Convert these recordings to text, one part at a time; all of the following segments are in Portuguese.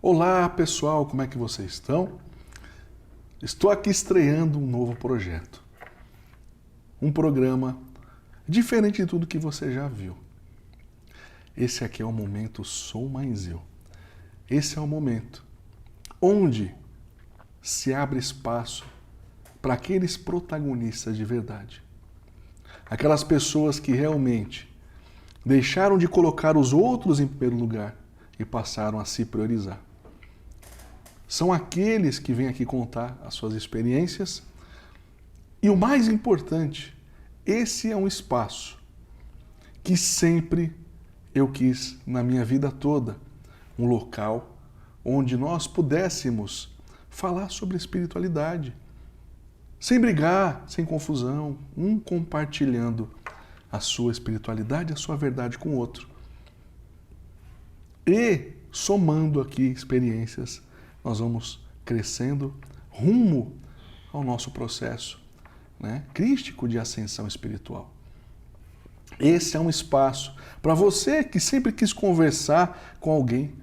Olá pessoal, como é que vocês estão? Estou aqui estreando um novo projeto. Um programa diferente de tudo que você já viu. Esse aqui é o momento Sou Mais Eu. Esse é o momento onde se abre espaço para aqueles protagonistas de verdade. Aquelas pessoas que realmente deixaram de colocar os outros em primeiro lugar e passaram a se priorizar. São aqueles que vêm aqui contar as suas experiências e o mais importante, esse é um espaço que sempre eu quis na minha vida toda, um local onde nós pudéssemos falar sobre espiritualidade, sem brigar, sem confusão, um compartilhando a sua espiritualidade, a sua verdade com o outro. E somando aqui experiências, nós vamos crescendo rumo ao nosso processo, né, crístico de ascensão espiritual. Esse é um espaço para você que sempre quis conversar com alguém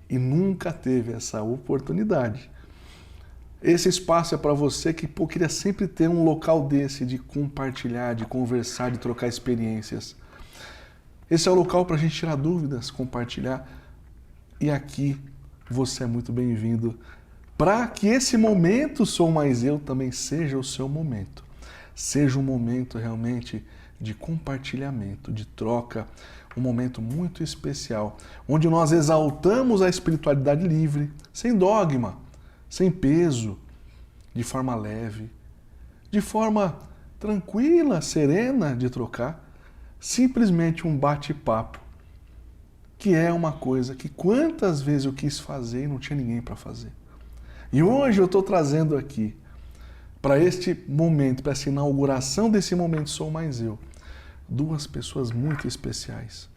e nunca teve essa oportunidade. Esse espaço é para você que queria sempre ter um local desse de compartilhar, de conversar, de trocar experiências. Esse é o local para a gente tirar dúvidas, compartilhar. E aqui você é muito bem-vindo para que esse momento Sou Mais Eu também seja o seu momento. Seja um momento realmente de compartilhamento, de troca, um momento muito especial, onde nós exaltamos a espiritualidade livre, sem dogma, sem peso, de forma leve, de forma tranquila, serena de trocar, simplesmente um bate-papo, que é uma coisa que quantas vezes eu quis fazer e não tinha ninguém para fazer. E hoje eu estou trazendo aqui, para este momento, para essa inauguração desse momento Sou Mais Eu, duas pessoas muito especiais,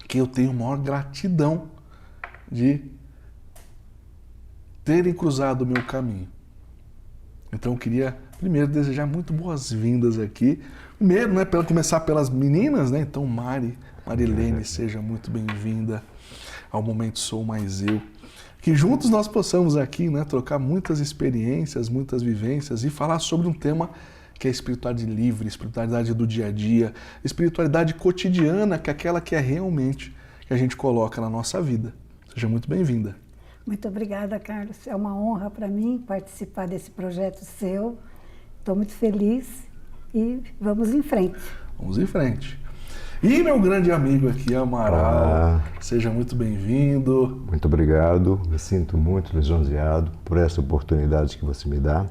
que eu tenho maior gratidão de terem cruzado o meu caminho. Então eu queria primeiro desejar muito boas-vindas aqui. Primeiro, né, para começar pelas meninas, né? Então Marilene, seja muito bem-vinda ao momento Sou Mais Eu. Que juntos nós possamos aqui, né, trocar muitas experiências, muitas vivências e falar sobre um tema que é a espiritualidade livre, espiritualidade do dia a dia, espiritualidade cotidiana, que é aquela que é realmente que a gente coloca na nossa vida. Seja muito bem-vinda. Muito obrigada, Carlos. É uma honra para mim participar desse projeto seu. Estou muito feliz e vamos em frente. Vamos em frente. E meu grande amigo aqui, Amaral, seja muito bem-vindo. Muito obrigado, me sinto muito lisonjeado por essa oportunidade que você me dá.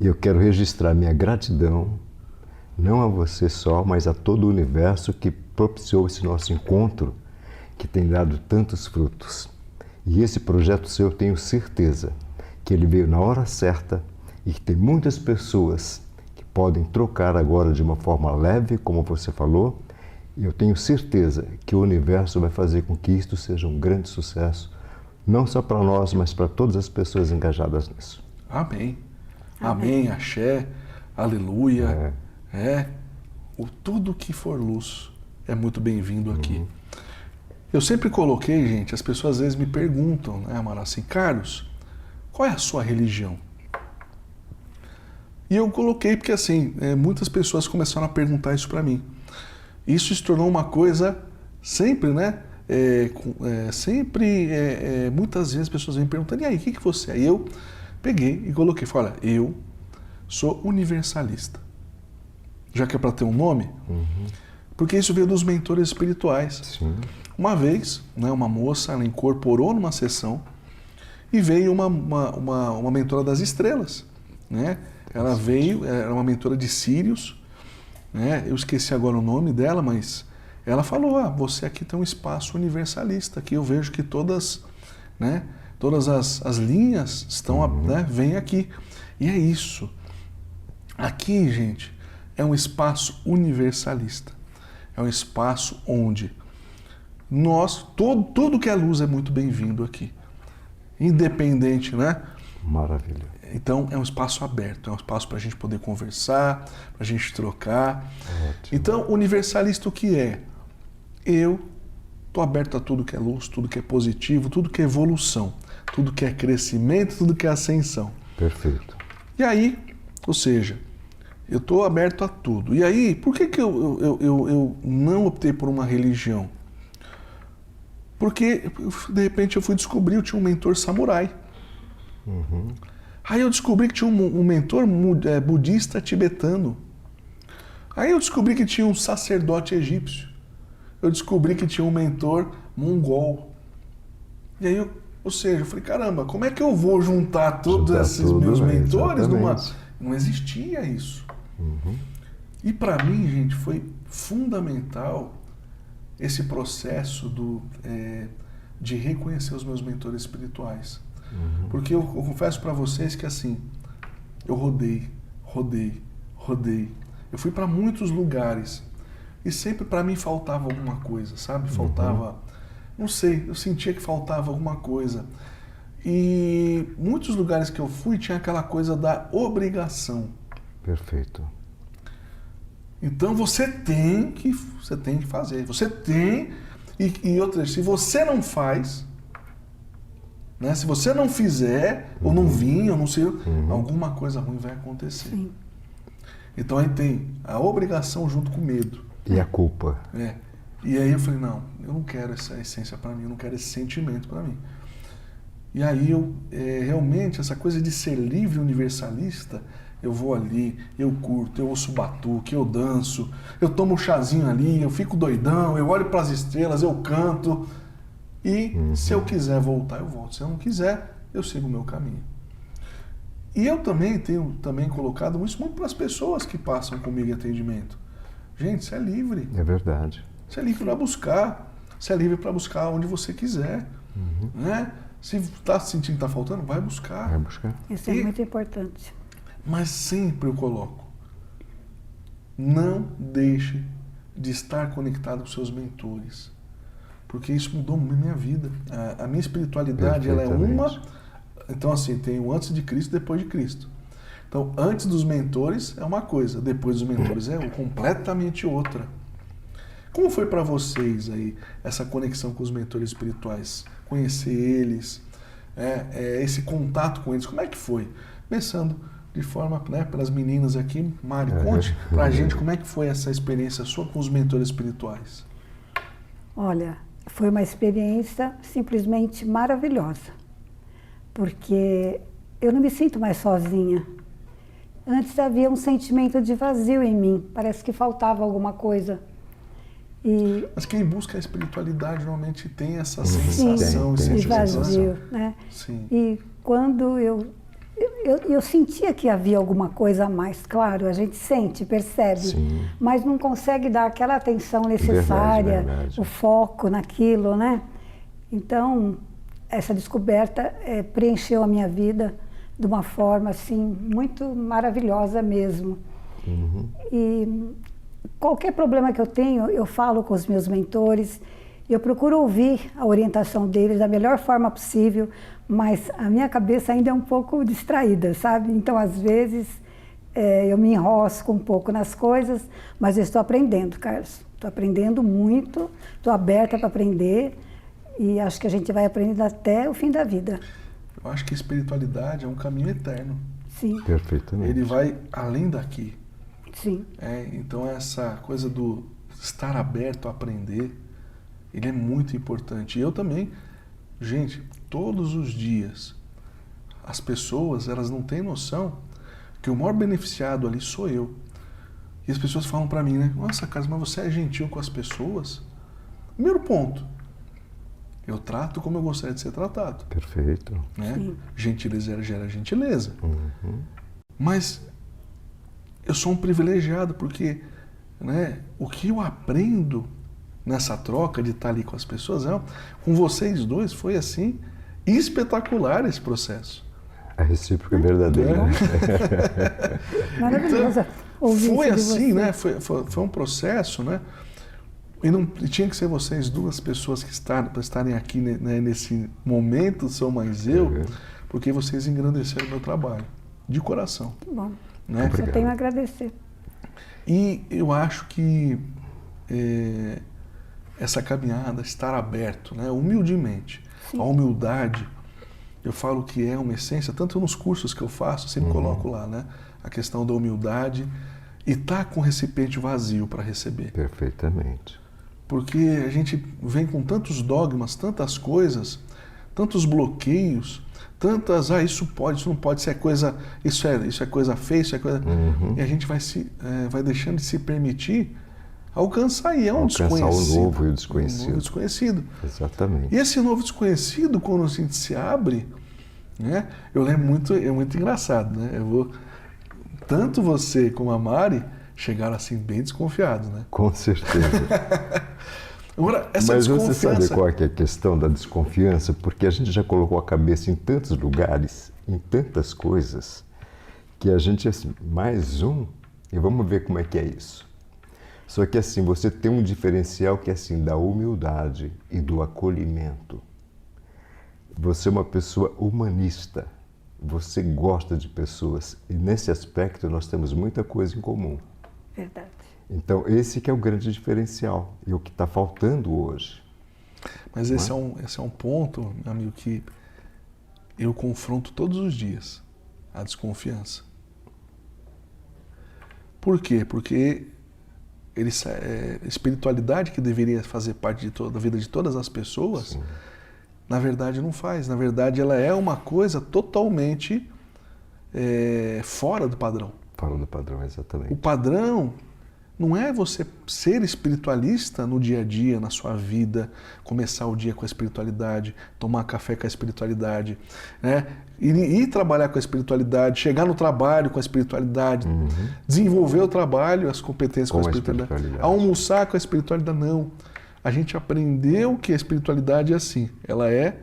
E eu quero registrar minha gratidão, não a você só, mas a todo o universo que propiciou esse nosso encontro, que tem dado tantos frutos. E esse projeto seu, eu tenho certeza que ele veio na hora certa e que tem muitas pessoas que podem trocar agora de uma forma leve, como você falou, e eu tenho certeza que o universo vai fazer com que isto seja um grande sucesso, não só para nós, mas para todas as pessoas engajadas nisso. Amém. Amém, axé, aleluia. Tudo que for luz é muito bem-vindo aqui. Eu sempre coloquei, gente, as pessoas às vezes me perguntam, né, Amaral, assim, Carlos, qual é a sua religião? E eu coloquei porque, assim, muitas pessoas começaram a perguntar isso para mim. Isso se tornou uma coisa sempre, né? Muitas vezes as pessoas vêm perguntando, e aí, o que você é? E eu peguei e coloquei, falei, olha, eu sou universalista. Já que é para ter um nome, porque isso veio dos mentores espirituais. Sim. Uma vez, né, uma moça, ela incorporou numa sessão e veio uma mentora das estrelas, né? Ela veio, era uma mentora de Sírios, né? Eu esqueci agora o nome dela, mas ela falou, você aqui tem um espaço universalista, que eu vejo que todas, né, todas as linhas estão, né, vêm aqui. E é isso. Aqui, gente, é um espaço universalista. É um espaço onde tudo que é luz é muito bem-vindo aqui. Independente, né? Maravilha. Então, é um espaço aberto, é um espaço para a gente poder conversar, para a gente trocar. Ótimo. Então, universalista o que é? Eu Estou aberto a tudo que é luz, tudo que é positivo, tudo que é evolução, tudo que é crescimento, tudo que é ascensão. Perfeito. E aí, ou seja, eu estou aberto a tudo. E aí, por que eu não optei por uma religião? Porque, de repente, eu fui descobrir, eu tinha um mentor samurai. Aí eu descobri que tinha um mentor budista tibetano. Aí eu descobri que tinha um sacerdote egípcio. Eu descobri que tinha um mentor mongol. E aí, ou seja, eu falei, caramba, como é que eu vou juntar todos esses meus mentores numa... Não existia isso. E para mim, gente, foi fundamental esse processo de reconhecer os meus mentores espirituais. Porque eu confesso para vocês que assim, eu rodei. Eu fui para muitos lugares e sempre para mim faltava alguma coisa, sabe? Faltava, não sei, eu sentia que faltava alguma coisa. E muitos lugares que eu fui tinha aquela coisa da obrigação. Perfeito. Então você tem que fazer, você tem, e outra, se você não faz, né, se você não fizer, ou não vir, ou não sei, alguma coisa ruim vai acontecer. Sim. Então aí tem a obrigação junto com o medo. E a culpa. E aí eu falei, não, eu não quero essa essência para mim, eu não quero esse sentimento para mim. E aí eu, realmente, essa coisa de ser livre universalista, eu vou ali, eu curto, eu ouço batuque, eu danço, eu tomo um chazinho ali, eu fico doidão, eu olho para as estrelas, eu canto. E se eu quiser voltar, eu volto. Se eu não quiser, eu sigo o meu caminho. E eu também tenho colocado isso muito para as pessoas que passam comigo em atendimento. Gente, você é livre. É verdade. Você é livre para buscar. Você é livre para buscar onde você quiser. Né? Se está sentindo que está faltando, vai buscar. Vai buscar. Isso é muito importante. Mas sempre eu coloco, não deixe de estar conectado com seus mentores. Porque isso mudou muito a minha vida. A minha espiritualidade, ela é uma... Então, assim, tem o antes de Cristo e depois de Cristo. Então, antes dos mentores é uma coisa, depois dos mentores é completamente outra. Como foi para vocês aí essa conexão com os mentores espirituais? Conhecer eles, esse contato com eles, como é que foi? Começando de forma, né, pelas meninas aqui, Mari, conte pra gente como é que foi essa experiência sua com os mentores espirituais. Olha, foi uma experiência simplesmente maravilhosa, porque eu não me sinto mais sozinha. Antes havia um sentimento de vazio em mim, parece que faltava alguma coisa. Mas quem busca a espiritualidade normalmente tem essa sensação, de vazio, né? Sim. E quando eu sentia que havia alguma coisa a mais, claro, a gente sente, percebe, mas não consegue dar aquela atenção necessária, verdade. o foco naquilo, né? Então, essa descoberta preencheu a minha vida de uma forma, assim, muito maravilhosa mesmo. E qualquer problema que eu tenho, eu falo com os meus mentores, eu procuro ouvir a orientação deles da melhor forma possível, mas a minha cabeça ainda é um pouco distraída, sabe? Então, às vezes, eu me enrosco um pouco nas coisas, mas eu estou aprendendo, Carlos. Estou aprendendo muito, estou aberta para aprender e acho que a gente vai aprendendo até o fim da vida. Eu acho que a espiritualidade é um caminho eterno. Sim. Perfeitamente. Ele vai além daqui. Sim. Então essa coisa do estar aberto a aprender, ele é muito importante. E eu também, gente, todos os dias, as pessoas, elas não têm noção que o maior beneficiado ali sou eu. E as pessoas falam pra mim, né? Nossa, Carlos, mas você é gentil com as pessoas? Primeiro ponto, eu trato como eu gostaria de ser tratado. Perfeito. Né? Gentileza gera gentileza. Mas eu sou um privilegiado porque, né, o que eu aprendo nessa troca de estar ali com as pessoas, com vocês dois, foi assim, espetacular esse processo. A recíproca é verdadeira. Maravilhosa. Então, foi assim, né? Foi um processo, né? E tinha que ser vocês duas pessoas que estarem aqui, né, nesse momento, sou mais eu, porque vocês engrandeceram o meu trabalho, de coração. Que bom. Né? Só tenho a agradecer. E eu acho que essa caminhada, estar aberto, né? Humildemente. Sim. A humildade, eu falo que é uma essência, tanto nos cursos que eu faço, eu sempre coloco lá, né? A questão da humildade e estar com o recipiente vazio para receber. Perfeitamente. Porque a gente vem com tantos dogmas, tantas coisas, tantos bloqueios, tantas, isso pode, isso não pode, isso é coisa feia, isso é coisa... E a gente vai deixando de se permitir alcançar, e é um desconhecido. O novo e o desconhecido. Um novo desconhecido. Exatamente. E esse novo desconhecido, quando a gente se abre, né? Eu lembro muito, é muito engraçado, né? Tanto você como a Mari chegaram assim bem desconfiados, né? Com certeza. Agora, essa Mas desconfiança... você sabe qual é que é a questão da desconfiança? Porque a gente já colocou a cabeça em tantos lugares, em tantas coisas, que a gente, assim, mais um, e vamos ver como é que é isso. Só que assim, você tem um diferencial que é assim, da humildade e do acolhimento. Você é uma pessoa humanista, você gosta de pessoas, e nesse aspecto nós temos muita coisa em comum. Verdade. Então, esse que é o grande diferencial e o que está faltando hoje. Mas esse é um ponto, meu amigo, que eu confronto todos os dias, a desconfiança. Por quê? Porque espiritualidade que deveria fazer parte da vida de todas as pessoas, sim, na verdade não faz. Na verdade, ela é uma coisa totalmente fora do padrão. Fora do padrão, exatamente. O padrão não é você ser espiritualista no dia a dia, na sua vida, começar o dia com a espiritualidade, tomar café com a espiritualidade, né? Ir trabalhar com a espiritualidade, chegar no trabalho com a espiritualidade, desenvolver o trabalho, as competências com a espiritualidade, almoçar com a espiritualidade. Não. A gente aprendeu que a espiritualidade é assim, ela é,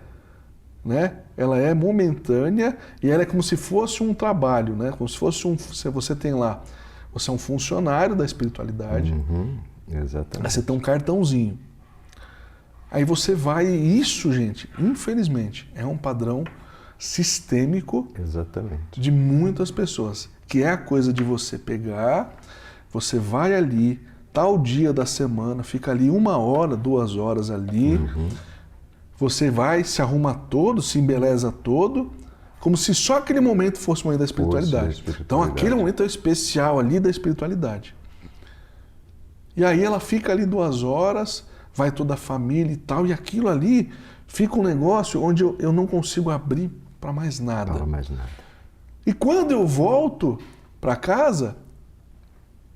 né? Ela é momentânea e ela é como se fosse um trabalho, né? Como se fosse você tem lá, você é um funcionário da espiritualidade. Exatamente. Aí você tem um cartãozinho. Aí você vai, e isso, gente, infelizmente, é um padrão sistêmico, exatamente, de muitas pessoas, que é a coisa de você pegar, você vai ali, tal dia da semana, fica ali 1 hora, 2 horas ali, você vai, se arruma todo, se embeleza todo, como se só aquele momento fosse o momento da espiritualidade. Então aquele momento é especial ali da espiritualidade. E aí ela fica ali 2 horas, vai toda a família e tal, e aquilo ali fica um negócio onde eu não consigo abrir para mais nada. Para mais nada. E quando eu volto para casa,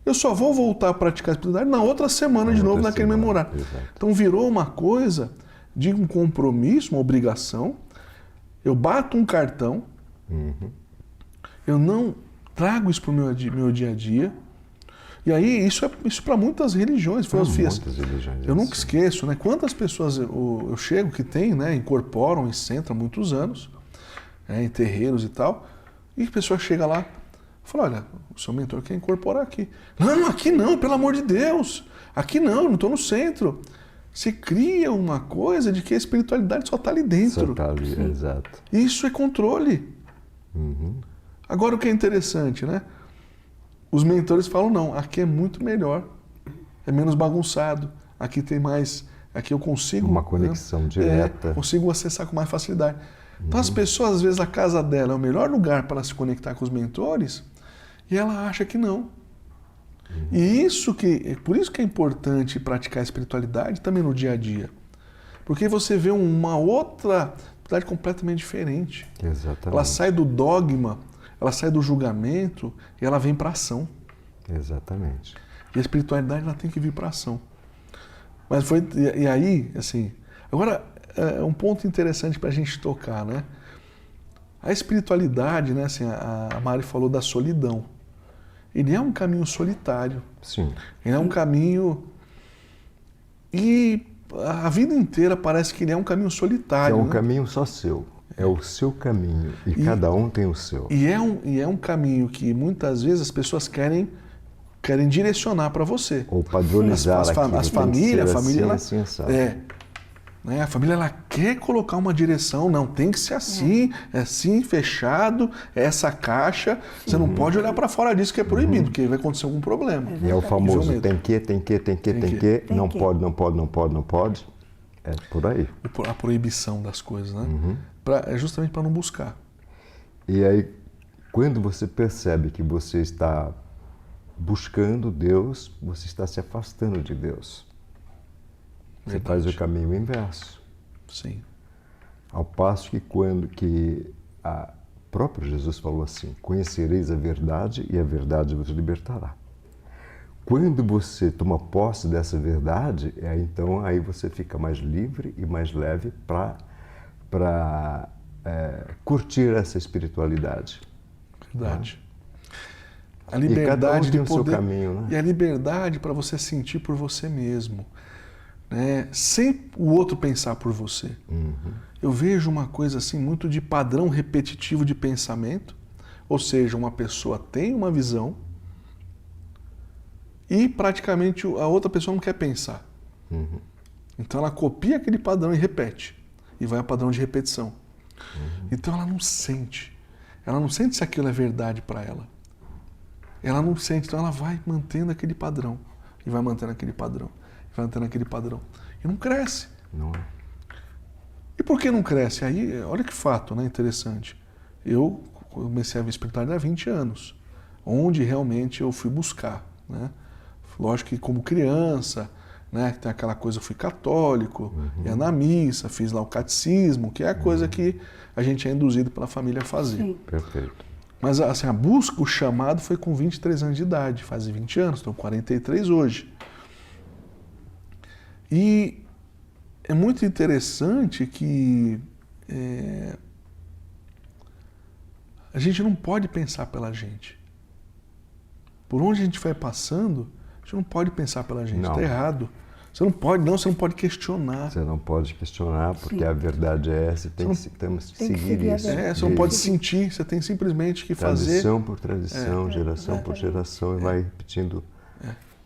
eu só vou voltar a praticar a espiritualidade na outra semana de novo, naquele mesmo horário. Então virou uma coisa de um compromisso, uma obrigação. Eu bato um cartão, eu não trago isso para o meu dia a dia. E aí, isso para muitas religiões, filosofias. Eu nunca esqueço, né? Quantas pessoas eu chego que tem, né? Incorporam e centram há muitos anos, em terreiros e tal, e a pessoa chega lá e fala, olha, o seu mentor quer incorporar aqui. Não, aqui não, pelo amor de Deus. Aqui não estou no centro. Você cria uma coisa de que a espiritualidade só está ali dentro. Só está ali, exato. Isso é controle. Agora o que é interessante, né? Os mentores falam, não, aqui é muito melhor, é menos bagunçado, aqui tem mais, aqui eu consigo... Uma conexão direta. Consigo acessar com mais facilidade. Então as pessoas, às vezes, a casa dela é o melhor lugar para se conectar com os mentores e ela acha que não. E por isso que é importante praticar a espiritualidade também no dia a dia. Porque você vê uma outra espiritualidade completamente diferente. Exatamente. Ela sai do dogma, ela sai do julgamento e ela vem para a ação. Exatamente. E a espiritualidade ela tem que vir para a ação. Mas e aí, assim, agora é um ponto interessante para a gente tocar, né? A espiritualidade, né? Assim, a Mari falou da solidão. Ele é um caminho solitário. Sim. Ele é um caminho e a vida inteira parece que ele é um caminho solitário. É um caminho só seu. É o seu caminho e cada um tem o seu. E é um caminho que muitas vezes as pessoas querem direcionar para você. Ou padronizar as famílias, assim, assim, Né? A família ela quer colocar uma direção, não, tem que ser assim, é assim, fechado, é essa caixa. Você não pode olhar para fora disso que é proibido, porque vai acontecer algum problema. E é o famoso tem que, Tem não que. pode, não pode, não pode, não pode. É por aí. A proibição das coisas, né? É justamente para não buscar. E aí, quando você percebe que você está buscando Deus, você está se afastando de Deus. Você faz o caminho inverso. Sim. Ao passo que quando próprio Jesus falou assim, conhecereis a verdade e a verdade vos libertará. Quando você toma posse dessa verdade, então aí você fica mais livre e mais leve para curtir essa espiritualidade. Verdade. A E cada um liberdade tem de o seu poder, caminho, né? e a liberdade para você sentir por você mesmo, né? Sem o outro pensar por você. Eu vejo uma coisa assim muito de padrão repetitivo de pensamento, ou seja, uma pessoa tem uma visão e praticamente a outra pessoa não quer pensar. Então ela copia aquele padrão e repete, e vai ao padrão de repetição. Então ela não sente se aquilo é verdade para ela. Ela não sente, então ela vai mantendo aquele padrão, e vai mantendo aquele padrão, e vai mantendo aquele padrão. E não cresce. Não é? E por que não cresce? Aí, olha que fato, né, interessante. Eu comecei a ver espiritualidade há 20 anos, onde realmente eu fui buscar, né? Lógico que como criança, né, tem aquela coisa, eu fui católico, ia na missa, fiz lá o catecismo, que é a coisa que a gente é induzido pela família a fazer. Sim. Perfeito. Mas assim, a busca, o chamado foi com 23 anos de idade, faz 20 anos, estou com 43 hoje. E é muito interessante que a gente não pode pensar pela gente. Por onde a gente vai passando, a gente não pode pensar pela gente, está errado. Você não pode questionar. Você não pode questionar, porque Sim. a verdade é essa, temos que seguir isso. Você não pode sentir, você tem simplesmente que fazer. Tradição por tradição, geração por geração, e vai repetindo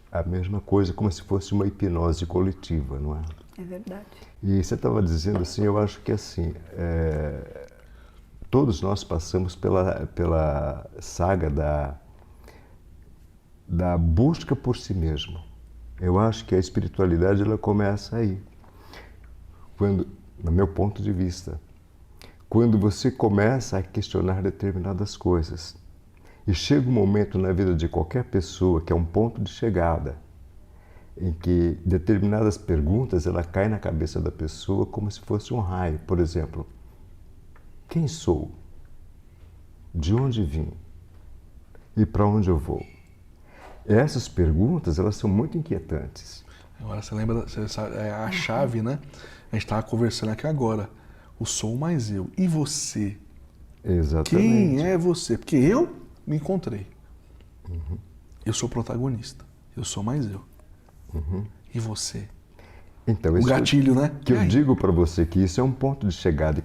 a mesma coisa, como se fosse uma hipnose coletiva, não é? É verdade. E você estava dizendo assim, eu acho que assim, todos nós passamos pela saga da busca por si mesmo. Eu acho que a espiritualidade ela começa aí, no meu ponto de vista, quando você começa a questionar determinadas coisas. E chega um momento na vida de qualquer pessoa que é um ponto de chegada, em que determinadas perguntas ela cai na cabeça da pessoa como se fosse um raio. Por exemplo, quem sou? De onde vim? E para onde eu vou? Essas perguntas, elas são muito inquietantes. Agora você lembra, você sabe, a chave, né? A gente estava conversando aqui agora. O sou mais eu. E você? Exatamente. Quem é você? Porque eu me encontrei. Eu sou protagonista. Eu sou mais eu. E você? Então, O isso gatilho, né? que E eu aí? digo para você que isso é um ponto de chegada. E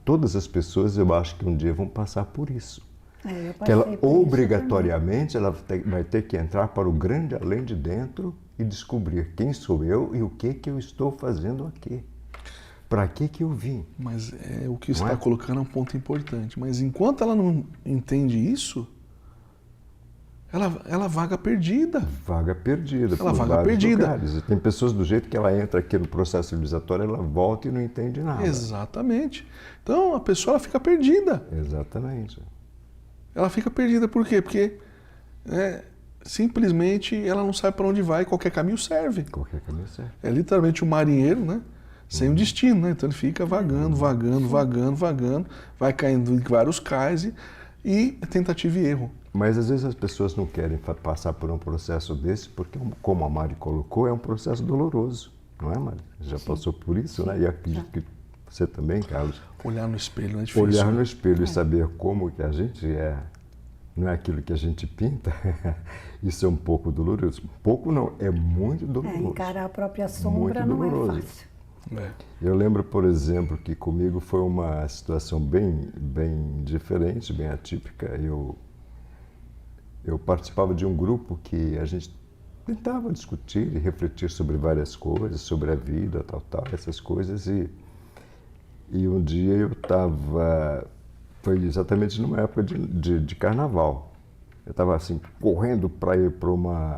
todas as pessoas, eu acho que um dia vão passar por isso. Eu Que ela passei por isso obrigatoriamente ela vai ter que entrar para o grande além de dentro e descobrir quem sou eu e o que eu estou fazendo aqui. Para que eu vim? Mas o que você Não está é? colocando é um ponto importante. Mas enquanto ela não entende isso, ela vaga perdida. Vaga perdida. Ela por vaga vários perdida. lugares. E tem pessoas do jeito que ela entra aqui no processo civilizatório, ela volta e não entende nada. Exatamente. Então a pessoa ela fica perdida. Exatamente. Ela fica perdida por quê? Porque simplesmente ela não sabe para onde vai, qualquer caminho serve. Qualquer caminho serve. É literalmente um marinheiro, né? Sem um destino, né? Então ele fica vagando, vai caindo em vários cais e tentativa e erro. Mas às vezes as pessoas não querem passar por um processo desse, porque, como a Mari colocou, é um processo doloroso. Não é, Mari? Já passou por isso, né? E acredito que você também, Carlos. Olhar no espelho não é difícil. Olhar no né? espelho e saber como que a gente é, não é aquilo que a gente pinta, isso é um pouco doloroso. Pouco não, é muito doloroso. encarar a própria sombra Muito não é doloroso. fácil. Eu lembro, por exemplo, que comigo foi uma situação bem diferente, bem atípica. Eu participava de um grupo que a gente tentava discutir e refletir sobre várias coisas, sobre a vida, tal, essas coisas. E um dia eu estava, foi exatamente numa época de carnaval. Eu estava assim, correndo para ir para uma,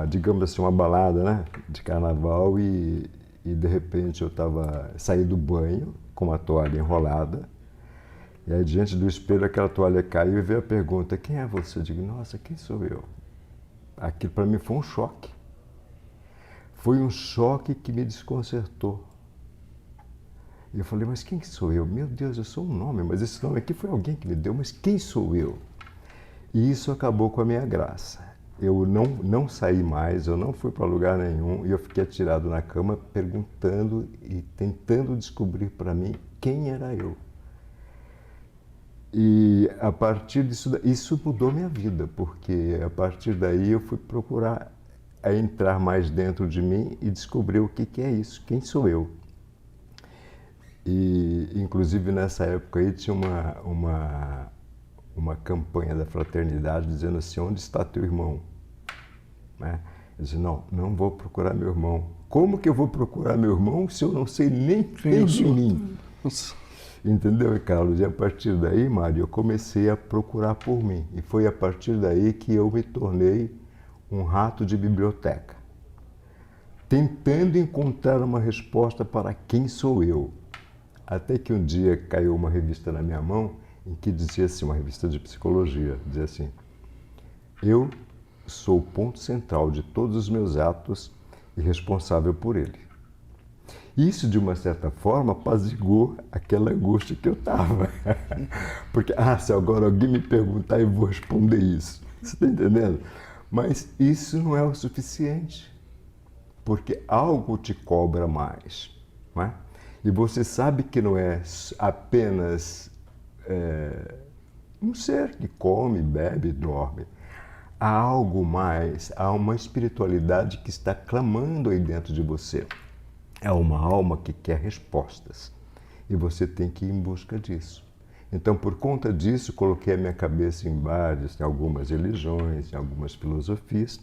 digamos assim, uma balada, né, de carnaval e de repente eu saí do banho com uma toalha enrolada e aí diante do espelho aquela toalha caiu e veio a pergunta: quem é você? Eu digo: nossa, quem sou eu? Aquilo para mim foi um choque. Foi um choque que me desconcertou. E eu falei: mas quem sou eu? Meu Deus, eu sou um nome, mas esse nome aqui foi alguém que me deu, mas quem sou eu? E isso acabou com a minha graça. Eu não saí mais, eu não fui para lugar nenhum e eu fiquei atirado na cama perguntando e tentando descobrir para mim quem era eu. E a partir disso, isso mudou minha vida, porque a partir daí eu fui procurar entrar mais dentro de mim e descobrir o que é isso, quem sou eu. E inclusive nessa época aí tinha uma campanha da fraternidade dizendo assim: onde está teu irmão? Né? Eu disse: não vou procurar meu irmão. Como que eu vou procurar meu irmão se eu não sei nem quem de mim? Entendeu, Carlos? E a partir daí, Mário, eu comecei a procurar por mim. E foi a partir daí que eu me tornei um rato de biblioteca, tentando encontrar uma resposta para quem sou eu. Até que um dia caiu uma revista na minha mão em que dizia assim, uma revista de psicologia, dizia assim: eu sou o ponto central de todos os meus atos e responsável por ele. Isso, de uma certa forma, apaziguou aquela angústia que eu estava. Porque, se agora alguém me perguntar, eu vou responder isso. Você está entendendo? Mas isso não é o suficiente, porque algo te cobra mais, não é? E você sabe que não é apenas um ser que come, bebe, dorme. Há algo mais, há uma espiritualidade que está clamando aí dentro de você. É uma alma que quer respostas e você tem que ir em busca disso. Então, por conta disso, coloquei a minha cabeça em algumas religiões, em algumas filosofias,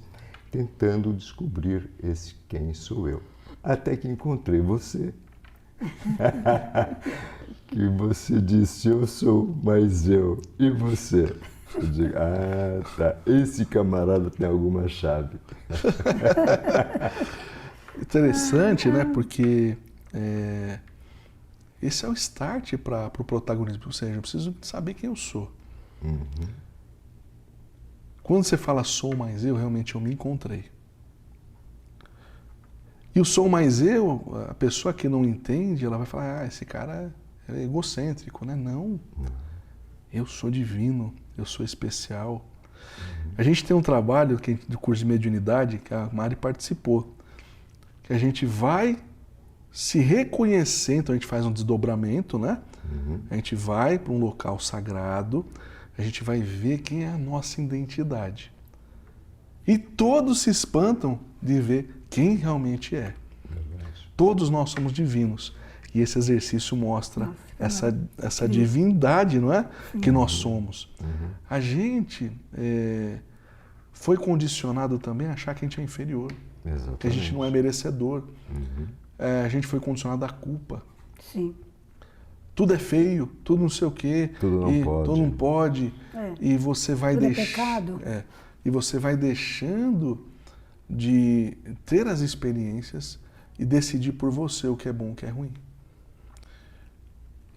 tentando descobrir esse quem sou eu. Até que encontrei você. Que você disse: eu sou, mas eu. E você? Eu digo: tá, esse camarada tem alguma chave. Interessante, né? Porque esse é o start para o protagonismo. Ou seja, eu preciso saber quem eu sou. Uhum. Quando você fala sou mais eu, realmente eu me encontrei. E o sou mais eu, a pessoa que não entende, ela vai falar: esse cara é egocêntrico, né? Não. Eu sou divino, eu sou especial. A gente tem um trabalho do curso de mediunidade, que a Mari participou, que a gente vai se reconhecer, então a gente faz um desdobramento, né? Uhum. A gente vai para um local sagrado, a gente vai ver quem é a nossa identidade. E todos se espantam de ver quem realmente é. Verdade. Todos nós somos divinos. E esse exercício mostra essa divindade, não é? Sim. Que nós somos. Uhum. A gente foi condicionado também a achar que a gente é inferior. Exatamente. Que a gente não é merecedor. Uhum. A gente foi condicionado à culpa. Sim. Tudo é feio, tudo não sei o quê. Tudo não pode. Tudo não pode. E você vai Tudo é pecado. E você vai deixando de ter as experiências e decidir por você o que é bom e o que é ruim.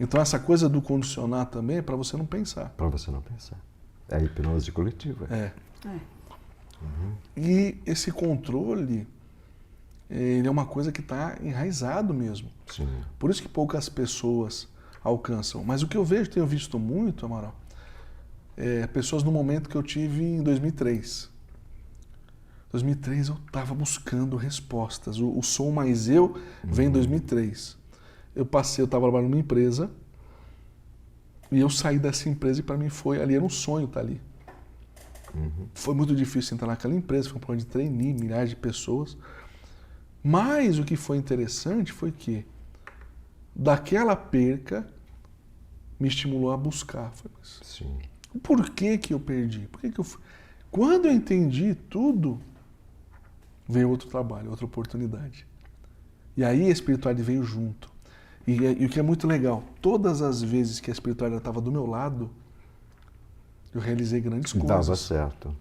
Então essa coisa do condicionar também é para você não pensar. Para você não pensar. É a hipnose coletiva. Uhum. E esse controle, ele é uma coisa que está enraizado mesmo. Sim. Por isso que poucas pessoas alcançam. Mas o que eu vejo, tenho visto muito, Amaral, pessoas no momento que eu tive em 2003. Em 2003 eu estava buscando respostas. O Sou Mais Eu vem em 2003. Eu estava trabalhando numa empresa e eu saí dessa empresa e para mim era um sonho estar ali. Uhum. Foi muito difícil entrar naquela empresa, foi um programa de trainee, milhares de pessoas. Mas o que foi interessante foi que daquela perca me estimulou a buscar. Sim. Por que que eu perdi? Quando eu entendi tudo, veio outro trabalho, outra oportunidade. E aí a espiritualidade veio junto. E o que é muito legal, todas as vezes que a espiritualidade estava do meu lado, eu realizei grandes coisas. Dava certo.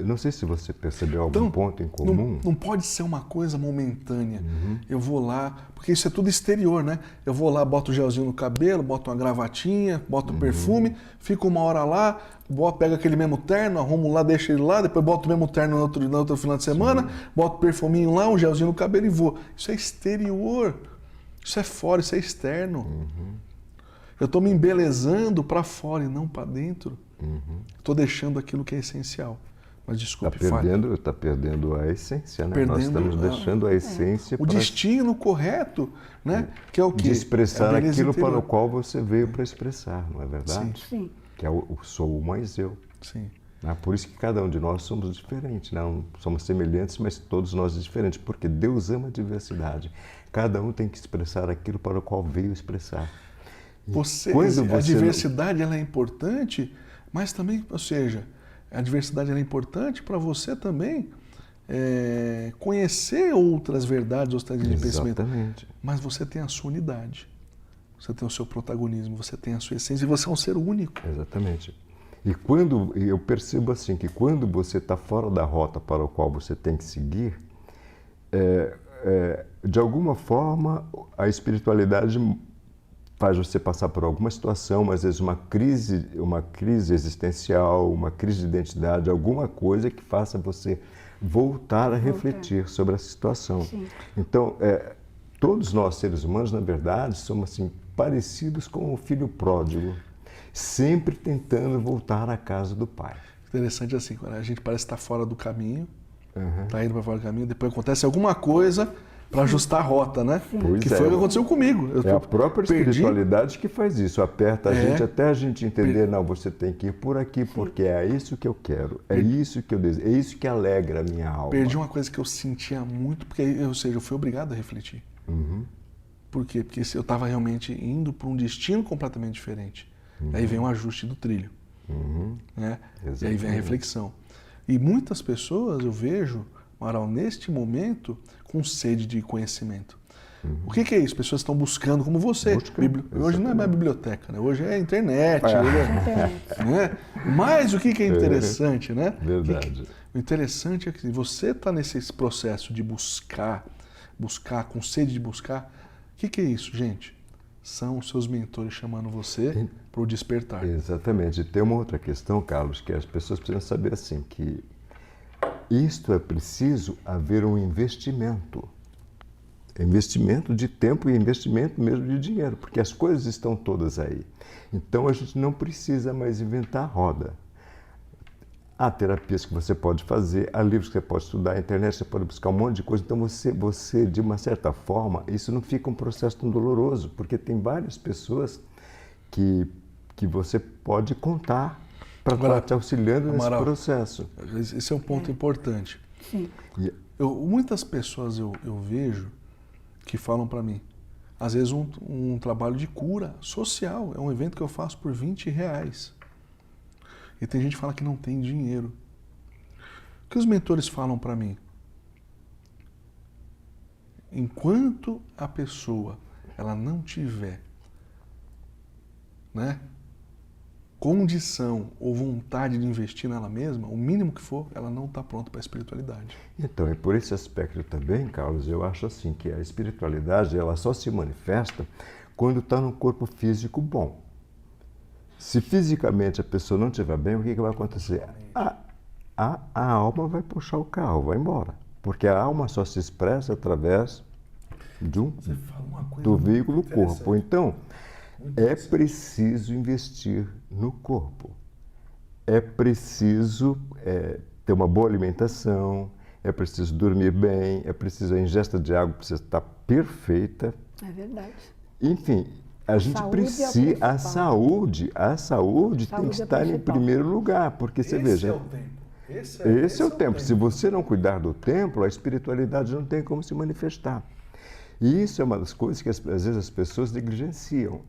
Não sei se você percebeu algum ponto em comum. Não pode ser uma coisa momentânea. Eu vou lá, porque isso é tudo exterior, né? Eu vou lá, boto o gelzinho no cabelo, boto uma gravatinha, boto perfume, fico uma hora lá, pego aquele mesmo terno, arrumo lá, deixo ele lá, depois boto o mesmo terno no outro final de semana, boto perfuminho lá, um gelzinho no cabelo e vou. Isso é exterior. Isso é fora, isso é externo. Eu estou me embelezando para fora e não para dentro. Estou deixando aquilo que é essencial. Mas desculpe, Está perdendo a essência, né? Nós estamos deixando a essência o destino correto, né? Que é o quê? De expressar aquilo interior. para o qual você veio para expressar, não é verdade? Sim. Que é o sou mais eu. Sim. Por isso que cada um de nós somos diferentes, não somos semelhantes, mas todos nós diferentes, porque Deus ama a diversidade. Cada um tem que expressar aquilo para o qual veio expressar. A diversidade ela é importante, mas também, ou seja, a diversidade ela é importante para você também conhecer outras verdades, outras linhas de pensamento. Exatamente. Mas você tem a sua unidade, você tem o seu protagonismo, você tem a sua essência e você é um ser único. Exatamente. E quando eu percebo assim que quando você está fora da rota para a qual você tem que seguir, de alguma forma a espiritualidade faz você passar por alguma situação, às vezes uma crise existencial, uma crise de identidade, alguma coisa que faça você voltar a refletir sobre essa situação. Sim. Então, todos nós seres humanos, na verdade, somos assim parecidos com o filho pródigo, sempre tentando voltar à casa do pai. Interessante assim, quando a gente parece estar fora do caminho, está indo para fora do caminho, depois acontece alguma coisa para ajustar a rota, né? Pois que foi o que aconteceu comigo. É a própria espiritualidade que faz isso, aperta a gente até a gente entender, não, você tem que ir por aqui, porque é isso que eu quero, é isso que eu desejo, é isso que alegra a minha alma. Perdi uma coisa que eu sentia muito, porque, ou seja, eu fui obrigado a refletir. Por quê? Porque eu estava realmente indo para um destino completamente diferente. Aí vem um ajuste do trilho. Né? E aí vem a reflexão. E muitas pessoas eu vejo, Amaral, neste momento, com sede de conhecimento. O que é isso? Pessoas estão buscando, como você. Hoje não é mais biblioteca, né? Hoje é internet. Né? Mas o que é interessante, né? Verdade. O interessante é que você está nesse processo de buscar, com sede de buscar. O que é isso, gente? São os seus mentores chamando você para o despertar. Exatamente. E tem uma outra questão, Carlos, que as pessoas precisam saber assim, que isto é preciso haver um investimento. Investimento de tempo e investimento mesmo de dinheiro, porque as coisas estão todas aí. Então a gente não precisa mais inventar a roda. Há terapias que você pode fazer, há livros que você pode estudar, a internet você pode buscar um monte de coisa. Então você de uma certa forma, isso não fica um processo tão doloroso, porque tem várias pessoas que você pode contar para estar te auxiliando nesse processo. Esse é um ponto importante. Sim. Muitas pessoas eu vejo que falam para mim, às vezes um trabalho de cura social, é um evento que eu faço por R$20. E tem gente que fala que não tem dinheiro. O que os mentores falam para mim? Enquanto a pessoa ela não tiver, né, condição ou vontade de investir nela mesma, o mínimo que for, ela não está pronta para a espiritualidade. Então, e por esse aspecto também, Carlos, eu acho assim que a espiritualidade ela só se manifesta quando está num corpo físico bom. Se fisicamente a pessoa não estiver bem, o que vai acontecer? A alma vai puxar o carro, vai embora. Porque a alma só se expressa através do veículo corpo. Então, é preciso investir no corpo. É preciso ter uma boa alimentação, é preciso dormir bem, é preciso a ingesta de água precisa estar perfeita. É verdade. Enfim, a gente precisa, a saúde tem que estar em primeiro lugar, porque você veja. Esse é o tempo. Esse é o tempo. Se você não cuidar do templo, a espiritualidade não tem como se manifestar. E isso é uma das coisas que às vezes as pessoas negligenciam.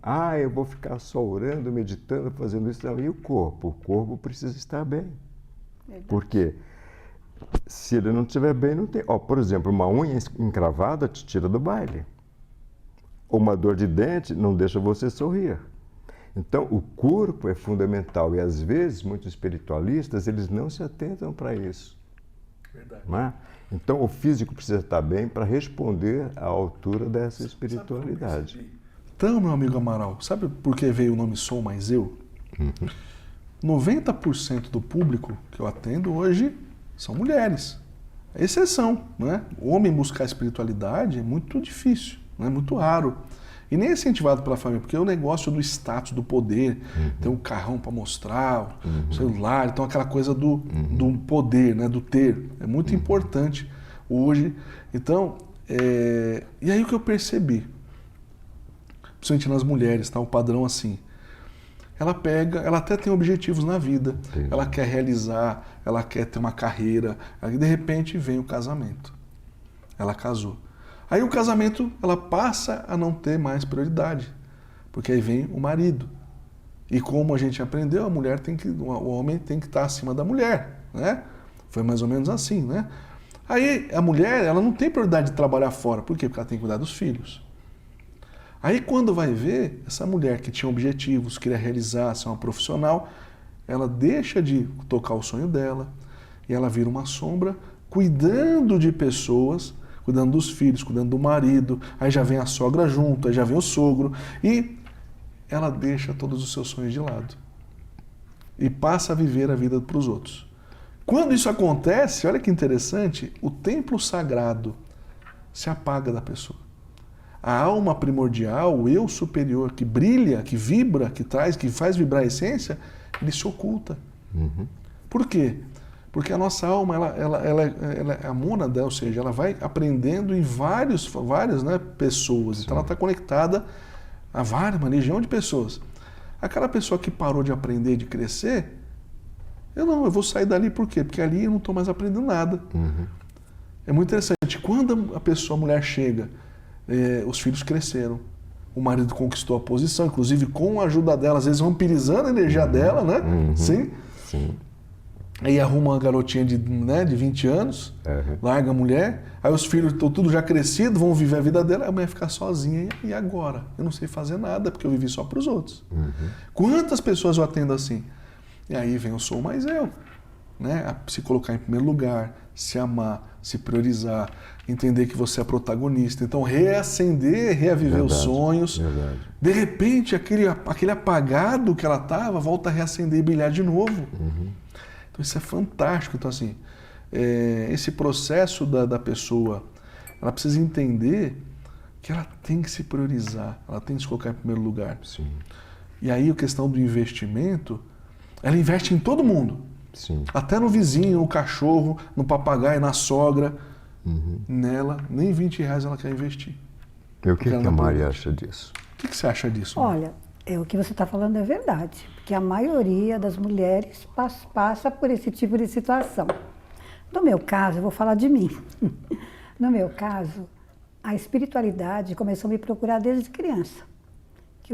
Eu vou ficar só orando, meditando, fazendo isso. Não. E o corpo? O corpo precisa estar bem. Verdade. Porque se ele não estiver bem, não tem. Ó, por exemplo, uma unha encravada te tira do baile. Uma dor de dente não deixa você sorrir. Então, o corpo é fundamental e, às vezes, muitos espiritualistas, eles não se atentam para isso. Verdade. Não é? Então, o físico precisa estar bem para responder à altura dessa espiritualidade. Então, meu amigo Amaral, sabe por que veio o nome Sou Mais Eu? 90% do público que eu atendo hoje são mulheres. É exceção, né? O homem buscar espiritualidade é muito difícil, é muito raro. E nem é incentivado pela família, porque é o negócio do status, do poder, tem um carrão para mostrar, o celular, então aquela coisa do poder, né? Do ter. É muito importante hoje. Então, e aí o que eu percebi, principalmente nas mulheres, tá? O padrão assim. Ela até tem objetivos na vida, ela quer realizar, ela quer ter uma carreira, aí de repente vem o casamento. Ela casou. Aí o casamento, ela passa a não ter mais prioridade, porque aí vem o marido. E como a gente aprendeu, o homem tem que estar acima da mulher, né? Foi mais ou menos assim, né? Aí a mulher, ela não tem prioridade de trabalhar fora, por quê? Porque ela tem que cuidar dos filhos. Aí quando vai ver, essa mulher que tinha objetivos, queria realizar, ser uma profissional, ela deixa de tocar o sonho dela e ela vira uma sombra cuidando de pessoas, cuidando dos filhos, cuidando do marido, aí já vem a sogra junto, aí já vem o sogro e ela deixa todos os seus sonhos de lado e passa a viver a vida para os outros. Quando isso acontece, olha que interessante, o templo sagrado se apaga da pessoa. A alma primordial, o eu superior, que brilha, que vibra, que faz vibrar a essência, ele se oculta. Por quê? Porque a nossa alma, ela é a mônada, ou seja, ela vai aprendendo em várias, né, pessoas. Sim. Então ela está conectada a uma legião de pessoas. Aquela pessoa que parou de aprender, de crescer, eu vou sair dali por quê? Porque ali eu não estou mais aprendendo nada. É muito interessante. Quando a mulher chega, os filhos cresceram, o marido conquistou a posição, inclusive com a ajuda dela, às vezes vampirizando a energia dela, né? Sim. Aí arruma uma garotinha de 20 anos, larga a mulher, aí os filhos estão tudo já crescidos, vão viver a vida dela, a mulher fica sozinha, e agora? Eu não sei fazer nada, porque eu vivi só para os outros. Quantas pessoas eu atendo assim? E aí vem o Sou Mais Eu, né? A se colocar em primeiro lugar, se amar, se priorizar, entender que você é protagonista. Então, reacender, reaviver os sonhos. Verdade. De repente, aquele apagado que ela estava, volta a reacender e brilhar de novo. Então, isso é fantástico. Então, assim, esse processo da pessoa, ela precisa entender que ela tem que se priorizar, ela tem que se colocar em primeiro lugar. Sim. E aí, a questão do investimento, ela investe em todo mundo. Sim. Até no vizinho, no cachorro, no papagaio, na sogra. Nela, nem 20 reais ela quer investir. E o que a Mari acha disso? O que você acha disso? Olha, o que você está falando é verdade, porque a maioria das mulheres passa por esse tipo de situação. No meu caso, eu vou falar de mim. No meu caso, a espiritualidade começou a me procurar desde criança. Que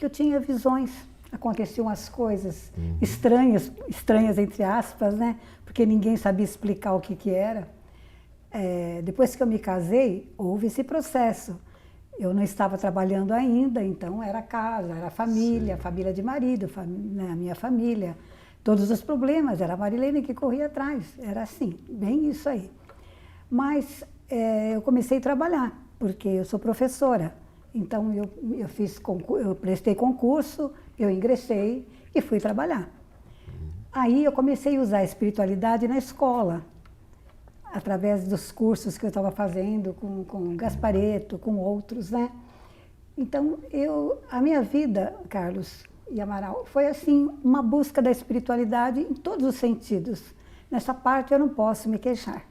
eu tinha visões, aconteciam as coisas estranhas entre aspas, né? Porque ninguém sabia explicar o que era. Depois que eu me casei, houve esse processo. Eu não estava trabalhando ainda, então era casa, era família, família de marido, né, a minha família. Todos os problemas, era a Marilene que corria atrás, era assim, bem isso aí. Mas eu comecei a trabalhar, porque eu sou professora. Então eu prestei concurso, eu ingressei e fui trabalhar. Aí eu comecei a usar a espiritualidade na escola, através dos cursos que eu estava fazendo com Gasparetto, com outros, né? Então, a minha vida, Carlos e Amaral, foi assim, uma busca da espiritualidade em todos os sentidos. Nessa parte eu não posso me queixar.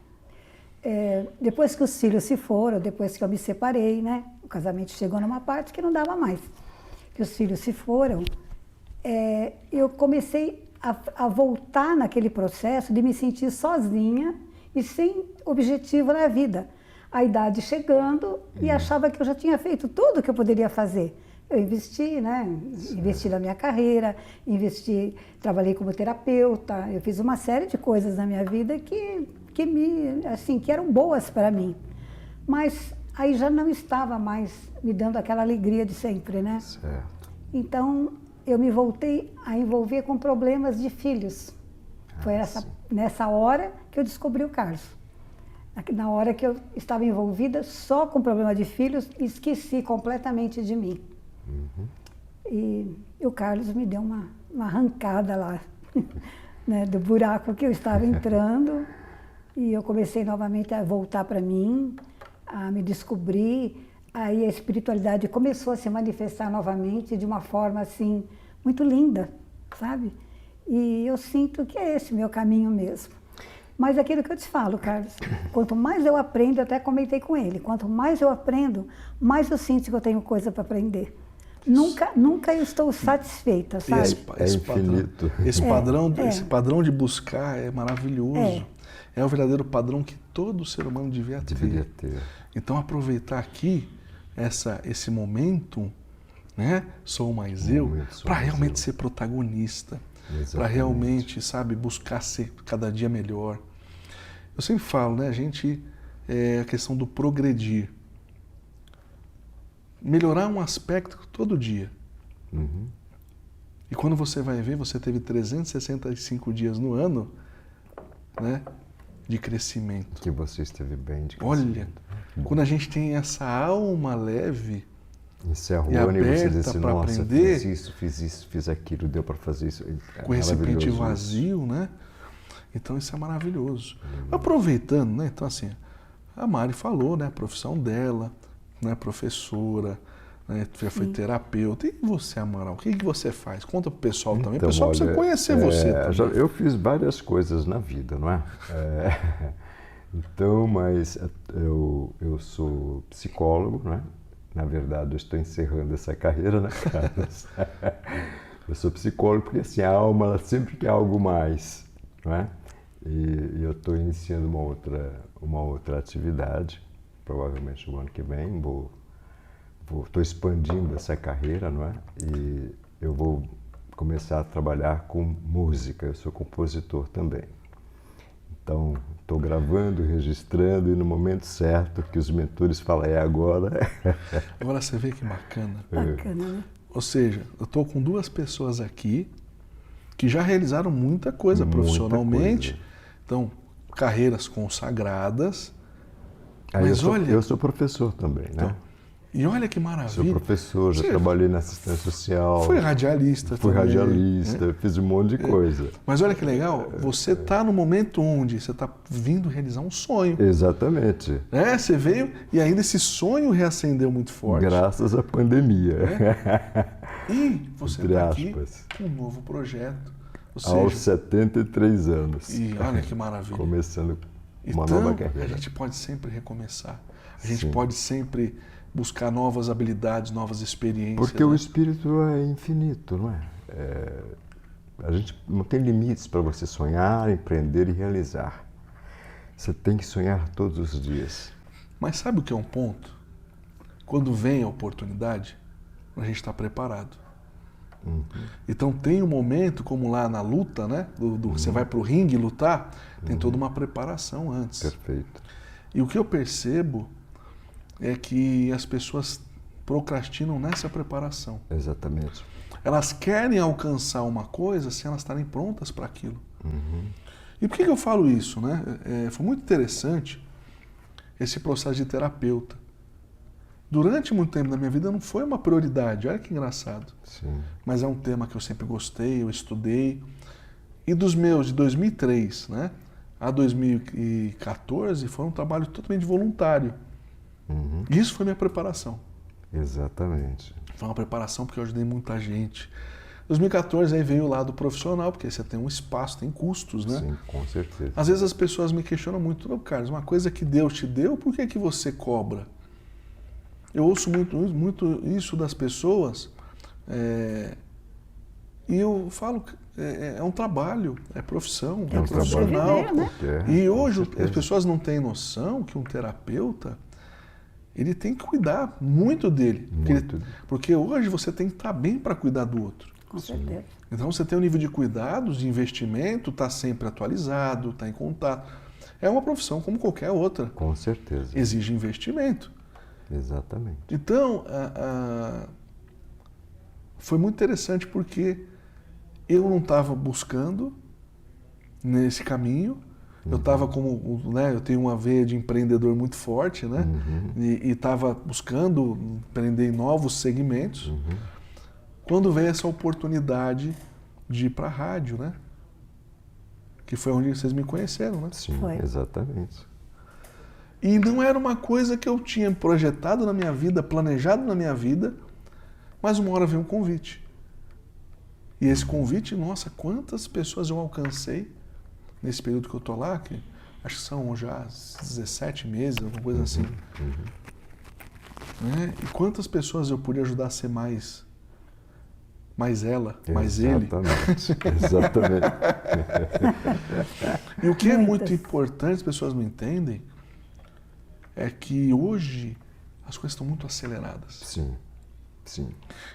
Depois que os filhos se foram, depois que eu me separei, né? O casamento chegou numa parte que não dava mais. Que os filhos se foram, eu comecei a voltar naquele processo de me sentir sozinha e sem objetivo na vida. A idade chegando e achava que eu já tinha feito tudo o que eu poderia fazer. eu investi, né? Investi na minha carreira, trabalhei como terapeuta, eu fiz uma série de coisas na minha vida que eram boas para mim. Mas aí já não estava mais me dando aquela alegria de sempre, né? Certo. Então, eu me voltei a envolver com problemas de filhos. Foi nessa hora que eu descobri o Carlos. Na hora que eu estava envolvida só com problema de filhos, esqueci completamente de mim. Uhum. E o Carlos me deu uma arrancada lá, né, do buraco que eu estava entrando. E eu comecei novamente a voltar para mim, a me descobrir. Aí a espiritualidade começou a se manifestar novamente de uma forma assim, muito linda, sabe? E eu sinto que é esse o meu caminho mesmo. Mas aquilo que eu te falo, Carlos, quanto mais eu aprendo, eu até comentei com ele, quanto mais eu aprendo, mais eu sinto que eu tenho coisa para aprender. Nunca eu estou satisfeita, sabe? É infinito. Esse padrão de buscar é maravilhoso. É o verdadeiro padrão que todo ser humano devia ter. Então aproveitar aqui esse momento, né? Sou mais eu, para realmente ser protagonista, para realmente, sabe, buscar ser cada dia melhor. Eu sempre falo, né? A questão do progredir. Melhorar um aspecto todo dia. Uhum. E quando você vai ver, você teve 365 dias no ano, né, de crescimento. Que você esteve bem de crescimento. Olha, quando a gente tem essa alma leve encerra o e ano e você aberta diz assim, para nossa, aprender, fiz isso, fiz aquilo, deu para fazer isso. com esse recipiente vazio, né? Então isso é maravilhoso. Aproveitando, né? Então assim, a Mari falou, né? A profissão dela, né? Professora, né? Já foi terapeuta. E você, Amaral, o que você faz? Conta pro pessoal também. O pessoal precisa conhecer você também. Eu fiz várias coisas na vida, não é? Então, mas eu sou psicólogo, né? Na verdade, eu estou encerrando essa carreira, né, Carlos? Eu sou psicólogo porque assim, a alma ela sempre quer algo mais, não é? E eu estou iniciando uma outra atividade, provavelmente no ano que vem, estou expandindo essa carreira, não é? E eu vou começar a trabalhar com música, eu sou compositor também. Então, estou gravando, registrando e no momento certo que os mentores falam, é agora. Agora você vê que bacana. Bacana, né? Ou seja, eu estou com duas pessoas aqui que já realizaram muita coisa profissionalmente. Então, carreiras consagradas. Mas eu sou professor também, né? Então, e olha que maravilha. Sou professor, já trabalhei na assistência social. Foi radialista também. Fui radialista, fiz um monte de coisa. Mas olha que legal, você está no momento onde você está vindo realizar um sonho. Exatamente. Você veio e ainda esse sonho reacendeu muito forte. Graças à pandemia. E você está aqui com um novo projeto. Aos 73 anos. E olha que maravilha. Começando uma nova carreira. A gente pode sempre recomeçar. A gente pode sempre buscar novas habilidades, novas experiências. Porque o espírito é infinito, não é? A gente não tem limites para você sonhar, empreender e realizar. Você tem que sonhar todos os dias. Mas sabe o que é um ponto? Quando vem a oportunidade, a gente está preparado. Uhum. Então tem um momento, como lá na luta, né? Você vai para o ringue lutar, tem toda uma preparação antes. Perfeito. E o que eu percebo é que as pessoas procrastinam nessa preparação. Exatamente. Elas querem alcançar uma coisa sem elas estarem prontas para aquilo. Uhum. E por que eu falo isso, né? Foi muito interessante esse processo de terapeuta. Durante muito tempo da minha vida não foi uma prioridade, olha que engraçado. Sim. Mas é um tema que eu sempre gostei, eu estudei. E dos meus, de 2003, né, a 2014, foi um trabalho totalmente voluntário. Uhum. Isso foi minha preparação. Exatamente. Foi uma preparação porque eu ajudei muita gente. 2014 aí veio o lado profissional, porque você tem um espaço, tem custos, né? Sim, com certeza. Às vezes as pessoas me questionam muito, Carlos, uma coisa que Deus te deu, por que você cobra? Eu ouço muito isso das pessoas e eu falo que é um trabalho, é profissão, é profissional. Né? E hoje as pessoas não têm noção que um terapeuta ele tem que cuidar muito dele. Muito. Porque hoje você tem que estar bem para cuidar do outro. Com certeza. Então você tem um nível de cuidados, de investimento, está sempre atualizado, está em contato. É uma profissão como qualquer outra. Com certeza. Exige investimento. Exatamente. Então, foi muito interessante porque eu não estava buscando nesse caminho. Eu estava como, né, eu tenho uma veia de empreendedor muito forte, né? E estava buscando empreender em novos segmentos. Quando veio essa oportunidade de ir para a rádio, né? Que foi onde vocês me conheceram, né? Sim, Foi. exatamente. E não era uma coisa que eu tinha projetado na minha vida, planejado na minha vida, mas uma hora veio um convite. E esse convite, nossa, quantas pessoas eu alcancei nesse período que eu tô lá, que acho que são já 17 meses, alguma coisa assim. Né? E quantas pessoas eu pude ajudar a ser mais ela, mais ele. Exatamente. Exatamente. E o que é muito Muitas. importante, as pessoas não entendem, é que hoje as coisas estão muito aceleradas. Sim. Sim.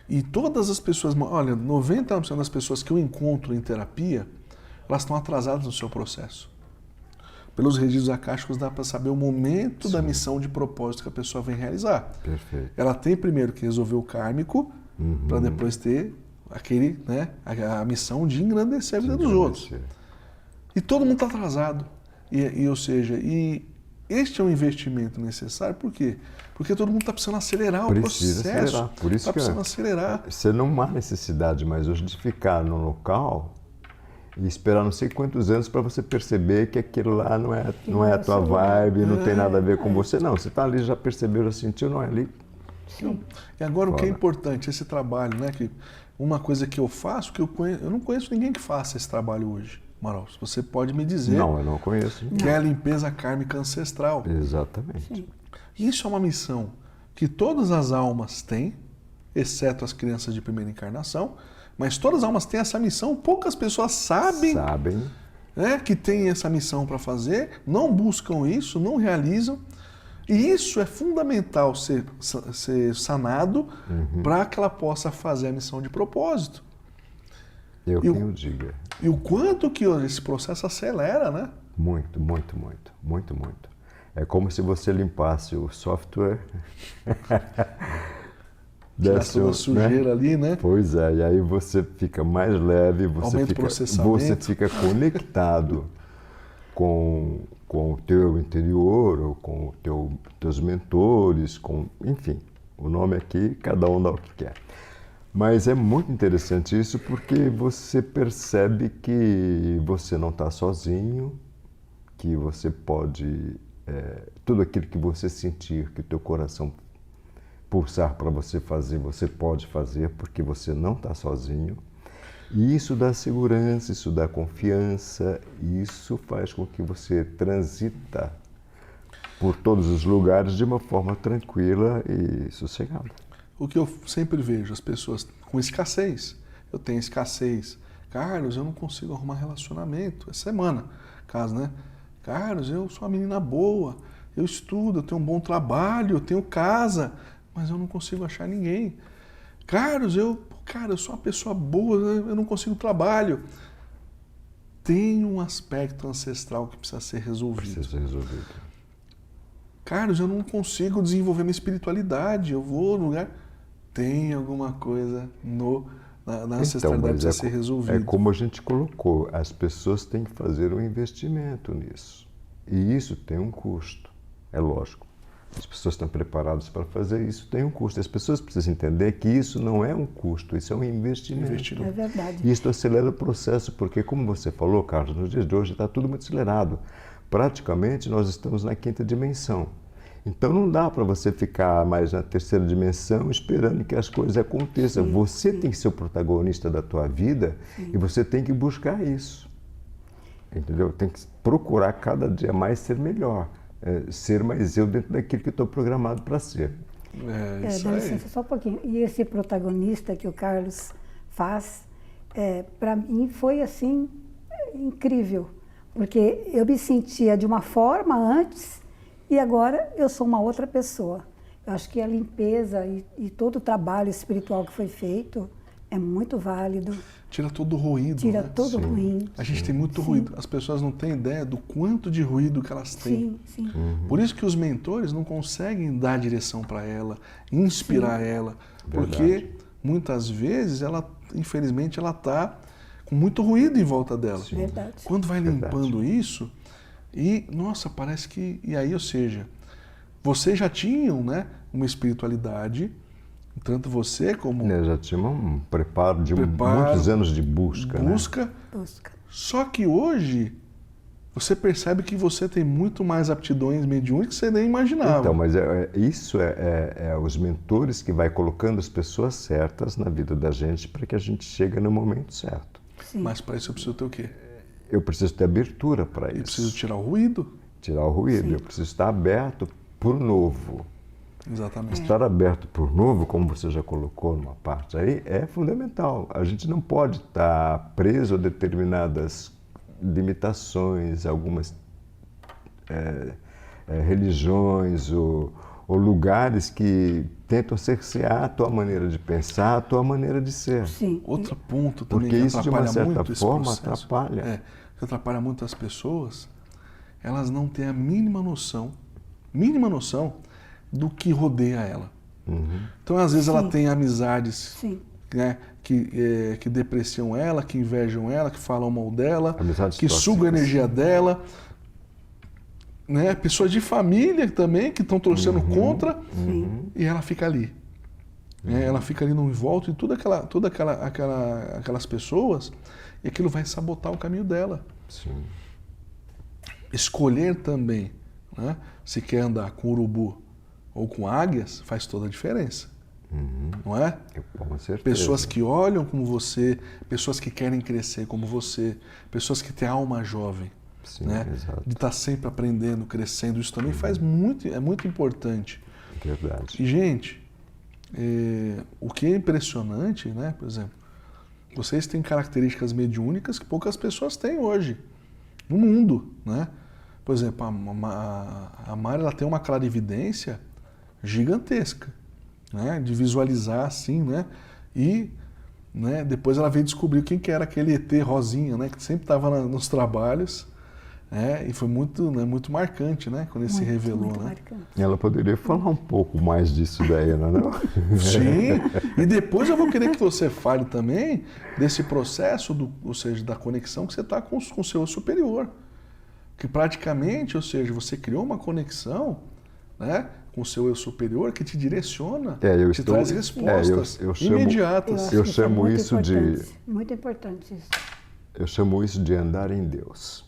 E todas as pessoas, olha, 90% das pessoas que eu encontro em terapia, elas estão atrasadas no seu processo. Pelos registros acásticos dá para saber o momento da missão de propósito que a pessoa vem realizar. Perfeito. Ela tem primeiro que resolver o kármico, para depois ter aquele, né, a missão de engrandecer a vida dos outros. E todo mundo está atrasado. Ou seja, este é um investimento necessário, por quê? Porque todo mundo está precisando acelerar o Precisa processo. acelerar. Por isso está precisando acelerar. Você não há necessidade mais hoje de ficar no local e esperar não sei quantos anos para você perceber que aquilo lá não é a tua vibe, não tem nada a ver com você. Não, você está ali, já percebeu, já sentiu, não é ali. Sim. E agora o que é Fora. importante, esse trabalho, né? Que uma coisa que eu faço, eu não conheço ninguém que faça esse trabalho hoje, Amaral. Você pode me dizer Não, eu não conheço. que é a limpeza kármica ancestral. Exatamente. Sim. Isso é uma missão que todas as almas têm, exceto as crianças de primeira encarnação, mas todas as almas têm essa missão, poucas pessoas sabem, né, que tem essa missão para fazer, não buscam isso, não realizam, e isso é fundamental ser sanado para que ela possa fazer a missão de propósito. Eu quem o diga. E o quanto que esse processo acelera, né? Muito, muito, muito, muito, muito. É como se você limpasse o software. Tirar toda a sujeira ali, né? Pois é, e aí você fica mais leve, Aumenta o processamento. você fica conectado com o teu interior, ou com teus mentores, enfim, o nome aqui, cada um dá o que quer. Mas é muito interessante isso porque você percebe que você não está sozinho, que você pode, tudo aquilo que você sentir, que o teu coração pulsar para você fazer, você pode fazer porque você não está sozinho. E isso dá segurança, isso dá confiança, e isso faz com que você transita por todos os lugares de uma forma tranquila e sossegada. O que eu sempre vejo, as pessoas com escassez. Eu tenho escassez. Carlos, eu não consigo arrumar relacionamento. É semana, caso, né? Carlos, eu sou uma menina boa, eu estudo, eu tenho um bom trabalho, eu tenho casa, mas eu não consigo achar ninguém. Carlos, eu sou uma pessoa boa, eu não consigo trabalho. Tem um aspecto ancestral que precisa ser resolvido. Precisa ser resolvido. Carlos, eu não consigo desenvolver minha espiritualidade, eu vou no lugar... Tem alguma coisa na ancestralidade que precisa ser resolvida. É como a gente colocou, as pessoas têm que fazer um investimento nisso. E isso tem um custo, é lógico. As pessoas estão preparadas para fazer isso, tem um custo. As pessoas precisam entender que isso não é um custo, isso é um investimento. É verdade. E isso acelera o processo, porque como você falou, Carlos, nos dias de hoje está tudo muito acelerado. Praticamente nós estamos na 5ª dimensão. Então não dá para você ficar mais na 3ª dimensão esperando que as coisas aconteçam. Sim, você tem que ser o protagonista da tua vida e você tem que buscar isso. Entendeu? Tem que procurar cada dia mais ser melhor. Ser mais eu dentro daquilo que eu estou programado para ser. Isso dá aí. licença, só um pouquinho. E esse protagonista que o Carlos faz, para mim foi assim, incrível. Porque eu me sentia de uma forma antes e agora eu sou uma outra pessoa. Eu acho que a limpeza e todo o trabalho espiritual que foi feito é muito válido. Tira todo o ruído, Tira né? todo o ruim. A gente tem muito ruído. As pessoas não têm ideia do quanto de ruído que elas têm. Sim, sim. Por isso que os mentores não conseguem dar direção para ela, inspirar ela, porque muitas vezes ela, infelizmente, ela está com muito ruído em volta dela. Verdade. Quando vai limpando isso, e nossa, parece que e aí, ou seja, vocês já tinham, né, uma espiritualidade, tanto você como Já tinha um preparo de muitos anos de busca, né? Busca. Só que hoje você percebe que você tem muito mais aptidões mediúnicas que você nem imaginava. Então, mas isso é os mentores que vai colocando as pessoas certas na vida da gente para que a gente chegue no momento certo. Sim. Mas para isso eu preciso ter o quê? Eu preciso ter abertura para Eu isso. preciso tirar o ruído. Tirar o ruído. Sim. Eu preciso estar aberto para o novo. Exatamente. Estar aberto por novo, como você já colocou numa parte aí, é fundamental. A gente não pode estar preso a determinadas limitações, algumas religiões ou lugares que tentam cercear a tua maneira de pensar, a tua maneira de ser. Sim. Outro ponto também Porque que isso, de uma atrapalha certa muito esse forma, processo, atrapalha. que atrapalha muito as pessoas, elas não têm a mínima noção do que rodeia ela. Então, às vezes, ela Sim. tem amizades, Sim. né, que depreciam ela, que invejam ela, que falam mal dela, Amizades que sugam a tóxicas. energia dela, né, pessoas de família também que estão torcendo contra, e ela fica ali. Né, ela fica ali no envolto de aquelas pessoas, e aquilo vai sabotar o caminho dela. Sim. Escolher também, né, se quer andar com urubu ou com águias, faz toda a diferença. Não é? Com certeza. Pessoas que olham como você, pessoas que querem crescer como você, pessoas que têm alma jovem, Sim, né? exato. De estar sempre aprendendo, crescendo, isso também faz muito, é muito importante. Verdade. E, gente, o que é impressionante, né? Por exemplo, vocês têm características mediúnicas que poucas pessoas têm hoje no mundo, né? Por exemplo, a Mari, ela tem uma clarividência gigantesca, né? De visualizar assim, né? E, né, depois ela veio descobrir quem que era aquele ET rosinha, né? Que sempre estava nos trabalhos, né? E foi muito, né, muito marcante, né? Quando ele se revelou, Muito né? marcante. Ela poderia falar um pouco mais disso daí, não é? Sim, e depois eu vou querer que você fale também desse processo, ou seja, da conexão que você está com o seu superior. Que praticamente, ou seja, você criou uma conexão, né, com o seu eu superior que te direciona, te traz respostas eu chamo- imediatas. Eu acho que chamo muito isso de- importante. Muito importante isso. Eu chamo isso de andar em Deus.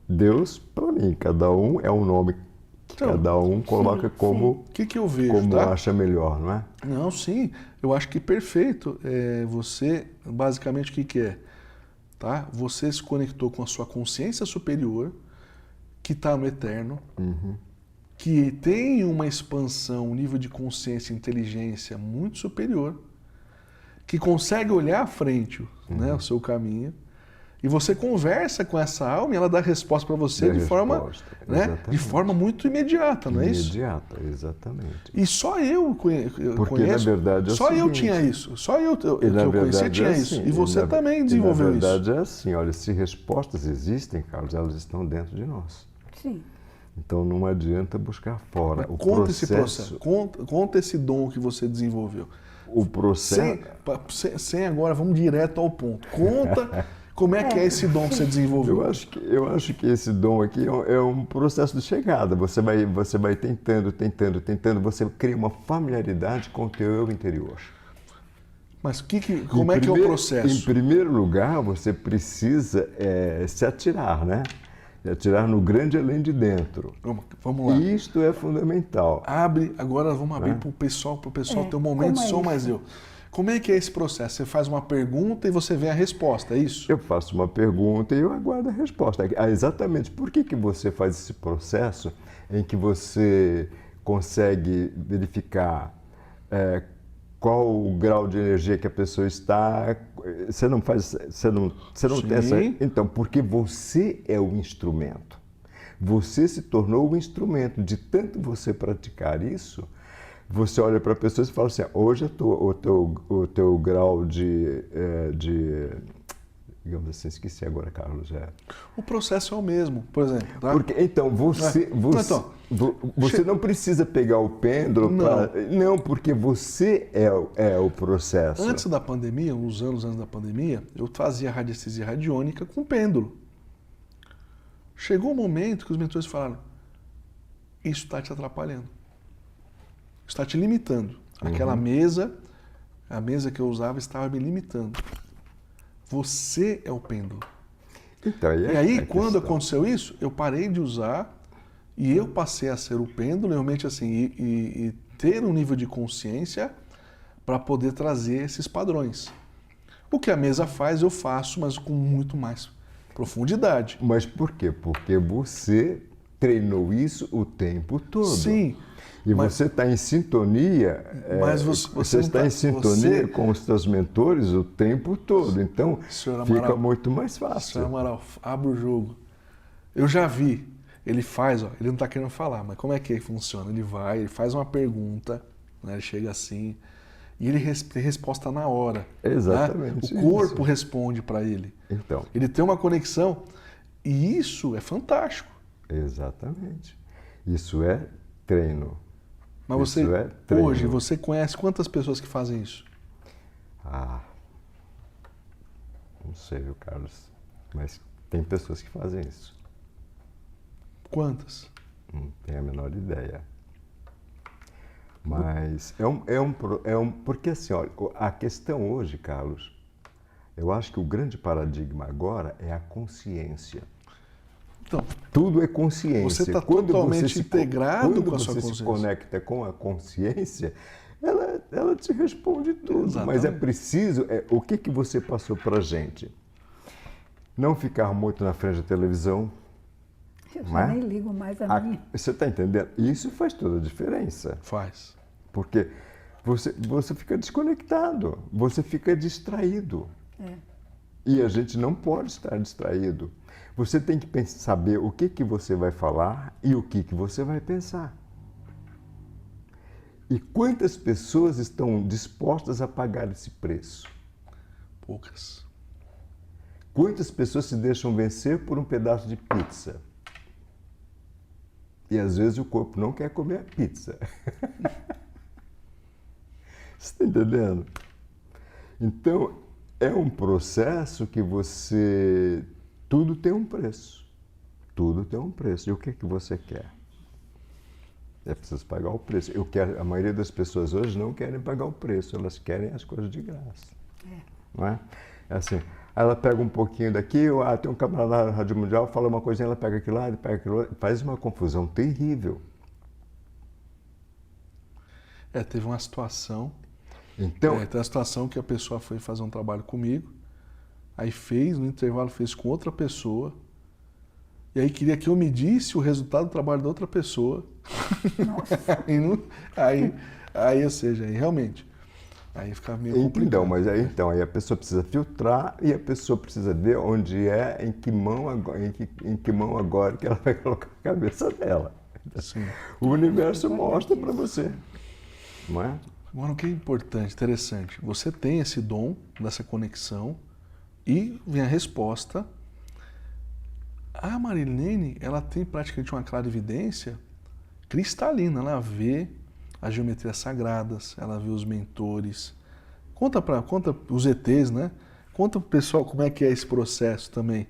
Deus, para mim, cada um é um nome que Então, cada um coloca como, O que eu vejo, como tá? acha melhor, não é? Não, sim, eu acho que perfeito. Você, basicamente, o que é? Tá? Você se conectou com a sua consciência superior, que está no eterno, que tem uma expansão, um nível de consciência e inteligência muito superior, que consegue olhar à frente, né, o seu caminho, e você conversa com essa alma e ela dá resposta para você Dá de forma, resposta, né, exatamente. de forma muito imediata, não é isso? Imediata, exatamente. E só eu Porque, conheço, na verdade, é o só eu seguinte, tinha isso, só eu que E, na eu conhecia verdade, tinha é isso, assim, e você também desenvolveu isso. Na verdade, isso. é assim, olha, se respostas existem, Carlos, elas estão dentro de nós. Sim. Então não adianta buscar fora. O Conta esse processo, conta esse dom que você desenvolveu. O processo... Sem agora, vamos direto ao ponto. Conta como é que é esse dom que você desenvolveu. Eu acho que esse dom aqui é um processo de chegada. Você vai tentando, você cria uma familiaridade com o teu eu interior. Mas como é que é o processo? Em primeiro lugar, você precisa se atirar, né? Atirar no grande além de dentro. Vamos lá. Isto é fundamental. Agora vamos abrir para o pessoal ter um momento como é só isso? mais eu. Como é que é esse processo? Você faz uma pergunta e você vê a resposta, é isso? Eu faço uma pergunta e eu aguardo a resposta. Exatamente por que você faz esse processo em que você consegue verificar qual o grau de energia que a pessoa está? Você não tem essa... Então, porque você é o instrumento. Você se tornou o instrumento. De tanto você praticar isso, você olha para a pessoa e fala assim, hoje o teu grau digamos assim, esqueci agora, Carlos. O processo é o mesmo, por exemplo. Tá? Porque, então, você não precisa pegar o pêndulo para... Não, porque você é o processo. Antes da pandemia, uns anos antes da pandemia, eu fazia radiestesia radiônica com pêndulo. Chegou um momento que os mentores falaram, isso está te atrapalhando. Está te limitando. Aquela mesa, a mesa que eu usava estava me limitando. Você é o pêndulo. Então, e aí, quando aconteceu isso, eu parei de usar e eu passei a ser o pêndulo, realmente assim, e ter um nível de consciência para poder trazer esses padrões. O que a mesa faz, eu faço, mas com muito mais profundidade. Mas por quê? Porque você treinou isso o tempo todo. Sim. E você está em sintonia, você está em sintonia com os seus mentores o tempo todo. Então, fica muito mais fácil. Senhor Amaral, abre o jogo. Eu já vi. Ele faz, ele não está querendo falar, mas como é que funciona? Ele vai, ele faz uma pergunta, né, ele chega assim, e ele tem resposta na hora. Exatamente. Né? O corpo responde para ele. Então. Ele tem uma conexão, e isso é fantástico. Exatamente. Isso é treino. Mas você, hoje, você conhece quantas pessoas que fazem isso? Não sei, viu, Carlos? Mas tem pessoas que fazem isso. Quantas? Não tenho a menor ideia. Mas porque assim, olha, a questão hoje, Carlos, eu acho que o grande paradigma agora é a consciência. Então, tudo é consciência. Você está totalmente integrado com a sua consciência. Quando você se conecta com a consciência, ela te responde tudo. Exatamente. Mas é preciso... o que você passou para a gente? Não ficar muito na frente da televisão. Eu já nem ligo mais a minha. Você está entendendo? Isso faz toda a diferença. Faz. Porque você fica desconectado, você fica distraído. E a gente não pode estar distraído. Você tem que saber o que você vai falar e o que você vai pensar. E quantas pessoas estão dispostas a pagar esse preço? Poucas. Quantas pessoas se deixam vencer por um pedaço de pizza? E às vezes o corpo não quer comer a pizza. Você está entendendo? Então, é um processo que você... Tudo tem um preço. Tudo tem um preço. E o que você quer? É preciso pagar o preço. A maioria das pessoas hoje não querem pagar o preço, elas querem as coisas de graça. Não é? É assim, ela pega um pouquinho daqui, tem um camarada da Rádio Mundial, fala uma coisinha, ela pega aquilo lá, ele pega aquilo lá, faz uma confusão terrível. Teve uma situação. Então, tem uma situação que a pessoa foi fazer um trabalho comigo, aí no intervalo fez com outra pessoa, e aí queria que eu medisse o resultado do trabalho da outra pessoa. Nossa. aí, ou seja, aí realmente, aí ficava meio complicado. Então, mas aí a pessoa precisa filtrar e a pessoa precisa ver onde em que mão agora que ela vai colocar a cabeça dela. Sim. O universo mostra para você, não é? Agora, o que é importante, interessante, você tem esse dom dessa conexão e vem a resposta. A Marilene, ela tem praticamente uma clarividência cristalina, ela vê as geometrias sagradas, ela vê os mentores. Conta os ETs, né? Conta pro pessoal como é que é esse processo também.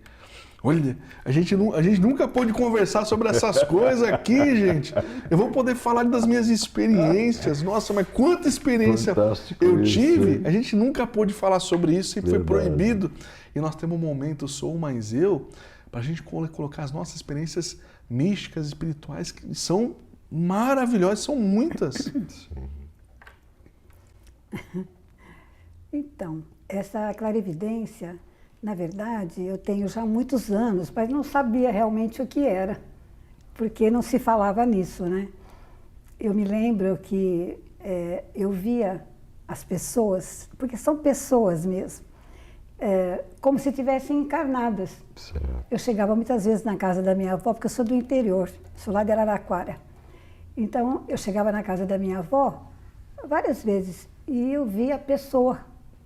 Olha, a gente nunca pôde conversar sobre essas coisas aqui, gente. Eu vou poder falar das minhas experiências. Nossa, mas quanta experiência eu tive. A gente nunca pôde falar sobre isso, sempre foi proibido. E nós temos um momento, Sou Mais Eu, para a gente colocar as nossas experiências místicas, espirituais, que são maravilhosas, são muitas. Então, essa clarividência, na verdade, eu tenho já muitos anos, mas não sabia realmente o que era, porque não se falava nisso, né? Eu me lembro que eu via as pessoas, porque são pessoas mesmo, como se tivessem encarnadas. Certo. Eu chegava muitas vezes na casa da minha avó, porque eu sou do interior, sou lá de Araraquara. Então, eu chegava na casa da minha avó várias vezes e eu via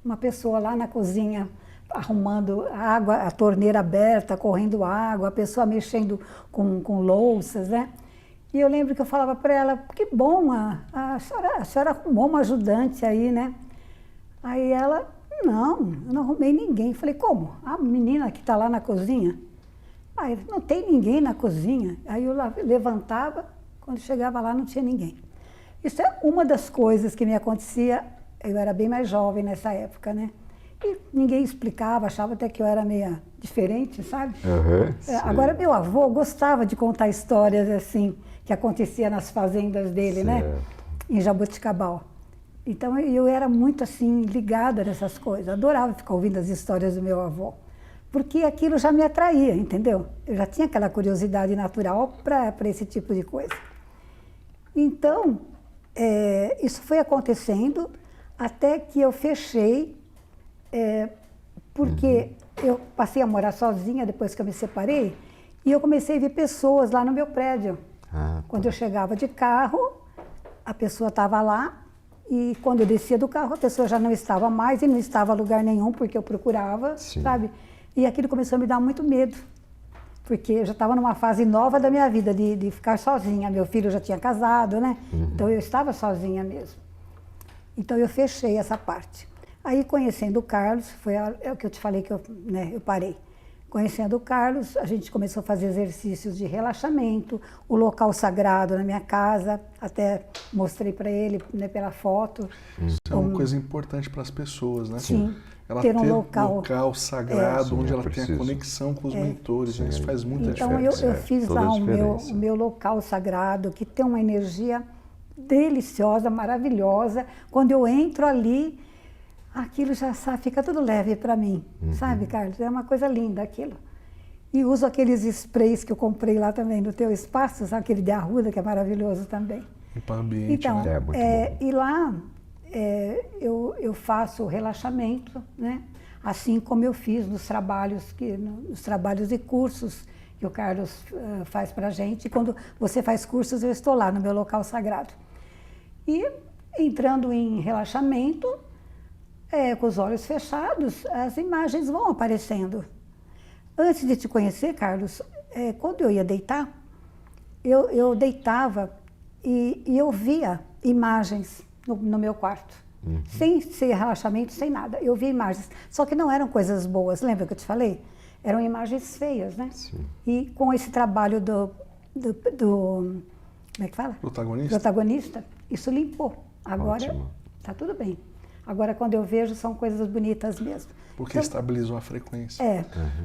uma pessoa lá na cozinha, arrumando água, a torneira aberta, correndo água, a pessoa mexendo com louças, né? E eu lembro que eu falava para ela, que bom, a senhora arrumou uma ajudante aí, né? Aí ela, não, eu não arrumei ninguém. Falei, como? A menina que está lá na cozinha? Aí, não tem ninguém na cozinha. Aí eu levantava, quando chegava lá não tinha ninguém. Isso é uma das coisas que me acontecia, eu era bem mais jovem nessa época, né? E ninguém explicava, achava até que eu era meio diferente, sabe? Agora, meu avô gostava de contar histórias assim, que acontecia nas fazendas dele, né? Em Jaboticabal. Então, eu era muito assim, ligada nessas coisas. Adorava ficar ouvindo as histórias do meu avô. Porque aquilo já me atraía, entendeu? Eu já tinha aquela curiosidade natural para esse tipo de coisa. Então, isso foi acontecendo até que eu fechei, porque eu passei a morar sozinha depois que eu me separei, e eu comecei a ver pessoas lá no meu prédio. Quando eu chegava de carro, a pessoa estava lá, e quando eu descia do carro, a pessoa já não estava mais, e não estava em lugar nenhum, porque eu procurava, sabe? E aquilo começou a me dar muito medo, porque eu já estava numa fase nova da minha vida, de ficar sozinha. Meu filho já tinha casado, né? Então eu estava sozinha mesmo. Então eu fechei essa parte. Aí, conhecendo o Carlos, é o que eu te falei que eu parei. Conhecendo o Carlos, a gente começou a fazer exercícios de relaxamento, o local sagrado na minha casa, até mostrei para ele, né, pela foto. Isso é uma coisa importante para as pessoas, né? Sim. Ela ter um local sagrado, onde ela tem a conexão com os mentores, né? Isso faz muita diferença. Então eu fiz lá o meu local sagrado, que tem uma energia deliciosa, maravilhosa. Quando eu entro ali, aquilo já fica tudo leve para mim, sabe, Carlos? É uma coisa linda aquilo. E uso aqueles sprays que eu comprei lá também no teu espaço, sabe? Aquele de arruda, que é maravilhoso também. E para o ambiente, então, né? Muito bom. E lá eu faço relaxamento, né? Assim como eu fiz nos trabalhos e cursos que o Carlos faz para a gente. E quando você faz cursos, eu estou lá no meu local sagrado. E entrando em relaxamento, com os olhos fechados, as imagens vão aparecendo. Antes de te conhecer, Carlos, quando eu ia deitar, eu deitava e eu via imagens no meu quarto. Sem ser relaxamento, sem nada. Eu via imagens, só que não eram coisas boas. Lembra que eu te falei? Eram imagens feias, né? Sim. E com esse trabalho do como é que fala? Protagonista, isso limpou. Agora está tudo bem. Agora, quando eu vejo, são coisas bonitas mesmo. Porque então, estabilizou a frequência.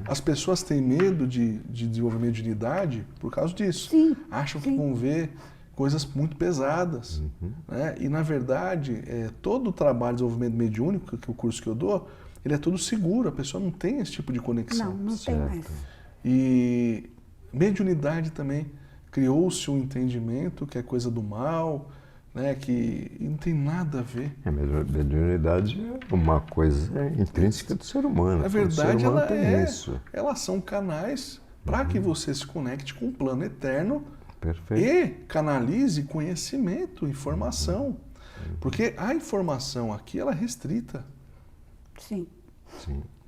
As pessoas têm medo de desenvolvimento de unidade por causa disso. Sim, acham que vão ver coisas muito pesadas. Né? E, na verdade, todo o trabalho de desenvolvimento mediúnico, que é o curso que eu dou, ele é todo seguro. A pessoa não tem esse tipo de conexão. Não tem mais. E mediunidade também. Criou-se um entendimento que é coisa do mal, né, que não tem nada a ver. A mediunidade é uma coisa intrínseca do ser humano. Na verdade, isso. Elas são canais para que você se conecte com o plano eterno. Perfeito. E canalize conhecimento, informação. Porque a informação aqui, ela é restrita. Sim.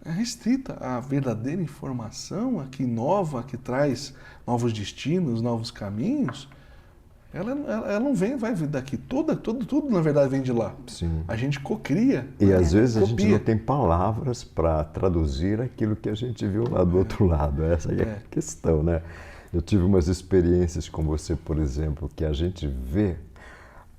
É restrita. A verdadeira informação aqui nova, que traz novos destinos, novos caminhos, ela não vai vir daqui. Tudo, na verdade, vem de lá. Sim. A gente cocria. E às vezes a gente não tem palavras para traduzir aquilo que a gente viu lá do outro lado. Essa é a questão, né? Eu tive umas experiências com você, por exemplo, que a gente vê,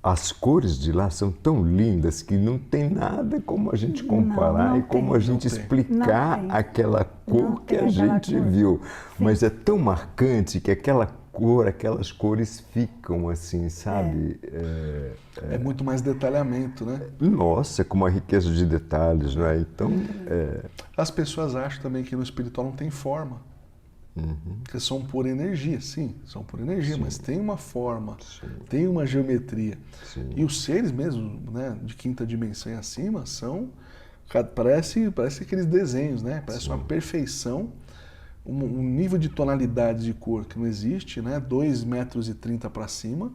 as cores de lá são tão lindas que não tem nada como a gente comparar e como a gente explicar aquela cor que a gente viu. Mas é tão marcante que aquelas cores ficam assim, sabe? É muito mais detalhamento, né? Nossa, com uma riqueza de detalhes, não é? Então, as pessoas acham também que no espiritual não tem forma. Porque são por energia, sim, são por energia, mas tem uma forma, tem uma geometria. E os seres mesmo, né, de quinta dimensão e acima, são Parece aqueles desenhos, né? Parece uma perfeição, um nível de tonalidade de cor que não existe, né? 2,30 metros para cima,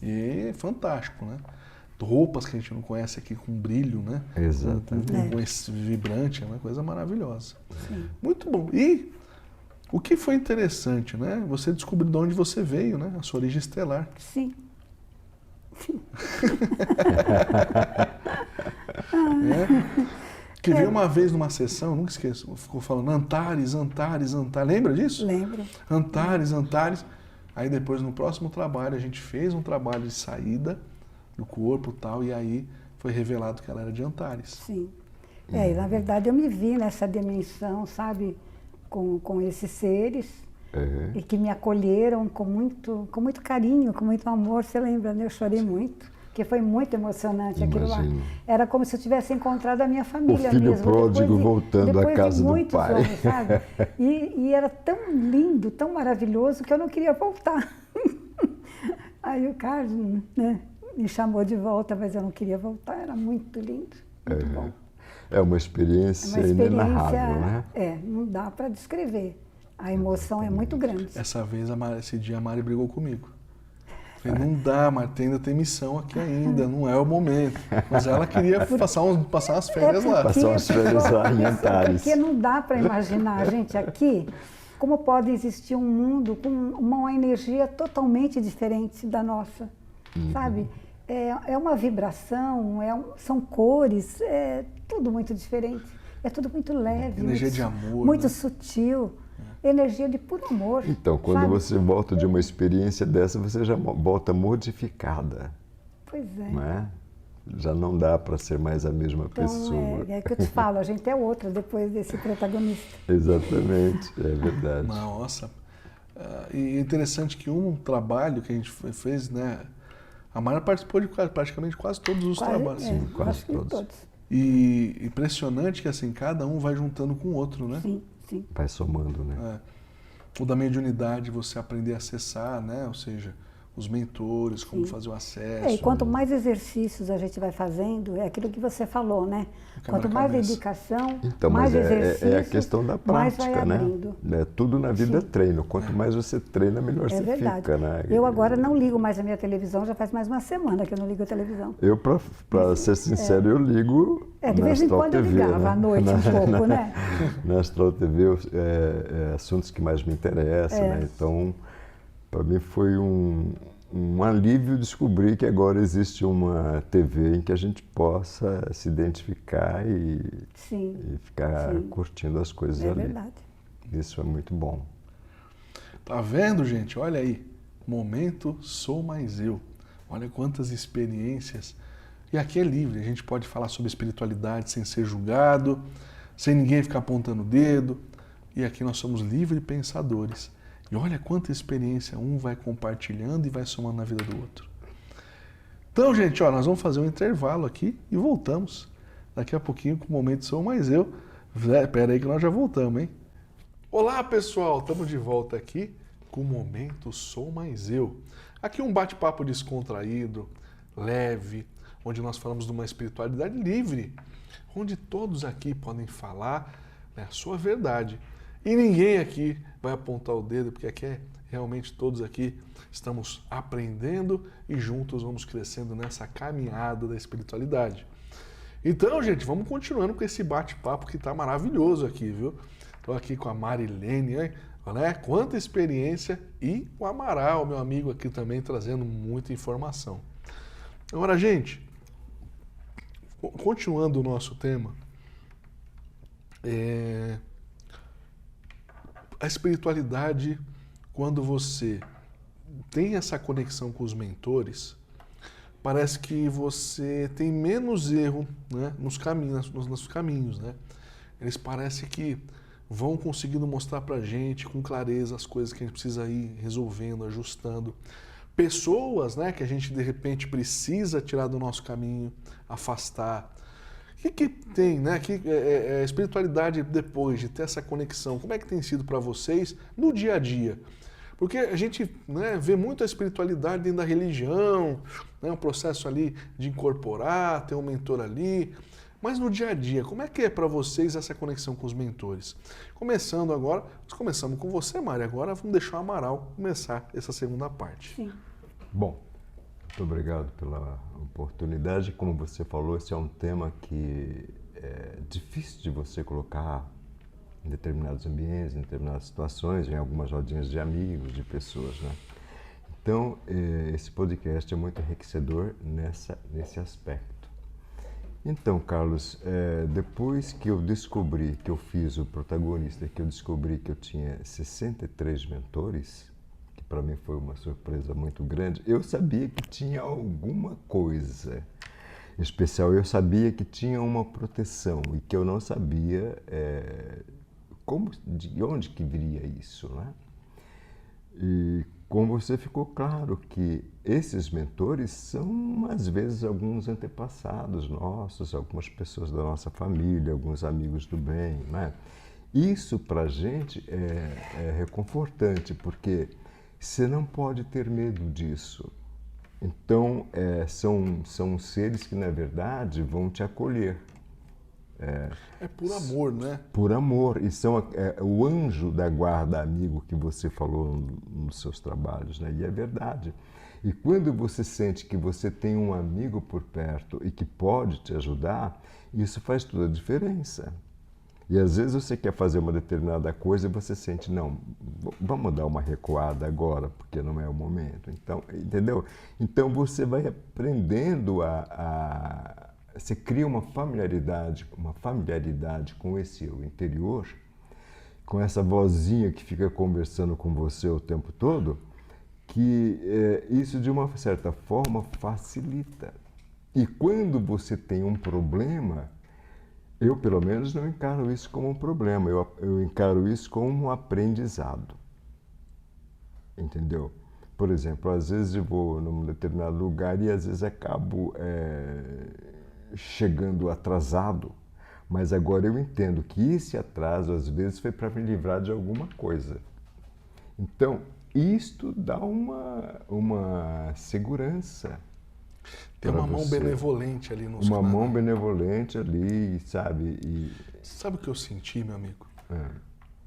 e é fantástico, né? Roupas que a gente não conhece aqui com brilho, né? Exatamente. Com esse vibrante, é uma coisa maravilhosa. Sim. Muito bom. E o que foi interessante, né? Você descobriu de onde você veio, né? A sua origem estelar. Sim. Que veio uma vez numa sessão, nunca esqueço, ficou falando Antares, Antares, Antares. Lembra disso? Lembro. Antares, Antares. Aí depois, no próximo trabalho, a gente fez um trabalho de saída do corpo e tal, e aí foi revelado que ela era de Antares. Sim. E na verdade eu me vi nessa dimensão, sabe, com esses seres, e que me acolheram com muito carinho, com muito amor. Você lembra, né? Eu chorei muito, porque foi muito emocionante aquilo lá. Era como se eu tivesse encontrado a minha família mesmo. O filho pródigo voltando à casa do pai. Anos, sabe? E era tão lindo, tão maravilhoso, que eu não queria voltar. Aí o Carlos, né, me chamou de volta, mas eu não queria voltar. Era muito lindo, muito bom. É uma experiência inenarrável, né? Não dá para descrever. A emoção é muito grande. Esse dia a Mari brigou comigo. Falei, não dá, Marta, ainda tem missão aqui ainda, não é o momento. Mas ela queria passar umas férias lá. Passar umas férias lá em Antares. Porque não dá para imaginar, gente, aqui, como pode existir um mundo com uma energia totalmente diferente da nossa, sabe? É uma vibração, são cores, é tudo muito diferente. É tudo muito leve. Energia de amor. Muito né? Sutil. Energia de puro amor. Então, quando sabe? você volta de uma experiência dessa, você já volta modificada. Pois é. Não é? Já não dá para ser mais a mesma Então, pessoa. é que eu te falo, a gente é outra depois desse protagonista. Exatamente, é verdade. Nossa. E é interessante que um trabalho que a gente fez, né? A Mara participou de praticamente quase todos os trabalhos. Sim, quase todos. E impressionante que assim, cada um vai juntando com o outro, né? Sim, sim. Vai somando, né? O da mediunidade, você aprender a acessar, né? Ou seja, os mentores, como fazer o acesso. E quanto mais exercícios a gente vai fazendo, é aquilo que você falou, né? Quanto mais dedicação, então, mais mas exercício, é a questão da prática, mais vai né? abrindo. Tudo na vida é treino. Quanto mais você treina, melhor você verdade. fica, né? Eu agora não ligo mais a minha televisão, já faz mais uma semana que eu não ligo a televisão. Eu, para ser sincero, eu ligo de vez em quando eu ligava, né? à noite um pouco, né? Na Astral TV, assuntos que mais me interessam, né? Então, para mim foi um alívio descobrir que agora existe uma TV em que a gente possa se identificar e ficar curtindo as coisas ali. É verdade. Isso é muito bom. Tá vendo, gente? Olha aí. Momento Sou Mais Eu. Olha quantas experiências. E aqui é livre. A gente pode falar sobre espiritualidade sem ser julgado, sem ninguém ficar apontando o dedo. E aqui nós somos livres pensadores. E olha quanta experiência um vai compartilhando e vai somando na vida do outro. Então, gente, nós vamos fazer um intervalo aqui e voltamos. Daqui a pouquinho com o Momento Sou Mais Eu. Espera aí que nós já voltamos, hein? Olá, pessoal! Estamos de volta aqui com o Momento Sou Mais Eu. Aqui um bate-papo descontraído, leve, onde nós falamos de uma espiritualidade livre, onde todos aqui podem falar, né, a sua verdade. E ninguém aqui vai apontar o dedo, porque aqui realmente todos aqui estamos aprendendo e juntos vamos crescendo nessa caminhada da espiritualidade. Então, gente, vamos continuando com esse bate-papo que está maravilhoso aqui, viu? Estou aqui com a Marilene, né? Quanta experiência, e o Amaral, meu amigo aqui também, trazendo muita informação. Agora, gente, continuando o nosso tema, a espiritualidade, quando você tem essa conexão com os mentores, parece que você tem menos erro, né, nos caminhos, né? Eles parecem que vão conseguindo mostrar pra gente com clareza as coisas que a gente precisa ir resolvendo, ajustando. Pessoas, né, que a gente de repente precisa tirar do nosso caminho, afastar. O que tem, né? A espiritualidade, depois de ter essa conexão, como é que tem sido para vocês no dia a dia? Porque a gente, né, vê muito a espiritualidade dentro da religião, né, um processo ali de incorporar, ter um mentor ali, Mas no dia a dia, como é que é para vocês essa conexão com os mentores? Começando agora, nós começamos com você, Mari, agora vamos deixar o Amaral começar essa segunda parte. Sim. Bom, muito obrigado pela oportunidade. Como você falou, esse é um tema que é difícil de você colocar em determinados ambientes, em determinadas situações, em algumas rodinhas de amigos, de pessoas, né? Então, esse podcast é muito enriquecedor nesse aspecto. Então, Carlos, depois que eu descobri que eu fiz o protagonista, que eu descobri que eu tinha 63 mentores, que para mim foi uma surpresa muito grande, eu sabia que tinha alguma coisa especial, eu sabia que tinha uma proteção e que eu não sabia de onde que viria isso, né? E com você ficou claro que esses mentores são, às vezes, alguns antepassados nossos, algumas pessoas da nossa família, alguns amigos do bem, né? Isso, para a gente, é reconfortante, porque você não pode ter medo disso. Então, são seres que, na verdade, vão te acolher. É por amor, né? Por amor. E são o anjo da guarda amigo que você falou nos seus trabalhos, né? E é verdade. E quando você sente que você tem um amigo por perto e que pode te ajudar, isso faz toda a diferença. E às vezes você quer fazer uma determinada coisa e você sente, não, vamos dar uma recuada agora, porque não é o momento. Então, entendeu? Então você vai aprendendo você cria uma familiaridade com esse eu interior, com essa vozinha que fica conversando com você o tempo todo, que isso de uma certa forma facilita. E quando você tem um problema, eu pelo menos não encaro isso como um problema, eu encaro isso como um aprendizado. Entendeu? Por exemplo, às vezes eu vou num determinado lugar e às vezes acabo chegando atrasado, mas agora eu entendo que esse atraso às vezes foi para me livrar de alguma coisa. Então, isto dá uma segurança. Tem uma mão benevolente ali nos Uma mão benevolente ali, sabe? Sabe o que eu senti, meu amigo?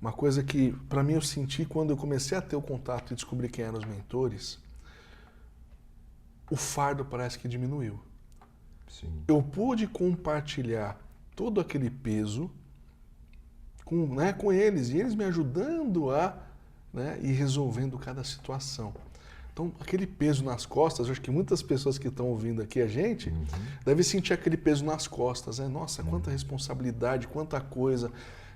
Uma coisa que, para mim, eu senti quando eu comecei a ter o contato e descobri quem eram os mentores, o fardo parece que diminuiu. Sim. Eu pude compartilhar todo aquele peso com eles, e eles me ajudando a ir resolvendo cada situação. Então, aquele peso nas costas, eu acho que muitas pessoas que estão ouvindo aqui a gente devem sentir aquele peso nas costas. Nossa, quanta responsabilidade, quanta coisa.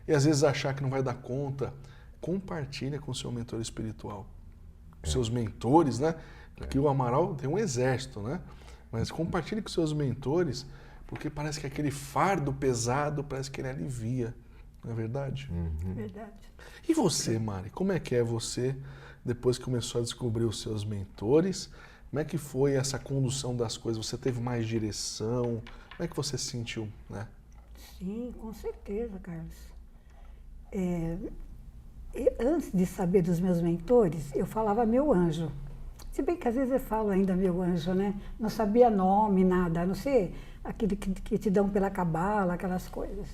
E às vezes achar que não vai dar conta. Compartilha com o seu mentor espiritual. Os seus mentores, né? Aqui o Amaral tem um exército, né? Mas compartilhe com seus mentores, porque parece que aquele fardo pesado, parece que ele alivia. Não é verdade? Verdade. E você, Mari? Como é que é você, depois que começou a descobrir os seus mentores? Como é que foi essa condução das coisas? Você teve mais direção? Como é que você se sentiu, né? Sim, com certeza, Carlos. Antes de saber dos meus mentores, eu falava meu anjo. Se bem que às vezes eu falo ainda meu anjo, né? Não sabia nome, nada, a não ser aquele que te dão pela cabala, aquelas coisas.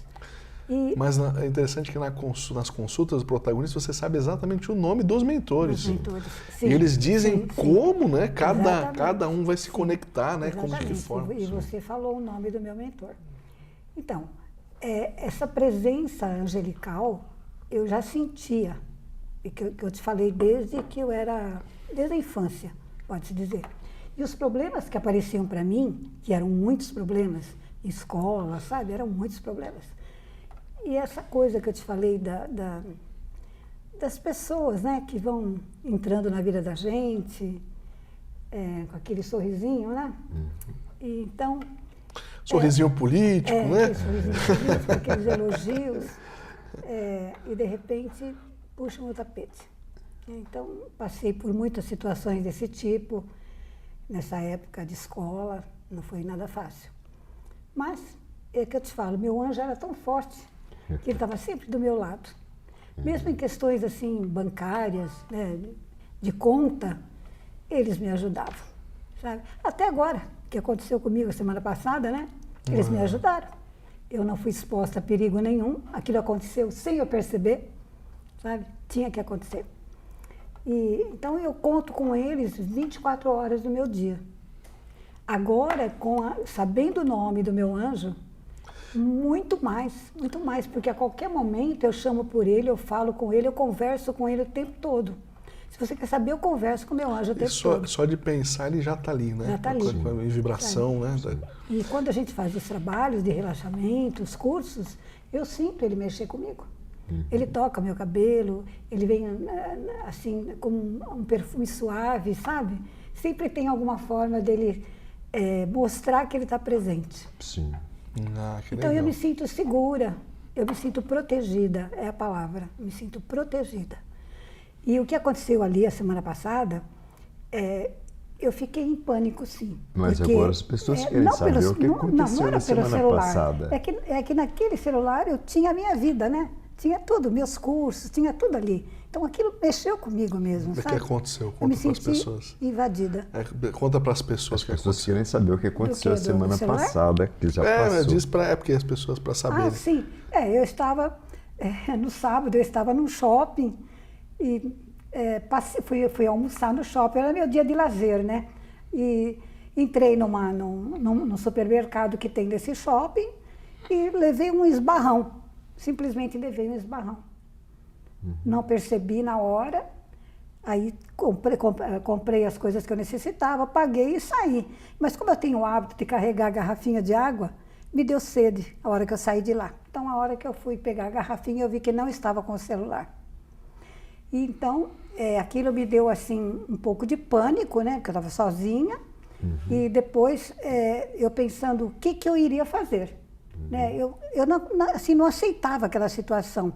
Mas é interessante que nas consultas do protagonista você sabe exatamente o nome dos mentores. Dos mentores, sim. E eles dizem como, né? Exatamente. Cada um vai se conectar, né? Como de que forma. E você falou o nome do meu mentor. Então, essa presença angelical eu já sentia, e que eu te falei desde a infância, pode-se dizer. E os problemas que apareciam para mim, que eram muitos problemas, em escola, sabe? Eram muitos problemas. E essa coisa que eu te falei das pessoas, né, que vão entrando na vida da gente, com aquele sorrisinho, né? E então... Sorrisinho político, né? Aquele sorrisinho político, aqueles elogios, e de repente puxam o tapete. Então, passei por muitas situações desse tipo, nessa época de escola, não foi nada fácil. Mas, é que eu te falo, meu anjo era tão forte que ele estava sempre do meu lado. Mesmo em questões assim bancárias, né, de conta, eles me ajudavam, sabe? Até agora, que aconteceu comigo a semana passada, né? Eles me ajudaram. Eu não fui exposta a perigo nenhum. Aquilo aconteceu sem eu perceber, sabe? Tinha que acontecer. E, então eu conto com eles 24 horas do meu dia. Agora, sabendo o nome do meu anjo, muito mais, porque a qualquer momento eu chamo por ele, eu falo com ele, eu converso com ele o tempo todo. Se você quer saber, eu converso com o meu anjo o tempo todo. Só de pensar, ele já está ali, né? Já está ali. Em vibração, né? E quando a gente faz os trabalhos de relaxamento, os cursos, eu sinto ele mexer comigo. Ele toca meu cabelo, ele vem assim, com um perfume suave, sabe? Sempre tem alguma forma dele mostrar que ele está presente. Sim. Que Então legal. eu me sinto segura, eu me sinto protegida, é a palavra, me sinto protegida. E o que aconteceu ali a semana passada, eu fiquei em pânico, sim. Mas porque, agora as pessoas querem saber o que aconteceu na semana passada. É que naquele celular eu tinha a minha vida, né? Tinha tudo, meus cursos, tinha tudo ali. Então aquilo mexeu comigo mesmo, O que sabe? aconteceu? Eu Conta me para as senti pessoas. invadida. Conta para as pessoas As o que pessoas aconteceu. querem saber o que aconteceu Do a quê? semana Do celular? passada, que já passou. Mas diz para porque as pessoas para saberem. Ah, sim. Eu estava, no sábado, eu estava num shopping e fui almoçar no shopping, era meu dia de lazer, né? E entrei num supermercado que tem nesse shopping e levei um esbarrão. Simplesmente levei um esbarrão. Não percebi na hora, aí comprei as coisas que eu necessitava, paguei e saí. Mas como eu tenho o hábito de carregar a garrafinha de água, me deu sede a hora que eu saí de lá. Então, a hora que eu fui pegar a garrafinha, eu vi que não estava com o celular. E então, aquilo me deu assim um pouco de pânico, né? Porque eu estava sozinha. E depois, eu pensando o que eu iria fazer. Né? Eu não aceitava aquela situação.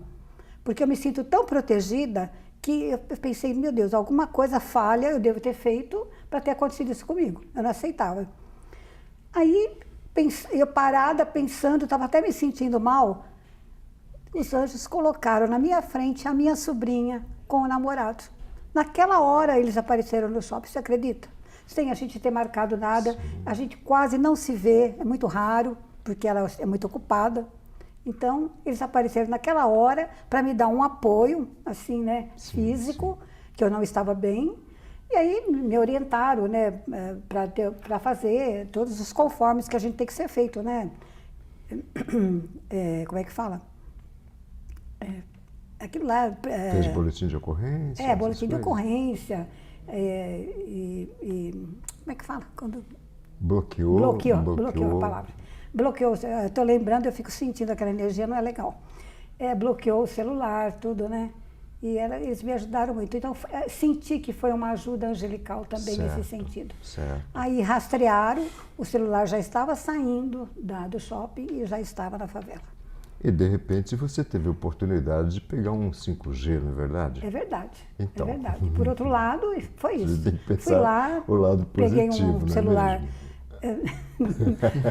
Porque eu me sinto tão protegida que eu pensei, meu Deus, alguma coisa falha eu devo ter feito para ter acontecido isso comigo. Eu não aceitava. Aí, eu parada, pensando, estava até me sentindo mal, os anjos colocaram na minha frente a minha sobrinha com o namorado. Naquela hora eles apareceram no shopping, você acredita? Sem a gente ter marcado nada, sim. A gente quase não se vê, é muito raro, porque ela é muito ocupada. Então, eles apareceram naquela hora para me dar um apoio, assim, né, sim, físico, sim. Que eu não estava bem. E aí me orientaram, né, para fazer todos os conformes que a gente tem que ser feito, né? Como é que fala? Aquilo lá... Fez boletim de ocorrência? Boletim de ocorrência. Como é que fala? Quando... Bloqueou a palavra. Bloqueou, estou lembrando, eu fico sentindo aquela energia, não é legal. Bloqueou o celular, tudo, né? E eles me ajudaram muito. Então, senti que foi uma ajuda angelical também, certo, nesse sentido. Certo. Aí rastrearam, o celular já estava saindo do shopping e já estava na favela. E, de repente, você teve a oportunidade de pegar um 5G, não é verdade? É verdade, então. É verdade. E, por outro lado, foi isso. Você tem que pensar fui lá, o lado positivo, peguei um celular...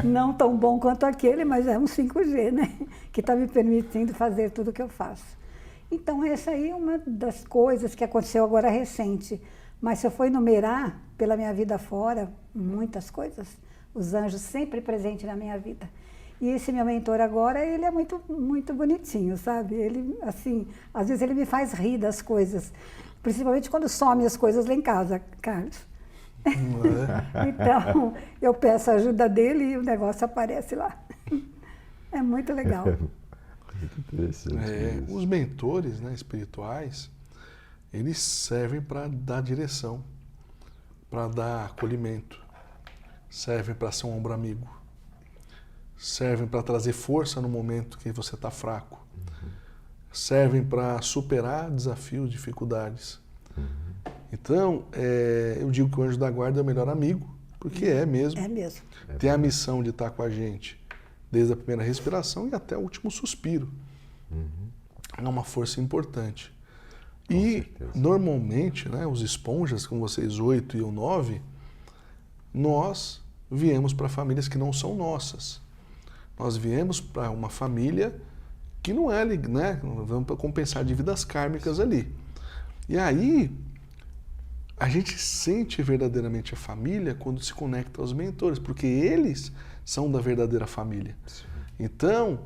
não tão bom quanto aquele, mas é um 5G, né? Que está me permitindo fazer tudo o que eu faço. Então, essa aí é uma das coisas que aconteceu agora recente. Mas se eu for enumerar pela minha vida fora, muitas coisas, os anjos sempre presentes na minha vida. E esse meu mentor agora, ele é muito, muito bonitinho, sabe? Ele, assim, às vezes ele me faz rir das coisas. Principalmente quando some as coisas lá em casa, Carlos. Então, eu peço a ajuda dele e o negócio aparece lá. É muito legal. Muito interessante. Os mentores, né, espirituais, eles servem para dar direção, para dar acolhimento, servem para ser um ombro amigo, servem para trazer força no momento que você está fraco, servem para superar desafios, dificuldades. Então, eu digo que o anjo da guarda é o melhor amigo, porque é mesmo. É mesmo. Tem a missão de estar com a gente desde a primeira respiração e até o último suspiro. É uma força importante. E, normalmente, né, os esponjas, como vocês, 8 e o 9, nós viemos para famílias que não são nossas. Nós viemos para uma família que não é, né, vamos compensar dívidas kármicas ali. E aí, a gente sente verdadeiramente a família quando se conecta aos mentores, porque eles são da verdadeira família. Sim. Então,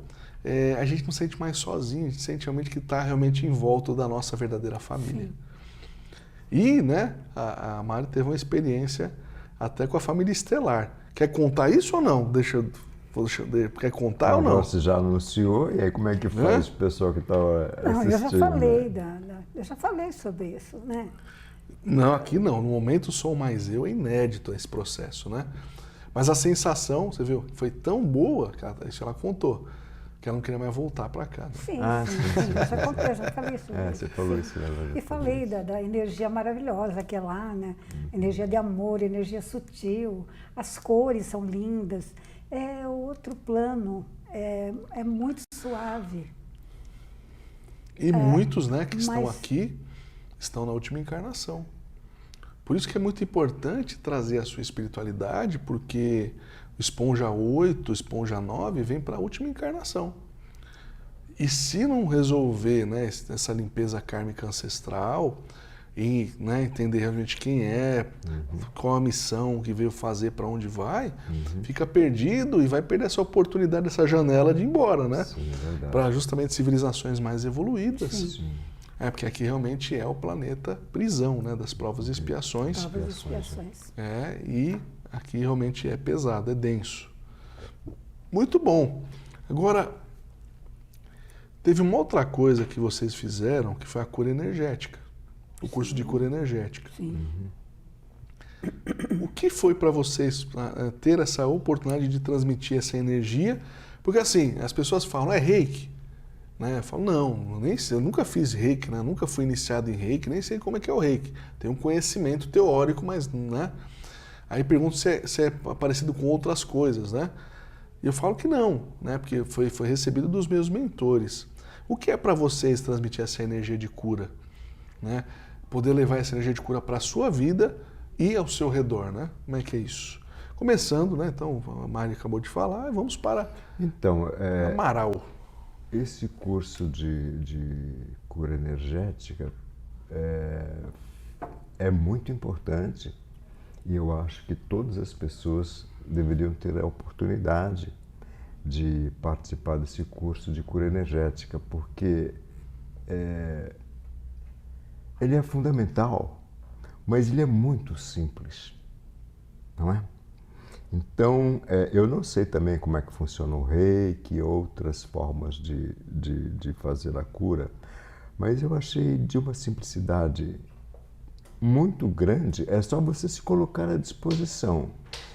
a gente não sente mais sozinho, a gente sente realmente que está realmente em volta da nossa verdadeira família. Sim. E, né, a Mari teve uma experiência até com a família estelar. Quer contar isso ou não? Quer contar ou não? Você já anunciou, e aí como é que faz o pessoal que estava assistindo? Eu já falei sobre isso, né? Não, aqui não. No momento Sou Mais Eu é inédito esse processo, né? Mas a sensação, você viu, foi tão boa, que isso ela contou, que ela não queria mais voltar para cá. Né? Sim, sim. Eu já contei, eu já falei sobre isso. Você falou isso, né? E falei da energia maravilhosa que é lá, né? Energia de amor, energia sutil, as cores são lindas, é outro plano, é muito suave. E muitos, né, que estão mas- aqui, estão na última encarnação. Por isso que é muito importante trazer a sua espiritualidade, porque o Esponja 8, o Esponja 9 vem para a última encarnação. E se não resolver, né, essa limpeza kármica ancestral e, né, entender realmente quem é, qual a missão que veio fazer, para onde vai, fica perdido e vai perder essa oportunidade, essa janela de ir embora, né? Sim, é verdade. Para justamente civilizações mais evoluídas. Sim. Porque aqui realmente é o planeta prisão, né, das provas e expiações. Provas e expiações. E aqui realmente é pesado, é denso. Muito bom. Agora, teve uma outra coisa que vocês fizeram, que foi a cura energética. O curso de cura energética. Sim. O que foi para vocês ter essa oportunidade de transmitir essa energia? Porque assim, as pessoas falam, é reiki. Né? Eu falo, não, nem sei, eu nunca fiz reiki, né? Nunca fui iniciado em reiki, nem sei como é que é o reiki. Tenho um conhecimento teórico, mas, né? Aí pergunto se é parecido com outras coisas, né? E eu falo que não, né? Porque foi recebido dos meus mentores. O que é para vocês transmitir essa energia de cura? Né? Poder levar essa energia de cura para a sua vida e ao seu redor, né? Como é que é isso? Começando, né? Então, a Mari acabou de falar, vamos para Então, Amaral. esse curso de cura energética é muito importante e eu acho que todas as pessoas deveriam ter a oportunidade de participar desse curso de cura energética, porque ele é fundamental, mas ele é muito simples, não é? Então, eu não sei também como é que funciona o reiki e outras formas de fazer a cura, mas eu achei de uma simplicidade muito grande. É só você se colocar à disposição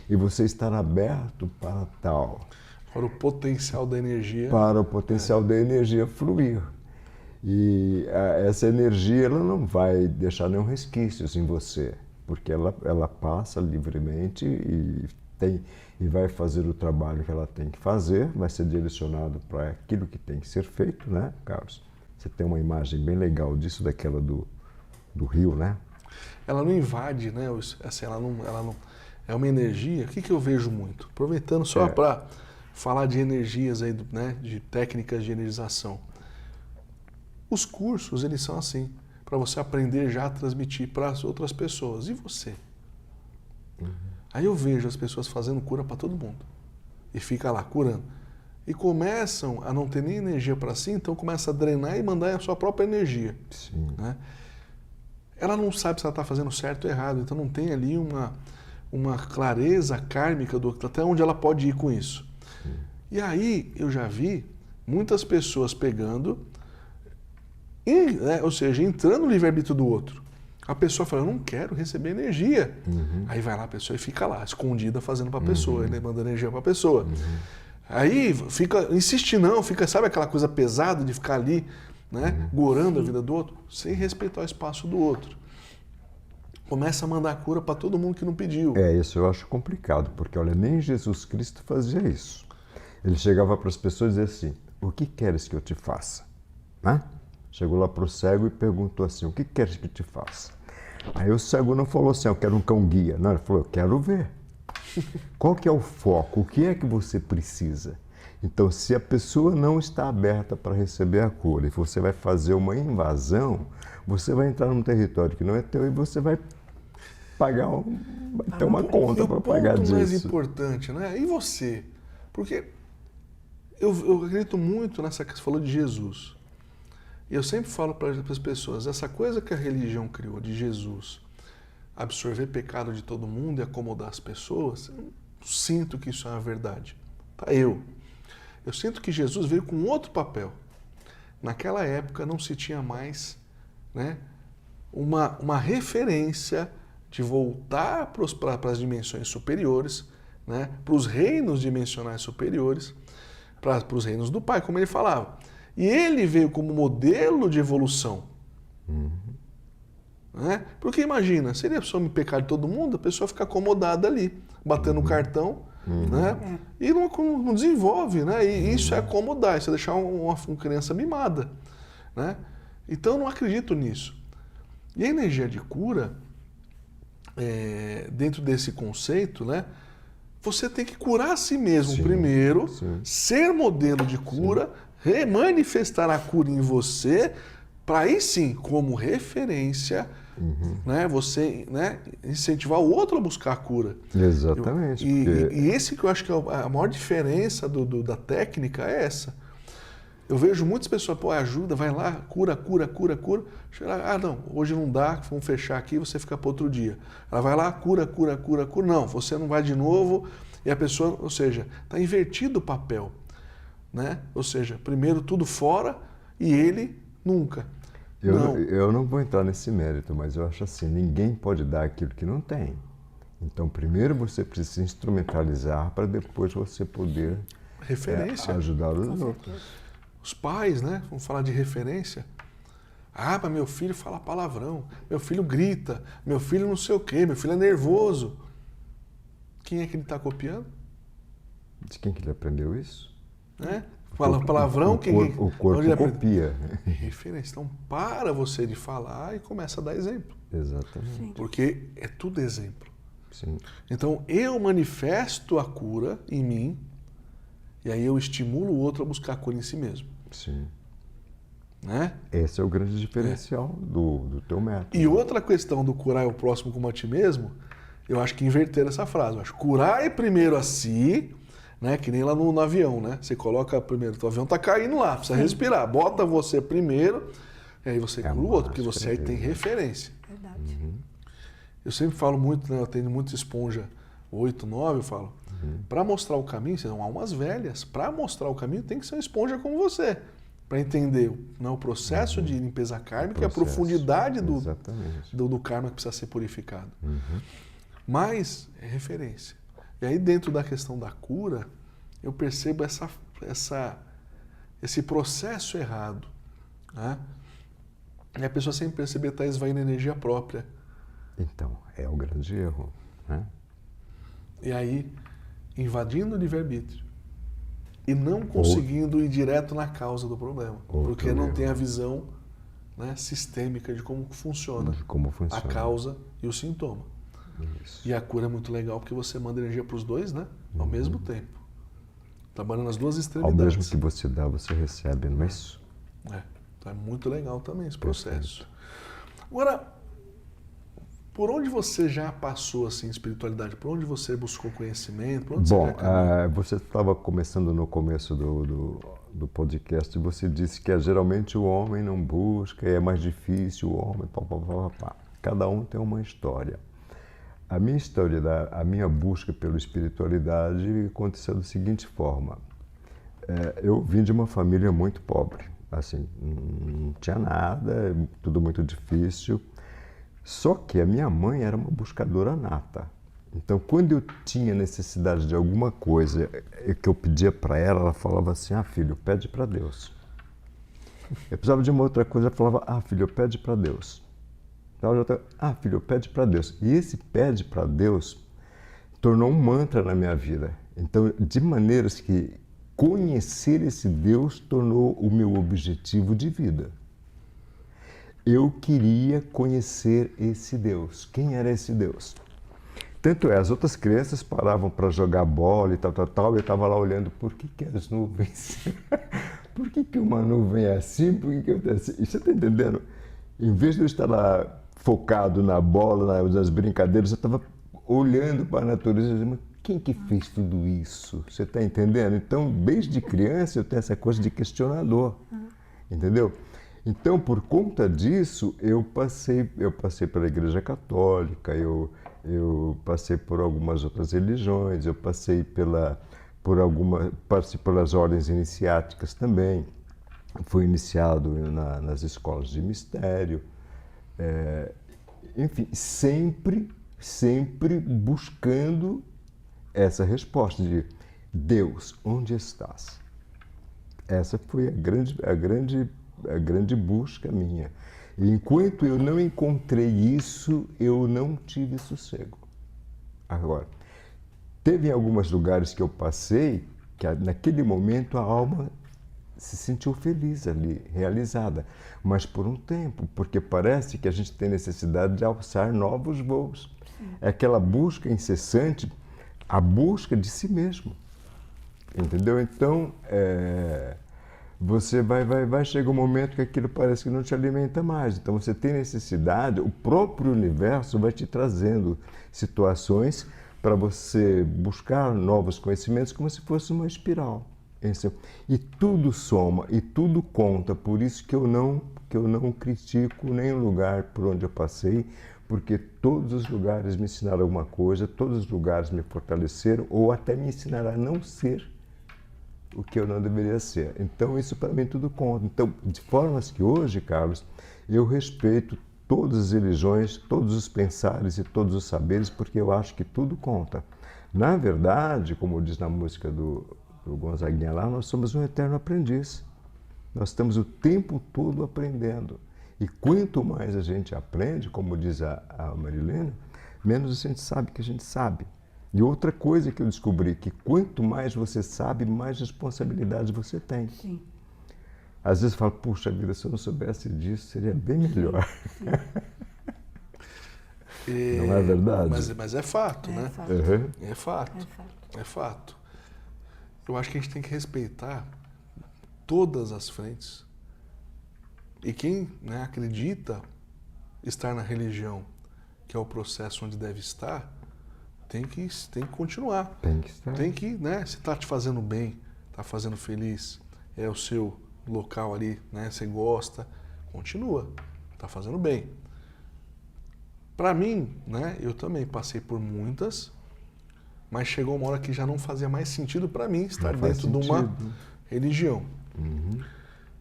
e você estar aberto para tal. Para o potencial da energia. Para o potencial da energia fluir. E essa energia ela não vai deixar nenhum resquício em você, porque ela passa livremente e vai fazer o trabalho que ela tem que fazer, vai ser direcionado para aquilo que tem que ser feito, né, Carlos? Você tem uma imagem bem legal disso, daquela do rio, né? Ela não invade, né? Assim, ela não é uma energia. O que eu vejo muito? Aproveitando só para falar de energias aí, né, de técnicas de energização. Os cursos, eles são assim, para você aprender já a transmitir para as outras pessoas. E você? Aí eu vejo as pessoas fazendo cura para todo mundo. E fica lá curando. E começam a não ter nem energia para si, então começa a drenar e mandar a sua própria energia. Sim. Né? Ela não sabe se ela está fazendo certo ou errado, então não tem ali uma clareza kármica até onde ela pode ir com isso. Sim. E aí eu já vi muitas pessoas pegando, ou seja, entrando no livre-arbítrio do outro. A pessoa fala, eu não quero receber energia. Aí vai lá a pessoa e fica lá, escondida, fazendo para a pessoa, ele manda energia para a pessoa. Aí fica, insiste não, fica, sabe aquela coisa pesada de ficar ali, né, gorando a vida do outro, sem respeitar o espaço do outro. Começa a mandar cura para todo mundo que não pediu. Isso eu acho complicado, porque olha, nem Jesus Cristo fazia isso. Ele chegava para as pessoas e dizia assim, o que queres que eu te faça? Né? Chegou lá para o cego e perguntou assim, o que queres que eu te faça? Aí o cego não falou assim, eu quero um cão guia. Não, ele falou, eu quero ver. Qual que é o foco? O que é que você precisa? Então, se a pessoa não está aberta para receber a cura e você vai fazer uma invasão, você vai entrar num território que não é teu e você vai pagar vai ter uma conta para pagar disso. O ponto mais importante, né? E você? Porque eu acredito muito nessa que você falou de Jesus. E eu sempre falo para as pessoas, essa coisa que a religião criou de Jesus, absorver pecado de todo mundo e acomodar as pessoas, eu sinto que isso é uma verdade. Tá, eu sinto que Jesus veio com outro papel. Naquela época não se tinha mais, né, uma referência de voltar para as dimensões superiores, né, para os reinos dimensionais superiores, para os reinos do Pai, como ele falava. E ele veio como modelo de evolução. Né? Porque imagina, seria a pessoa me pecar de todo mundo, a pessoa fica acomodada ali, batendo o cartão, né? E não desenvolve, né? E isso é acomodar, isso é deixar uma criança mimada, né? Então eu não acredito nisso. E a energia de cura, dentro desse conceito, né? Você tem que curar a si mesmo primeiro, ser modelo de cura, manifestar a cura em você, para aí sim, como referência, né, você, né, incentivar o outro a buscar a cura. Exatamente. E esse que eu acho que é a maior diferença da técnica é essa. Eu vejo muitas pessoas, ajuda, vai lá, cura. Não, hoje não dá, vamos fechar aqui, você fica para outro dia. Ela vai lá, cura. Não, você não vai de novo. E a pessoa, ou seja, está invertido o papel. Né? Ou seja, primeiro tudo fora e ele nunca. Eu não vou entrar nesse mérito, mas eu acho assim, ninguém pode dar aquilo que não tem. Então, primeiro você precisa instrumentalizar para depois você poder ajudar os outros. Os pais, né? Vamos falar de referência. Mas meu filho fala palavrão, meu filho grita, meu filho não sei o quê, meu filho é nervoso. Quem é que ele está copiando? De quem que ele aprendeu isso? Né? Fala palavrão, o corpo copia. Referência. Então, para você de falar e começa a dar exemplo. Exatamente. Sim. Porque é tudo exemplo. Sim. Então, eu manifesto a cura em mim e aí eu estimulo o outro a buscar a cura em si mesmo. Sim. Né? Esse é o grande diferencial do teu método. E outra questão do curar o próximo como a ti mesmo, eu acho que inverter essa frase. Eu acho que curar primeiro a si, né? Que nem lá no avião, né? Você coloca primeiro, o avião tá caindo lá, precisa respirar. Bota você primeiro, e aí você cura o outro, porque você aí tem referência. Verdade. Eu sempre falo muito, né? Eu tenho muito esponja 8, 9, eu falo. Para mostrar o caminho, são almas velhas. Para mostrar o caminho tem que ser uma esponja como você. Para entender, né, o processo de limpeza kármica e a profundidade do karma que precisa ser purificado. Mas é referência. E aí dentro da questão da cura, eu percebo esse processo errado. Né? E a pessoa sem perceber está esvaindo a energia própria. Então, é o grande erro. Né? E aí, invadindo o livre-arbítrio e não conseguindo ir direto na causa do problema. Porque não tem a visão, né, sistêmica de como funciona a causa e o sintoma. Isso. E a cura é muito legal porque você manda energia para os dois, né? Ao mesmo tempo. Trabalhando nas duas extremidades. Ao mesmo que você dá, você recebe, não é isso? Então é muito legal também esse processo. Agora, por onde você já passou assim, espiritualidade? Por onde você buscou conhecimento? Por onde você estava começando no começo do podcast e você disse que geralmente o homem não busca, é mais difícil o homem, Cada um tem uma história. A minha história, a minha busca pela espiritualidade aconteceu da seguinte forma. Eu vim de uma família muito pobre, assim, não tinha nada, tudo muito difícil. Só que a minha mãe era uma buscadora nata. Então, quando eu tinha necessidade de alguma coisa que eu pedia para ela, ela falava assim, filho, pede para Deus. Eu precisava de uma outra coisa, ela falava, filho, pede para Deus. Filho, pede para Deus. E esse pede para Deus tornou um mantra na minha vida. Então, de maneiras que conhecer esse Deus tornou o meu objetivo de vida. Eu queria conhecer esse Deus. Quem era esse Deus? Tanto as outras crianças paravam para jogar bola e tal, e eu estava lá olhando, por que as nuvens... por que uma nuvem é assim? Por que eu... Você está entendendo? Em vez de eu estar lá focado na bola, nas brincadeiras, eu estava olhando para a natureza e dizendo, quem que fez tudo isso? Você está entendendo? Então, desde criança eu tenho essa coisa de questionador, entendeu? Então, por conta disso, eu passei pela Igreja Católica, eu passei por algumas outras religiões, eu passei passei pelas ordens iniciáticas também, fui iniciado nas escolas de mistério, enfim, sempre buscando essa resposta de Deus, onde estás? Essa foi a grande busca minha. E enquanto eu não encontrei isso, eu não tive sossego. Agora, teve alguns lugares que eu passei que naquele momento a alma se sentiu feliz ali, realizada, mas por um tempo, porque parece que a gente tem necessidade de alçar novos voos. É aquela busca incessante, a busca de si mesmo, entendeu? Então, você vai chegar um momento que aquilo parece que não te alimenta mais. Então, você tem necessidade, o próprio universo vai te trazendo situações para você buscar novos conhecimentos como se fosse uma espiral. E tudo soma, e tudo conta, por isso que eu não critico nenhum lugar por onde eu passei, porque todos os lugares me ensinaram alguma coisa, todos os lugares me fortaleceram, ou até me ensinaram a não ser o que eu não deveria ser. Então isso para mim tudo conta. Então, de formas que hoje, Carlos, eu respeito todas as religiões, todos os pensares e todos os saberes, porque eu acho que tudo conta. Na verdade, como diz na música do Gonzaguinha lá, nós somos um eterno aprendiz. Nós estamos o tempo todo aprendendo. E quanto mais a gente aprende, como diz a Marilena, menos a gente sabe que a gente sabe. E outra coisa que eu descobri, que quanto mais você sabe, mais responsabilidade você tem. Sim. Às vezes eu falo, puxa vida, se eu não soubesse disso, seria bem melhor. Não é verdade? Mas é fato, né? Fato. Uhum. É fato. É fato. Eu acho que a gente tem que respeitar todas as frentes. E quem, né, acredita estar na religião, que é o processo onde deve estar, tem que continuar. Tem que estar. Tem que, né, se está te fazendo bem, está fazendo feliz, é o seu local ali, né, você gosta, continua, está fazendo bem. Para mim, né, eu também passei por muitas, mas chegou uma hora que já não fazia mais sentido para mim estar dentro de uma religião. Uhum.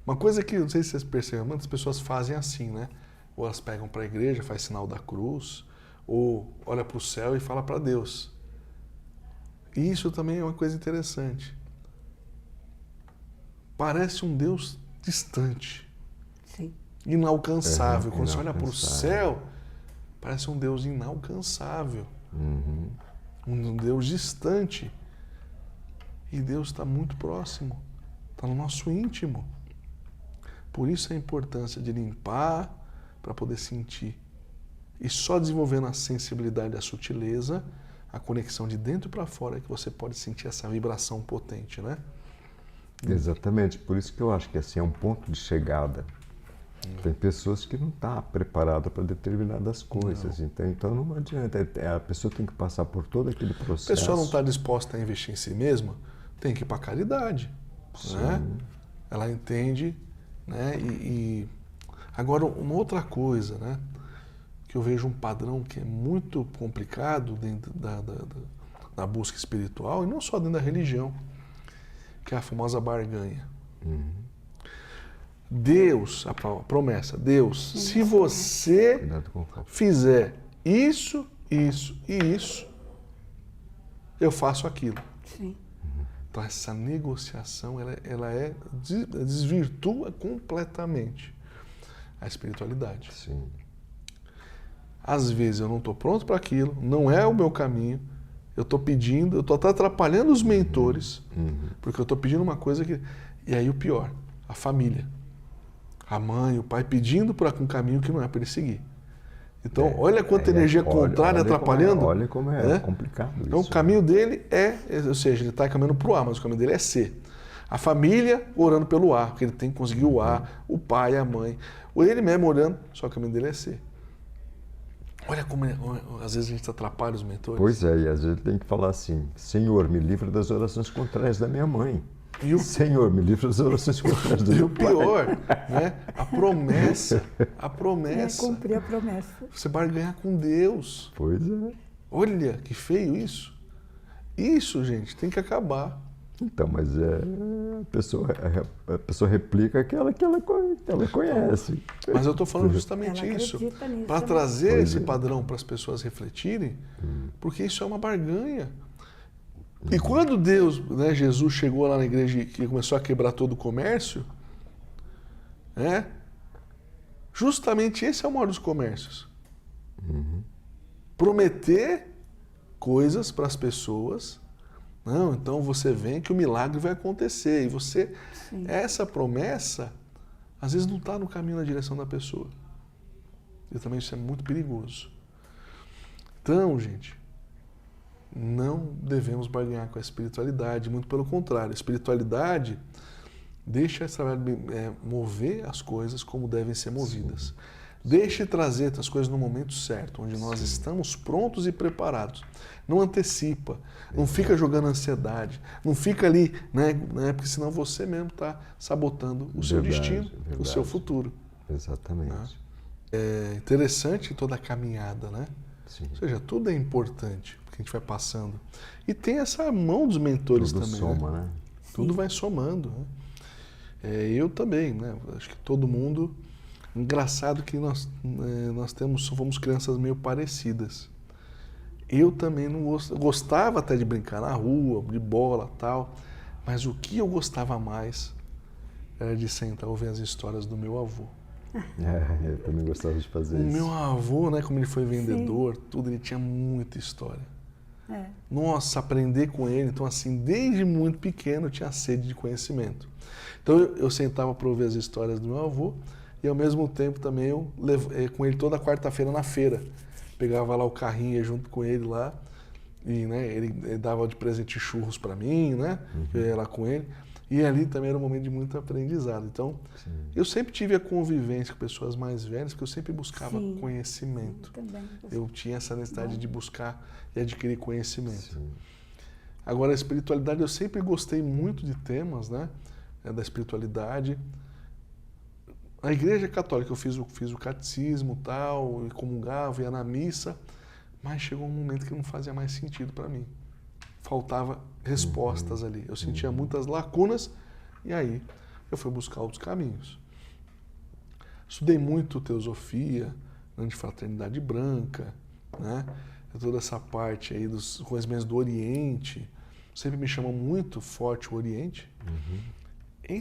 Uma coisa que, não sei se vocês percebem, muitas pessoas fazem assim, né? Ou elas pegam para a igreja, faz sinal da cruz, ou olha para o céu e fala para Deus. E isso também é uma coisa interessante. Parece um Deus distante, Sim. inalcançável. Quando você olha inalcançável. para o céu, parece um Deus inalcançável. Uhum. Um Deus distante. E Deus está muito próximo, está no nosso íntimo. Por isso a importância de limpar para poder sentir. E só desenvolvendo a sensibilidade, a sutileza, a conexão de dentro para fora, é que você pode sentir essa vibração potente, né? Exatamente, por isso que eu acho que assim, é um ponto de chegada. Tem pessoas que não estão preparadas para determinadas coisas, então não adianta. A pessoa tem que passar por todo aquele processo. A pessoa não está disposta a investir em si mesma, tem que ir para a caridade. Né? Ela entende, né? E agora uma outra coisa, né? Que eu vejo um padrão que é muito complicado dentro da busca espiritual, e não só dentro da religião, que é a famosa barganha. Deus, a promessa, Deus, se você fizer isso, isso e isso, eu faço aquilo. Sim. Então essa negociação, ela desvirtua completamente a espiritualidade. Sim. Às vezes eu não estou pronto para aquilo, não é o meu caminho, eu estou pedindo, eu estou até atrapalhando os mentores, porque eu estou pedindo uma coisa que... E aí o pior, a família. A mãe, o pai pedindo para um caminho que não é para ele seguir. Então, olha quanta energia contrária atrapalhando. Olha como é complicado isso. Então, o caminho dele ou seja, ele está caminhando para o A, mas o caminho dele é C. A família orando pelo A, porque ele tem que conseguir o A, o pai, a mãe. Ou ele mesmo orando, só que o caminho dele é C. Olha como às vezes a gente atrapalha os mentores. Pois é, e às vezes tem que falar assim: Senhor, me livra das orações contrárias da minha mãe. E o, Senhor, me livra das orações contrárias do e meu o pai. pior, né? A promessa. Cumprir a promessa. Você vai ganhar com Deus. Pois é. Olha que feio isso. Isso, gente, tem que acabar. Então, mas a pessoa replica aquela que ela conhece. Mas eu estou falando justamente Ela isso. acredita nisso, Para né? trazer Pois esse é. padrão para as pessoas refletirem, porque isso é uma barganha. E quando Deus, né, Jesus chegou lá na igreja e começou a quebrar todo o comércio, né, justamente esse é o maior dos comércios. Prometer coisas para as pessoas. Não, então você vem que o milagre vai acontecer. E você, essa promessa, às vezes não está no caminho na direção da pessoa. E também isso é muito perigoso. Então, gente, não devemos barganhar com a espiritualidade, muito pelo contrário. A espiritualidade deixa mover as coisas como devem ser movidas. Deixe trazer as coisas no momento certo, onde nós estamos prontos e preparados. Não antecipa, não fica jogando ansiedade, não fica ali, né, porque senão você mesmo está sabotando o seu destino, o seu futuro. Exatamente. É interessante toda a caminhada, né? Sim. Ou seja, tudo é importante, porque a gente vai passando. E tem essa mão dos mentores Tudo também. soma, né? né? Tudo vai somando. Né? Eu também, né? Acho que todo mundo. Engraçado que nós fomos crianças meio parecidas. Eu também não gostava até de brincar na rua, de bola tal, mas o que eu gostava mais era de sentar e ouvir as histórias do meu avô. Eu também gostava de fazer O isso. meu avô, né, como ele foi vendedor, tudo, ele tinha muita história. Nossa, aprender com ele. Então, assim, desde muito pequeno eu tinha sede de conhecimento. Então, eu sentava para ouvir as histórias do meu avô e, ao mesmo tempo, também eu com ele toda quarta-feira na feira. Pegava lá o carrinho, ia junto com ele lá e, né, ele dava de presente churros para mim, né? Eu ia lá com ele. E ali também era um momento de muito aprendizado. Então, eu sempre tive a convivência com pessoas mais velhas, porque eu sempre buscava conhecimento. Eu tinha essa necessidade de buscar e adquirir conhecimento. Agora, a espiritualidade, eu sempre gostei muito de temas, né, da espiritualidade. Na igreja católica eu fiz o catecismo tal, e comungava, ia na missa, mas chegou um momento que não fazia mais sentido para mim. Faltava respostas ali. Eu sentia muitas lacunas e aí eu fui buscar outros caminhos. Estudei muito teosofia, de fraternidade branca, né? Toda essa parte aí dos conhecimentos do Oriente. Sempre me chamou muito forte o Oriente. Em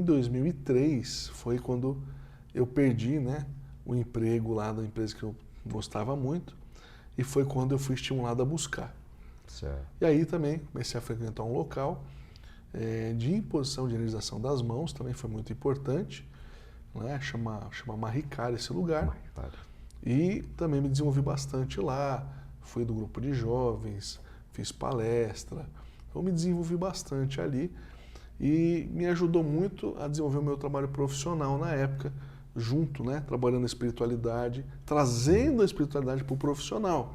2003 foi quando eu perdi, né, o emprego lá da empresa que eu gostava muito. E foi quando eu fui estimulado a buscar. Certo. E aí também comecei a frequentar um local de imposição de energização das mãos, também foi muito importante, né? Chama Mahikari esse lugar. Mahikari. E também me desenvolvi bastante lá, fui do grupo de jovens, fiz palestra, então me desenvolvi bastante ali e me ajudou muito a desenvolver o meu trabalho profissional na época, junto, né, trabalhando a espiritualidade, trazendo a espiritualidade para o profissional.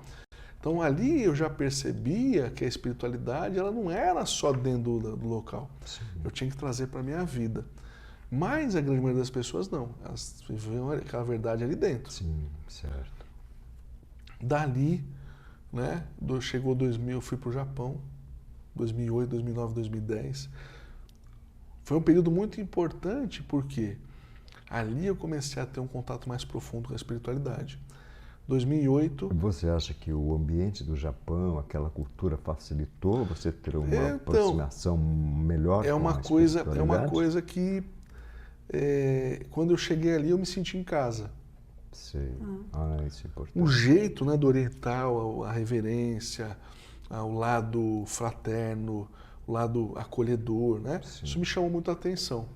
Então ali eu já percebia que a espiritualidade ela não era só dentro do local. Sim. Eu tinha que trazer para a minha vida. Mas a grande maioria das pessoas não. Elas viviam aquela verdade ali dentro. Sim, certo. Dali, né, chegou 2000, eu fui para o Japão, 2008, 2009, 2010. Foi um período muito importante porque ali eu comecei a ter um contato mais profundo com a espiritualidade. 2008... Você acha que o ambiente do Japão, aquela cultura facilitou você ter uma aproximação melhor com a espiritualidade? É uma coisa que quando eu cheguei ali eu me senti em casa. Sei. Isso é importante. O jeito, né, do oriental, a reverência, o lado fraterno, o lado acolhedor, né? Isso me chamou muito a atenção.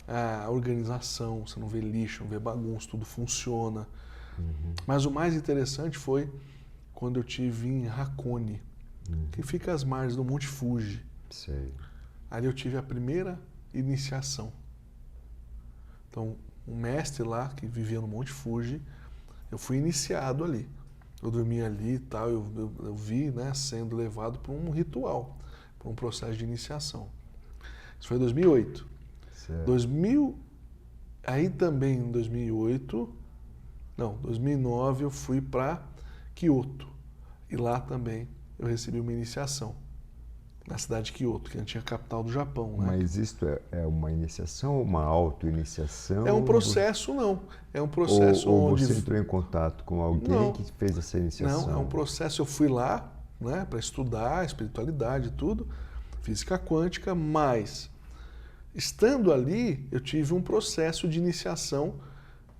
A organização, você não vê lixo, não vê bagunça, tudo funciona. Mas o mais interessante foi quando eu estive em Hakone, que fica às margens do Monte Fuji. Sei. Ali eu tive a primeira iniciação. Então, um mestre lá que vivia no Monte Fuji. Eu fui iniciado ali. Eu dormia ali e tal, eu vi, né, sendo levado para um ritual, para um processo de iniciação. Isso foi em 2008. Certo. 2000, aí também em 2008, não, 2009 eu fui para Kyoto. E lá também eu recebi uma iniciação, na cidade de Kyoto, que é a antiga capital do Japão. Né? Mas isto é uma iniciação ou uma auto-iniciação? É um processo, não. É um processo ou onde... você entrou em contato com alguém Não. que fez essa iniciação? Não, é um processo. Eu fui lá, né, para estudar espiritualidade e tudo, física quântica, mas estando ali, eu tive um processo de iniciação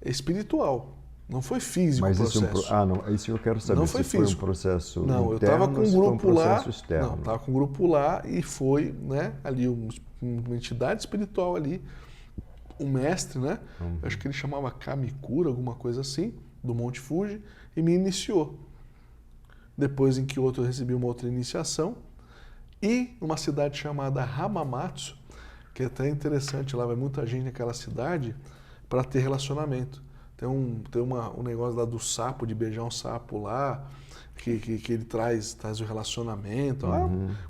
espiritual. Não foi físico o processo. Não, isso eu quero saber. Não foi se físico. Foi um processo não, interno, eu estava com um grupo lá. Externo. Não, estava com um grupo lá e foi, né, ali uma entidade espiritual ali, um mestre, né? Acho que ele chamava Kamikura, alguma coisa assim, do Monte Fuji, e me iniciou. Depois em Kyoto eu recebi uma outra iniciação e numa cidade chamada Hamamatsu, que é até interessante, lá vai muita gente naquela cidade para ter relacionamento. Tem um negócio lá do sapo, de beijar um sapo lá, que ele traz o relacionamento,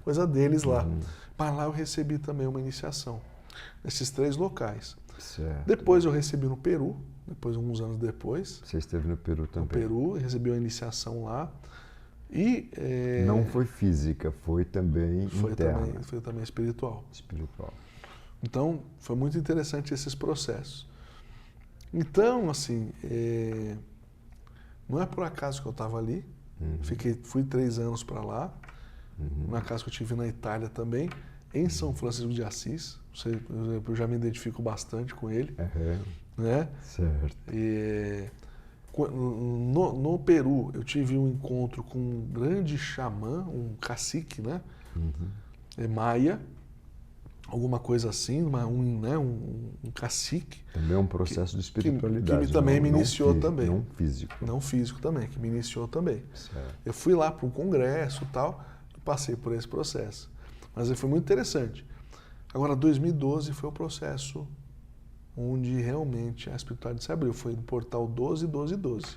coisa deles lá. Mas lá eu recebi também uma iniciação, nesses 3 locais. Certo. Depois eu recebi no Peru, alguns anos depois. Você esteve no Peru também? No Peru, recebi uma iniciação lá. E, não foi física, foi também interna. Foi também espiritual. Espiritual. Então, foi muito interessante esses processos. Então, assim, não é por acaso que eu estava ali. Fui 3 anos para lá. Uma casa que eu tive na Itália também, em São Francisco de Assis. Eu já me identifico bastante com ele. Né? Certo. No Peru, eu tive um encontro com um grande xamã, um cacique, né? Maia, alguma coisa assim, um cacique. Também é um processo de espiritualidade. Que também me iniciou também. Não físico. Não físico também, que me iniciou também. Certo. Eu fui lá para um congresso e tal, e passei por esse processo. Mas foi muito interessante. Agora, 2012 foi o processo onde realmente a espiritualidade se abriu. Foi no portal 12-12-12.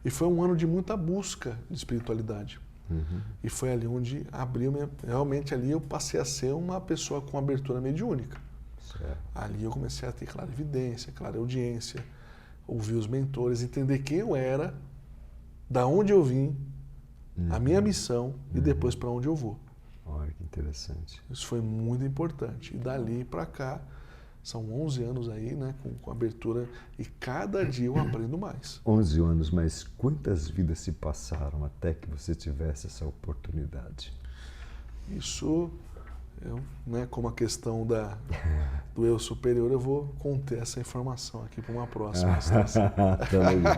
E foi um ano de muita busca de espiritualidade. E foi ali onde abriu, realmente ali eu passei a ser uma pessoa com abertura mediúnica. Certo. Ali eu comecei a ter clarividência, clareaudiência, ouvir os mentores, entender quem eu era, da onde eu vim, a minha missão e depois para onde eu vou. Olha que interessante. Isso foi muito importante. E dali para cá, são 11 anos aí, né, com abertura, e cada dia eu aprendo mais. 11 anos, mas quantas vidas se passaram até que você tivesse essa oportunidade? Isso, né, como a questão do eu superior, eu vou conter essa informação aqui para uma próxima estação. Tá legal.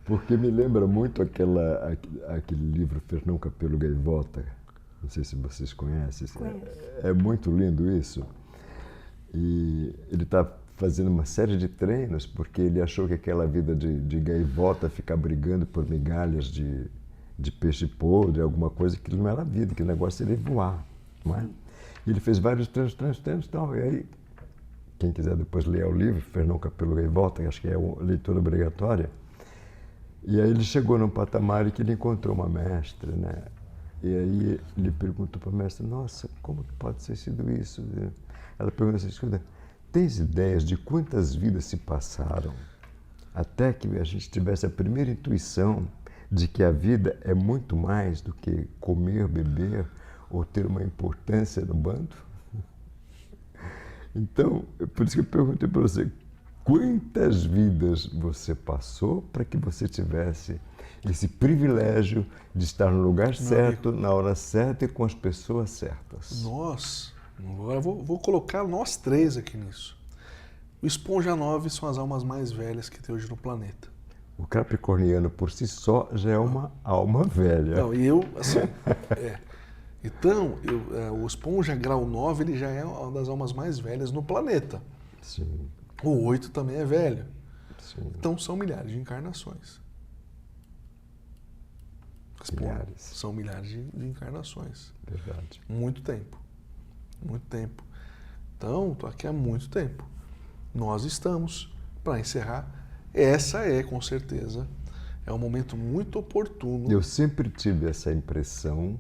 Porque me lembra muito aquele livro Fernão Capelo Gaivota, não sei se vocês conhecem. É muito lindo isso. E ele está fazendo uma série de treinos porque ele achou que aquela vida de gaivota, ficar brigando por migalhas de peixe podre, alguma coisa, que não era vida, que o negócio seria voar. Não é? E ele fez vários treinos e tal. E aí, quem quiser depois ler o livro, Fernão Capelo Gaivota, acho que é uma leitura obrigatória. E aí ele chegou num patamar em que ele encontrou uma mestra, né? E aí ele perguntou para a mestra, nossa, como que pode ter sido isso? Ela perguntou assim, escuta, tens ideias de quantas vidas se passaram até que a gente tivesse a primeira intuição de que a vida é muito mais do que comer, beber ou ter uma importância no bando? Então, por isso que eu perguntei para você, quantas vidas você passou para que você tivesse esse privilégio de estar no lugar certo, na hora certa e com as pessoas certas? Nós, agora vou colocar nós 3 aqui nisso. O Esponja 9 são as almas mais velhas que tem hoje no planeta. O capricorniano por si só já é uma alma velha. Não, e eu, assim, Então, o Esponja grau 9, ele já é uma das almas mais velhas no planeta. Sim. O 8 também é velho. Sim. Então, são milhares de encarnações. Milhares. São milhares de encarnações. Verdade. Muito tempo. Muito tempo. Então, estou aqui há muito tempo. nós estamos para encerrar. Essa é, com certeza, é um momento muito oportuno. Eu sempre tive essa impressão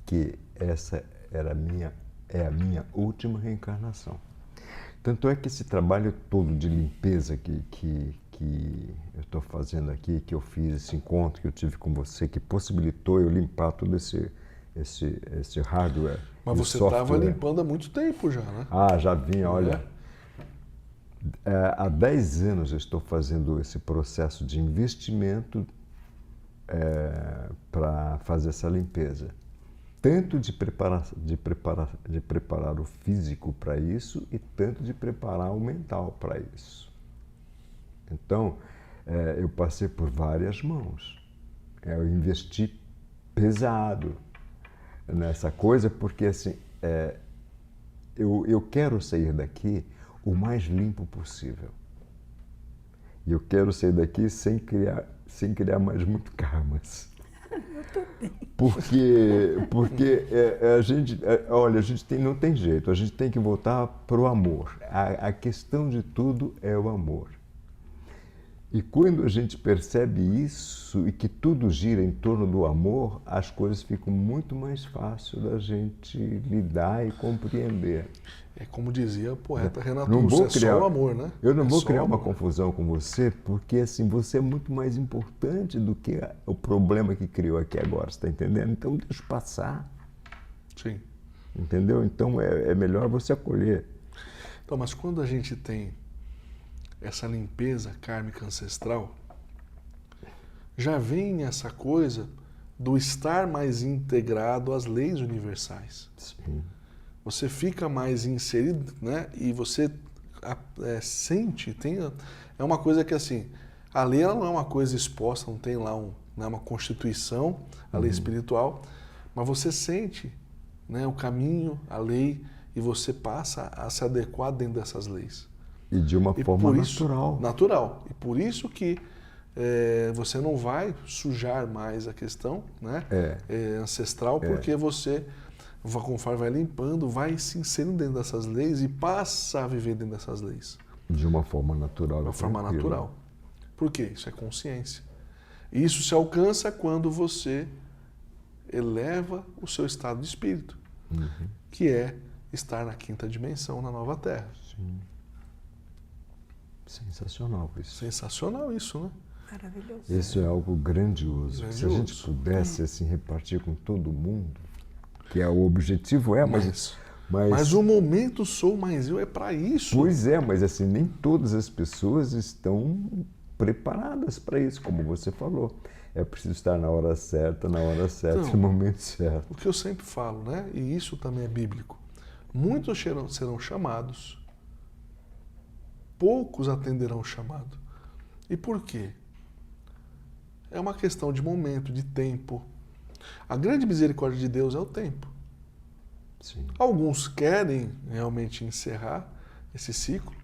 que essa é a minha última reencarnação. Tanto é que esse trabalho todo de limpeza que eu estou fazendo aqui, que eu fiz, esse encontro que eu tive com você, que possibilitou eu limpar todo esse hardware. Mas você estava limpando há muito tempo já, né? Ah, já vinha, olha. Há 10 anos eu estou fazendo esse processo de investimento para fazer essa limpeza. Tanto de preparar o físico para isso e tanto de preparar o mental para isso. Então, eu passei por várias mãos. Eu investi pesado nessa coisa porque, assim, eu quero sair daqui o mais limpo possível. E eu quero sair daqui sem criar mais muito karmas. Eu também. Porque a gente, olha, não tem jeito, a gente tem que voltar para o amor. A questão de tudo é o amor. E quando a gente percebe isso e que tudo gira em torno do amor, as coisas ficam muito mais fáceis da gente lidar e compreender. É como dizia o poeta Renato Não Russo, vou é criar, só o amor, né? Eu não É vou só criar o uma amor. confusão com você, porque assim, você é muito mais importante do que o problema que criou aqui agora, você está entendendo? Então deixa passar, Sim. entendeu? Então é melhor você acolher. Então, mas quando a gente tem essa limpeza kármica ancestral, já vem essa coisa do estar mais integrado às leis universais. Sim. Você fica mais inserido, né? E você sente, é uma coisa que assim, a lei ela não é uma coisa exposta, não tem lá uma constituição, a lei espiritual, mas você sente, né, o caminho, a lei, e você passa a se adequar dentro dessas leis. E de uma forma natural. Natural. E por isso que você não vai sujar mais a questão, né, ancestral, porque você, conforme vai limpando, vai se inserindo dentro dessas leis e passa a viver dentro dessas leis. De uma forma natural. De uma forma natural. Por quê? Isso é consciência. E isso se alcança quando você eleva o seu estado de espírito, que é estar na quinta dimensão, na nova Terra. Sim. Sensacional isso. Sensacional isso, né? Maravilhoso. Isso é algo grandioso. Se a gente pudesse assim repartir com todo mundo, que é o objetivo, mas o momento Sou Mais Eu é para isso. Pois é, mas assim, nem todas as pessoas estão preparadas para isso, como você falou. É preciso estar na hora certa, Então, no momento certo. O que eu sempre falo, né? E isso também é bíblico. Muitos serão chamados, poucos atenderão o chamado. E por quê? É uma questão de momento, de tempo. A grande misericórdia de Deus é o tempo. Sim. Alguns querem realmente encerrar esse ciclo,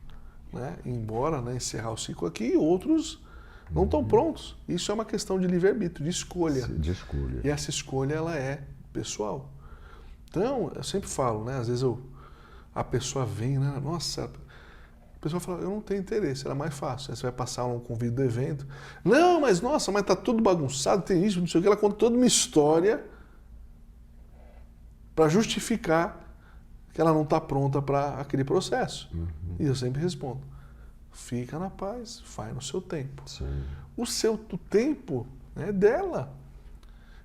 né? Ir embora, né? Encerrar o ciclo aqui, e outros não estão prontos. Isso é uma questão de livre-arbítrio, de escolha. De escolha. E essa escolha, ela é pessoal. Então, eu sempre falo, né? Às vezes a pessoa vem, né? Nossa, a pessoa fala, eu não tenho interesse, era mais fácil. Aí você vai passar um convite do evento. Não, mas nossa, mas tá tudo bagunçado, tem isso, não sei o que. Ela conta toda uma história para justificar que ela não está pronta para aquele processo. E eu sempre respondo, fica na paz, vai no seu tempo. Sim. O tempo é dela.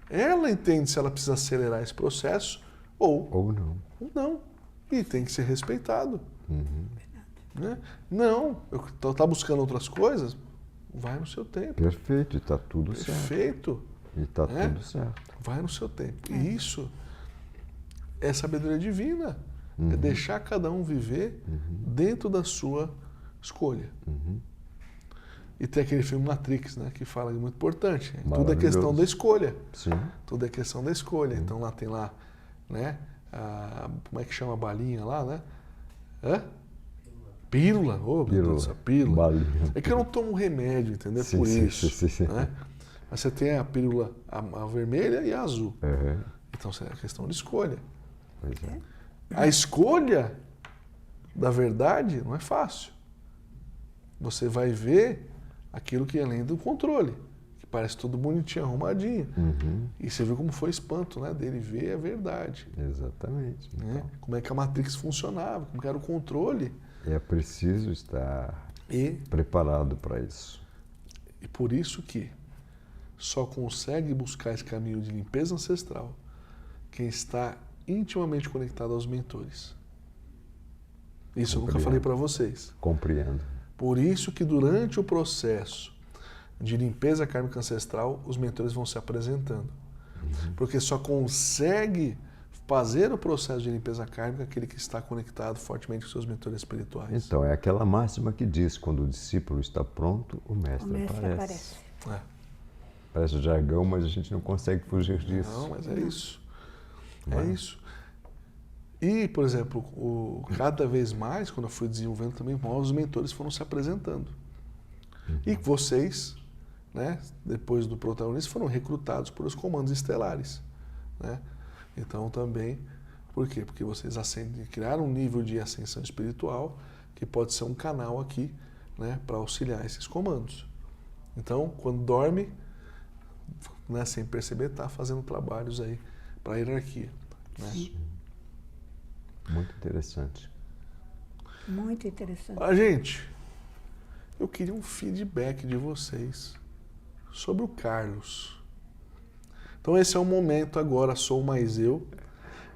Ela entende se ela precisa acelerar esse processo ou não. Ou não. E tem que ser respeitado. Né? Não, eu tá buscando outras coisas, vai no seu tempo. Perfeito, e está tudo certo. Perfeito. E está tudo certo. Vai no seu tempo. E isso é sabedoria divina. É deixar cada um viver dentro da sua escolha. E tem aquele filme Matrix, né, que fala que é muito importante. Tudo é questão da escolha. Sim. Tudo é questão da escolha. Então lá tem lá, né, como é que chama a balinha lá, né? Pílula. Oh, meu Deus, a pílula. Balinha. É que eu não tomo remédio, entendeu? Sim, Por sim, isso. sim. Né? Mas você tem a pílula a vermelha e a azul. Então é questão de escolha. Pois é. A escolha da verdade não é fácil. você vai ver aquilo que é além do controle, que parece tudo bonitinho, arrumadinho. E você viu como foi o espanto, né, dele ver a verdade. Exatamente. Né? Como é que a Matrix funcionava, como que era o controle. É preciso estar preparado para isso. E por isso que só consegue buscar esse caminho de limpeza ancestral quem está intimamente conectado aos mentores. Isso eu nunca falei para vocês. Compreendo. Por isso que durante o processo de limpeza kármica ancestral, os mentores vão se apresentando. Porque só consegue fazer o processo de limpeza kármica aquele que está conectado fortemente com seus mentores espirituais. Então, é aquela máxima que diz, quando o discípulo está pronto, o mestre aparece. Parece jargão, mas a gente não consegue fugir disso. Não, mas é isso. É isso. E, por exemplo, cada vez mais, quando eu fui desenvolvendo também, os mentores foram se apresentando. E vocês, né, depois do protagonista, foram recrutados por os comandos estelares. Né? Então também, por quê? Porque vocês criaram um nível de ascensão espiritual que pode ser um canal aqui, né, para auxiliar esses comandos. Então, quando dorme, né, sem perceber, está fazendo trabalhos aí para a hierarquia. Né? Muito interessante. Muito interessante. Gente, eu queria um feedback de vocês sobre o Carlos. Então esse é o momento agora, sou mais eu.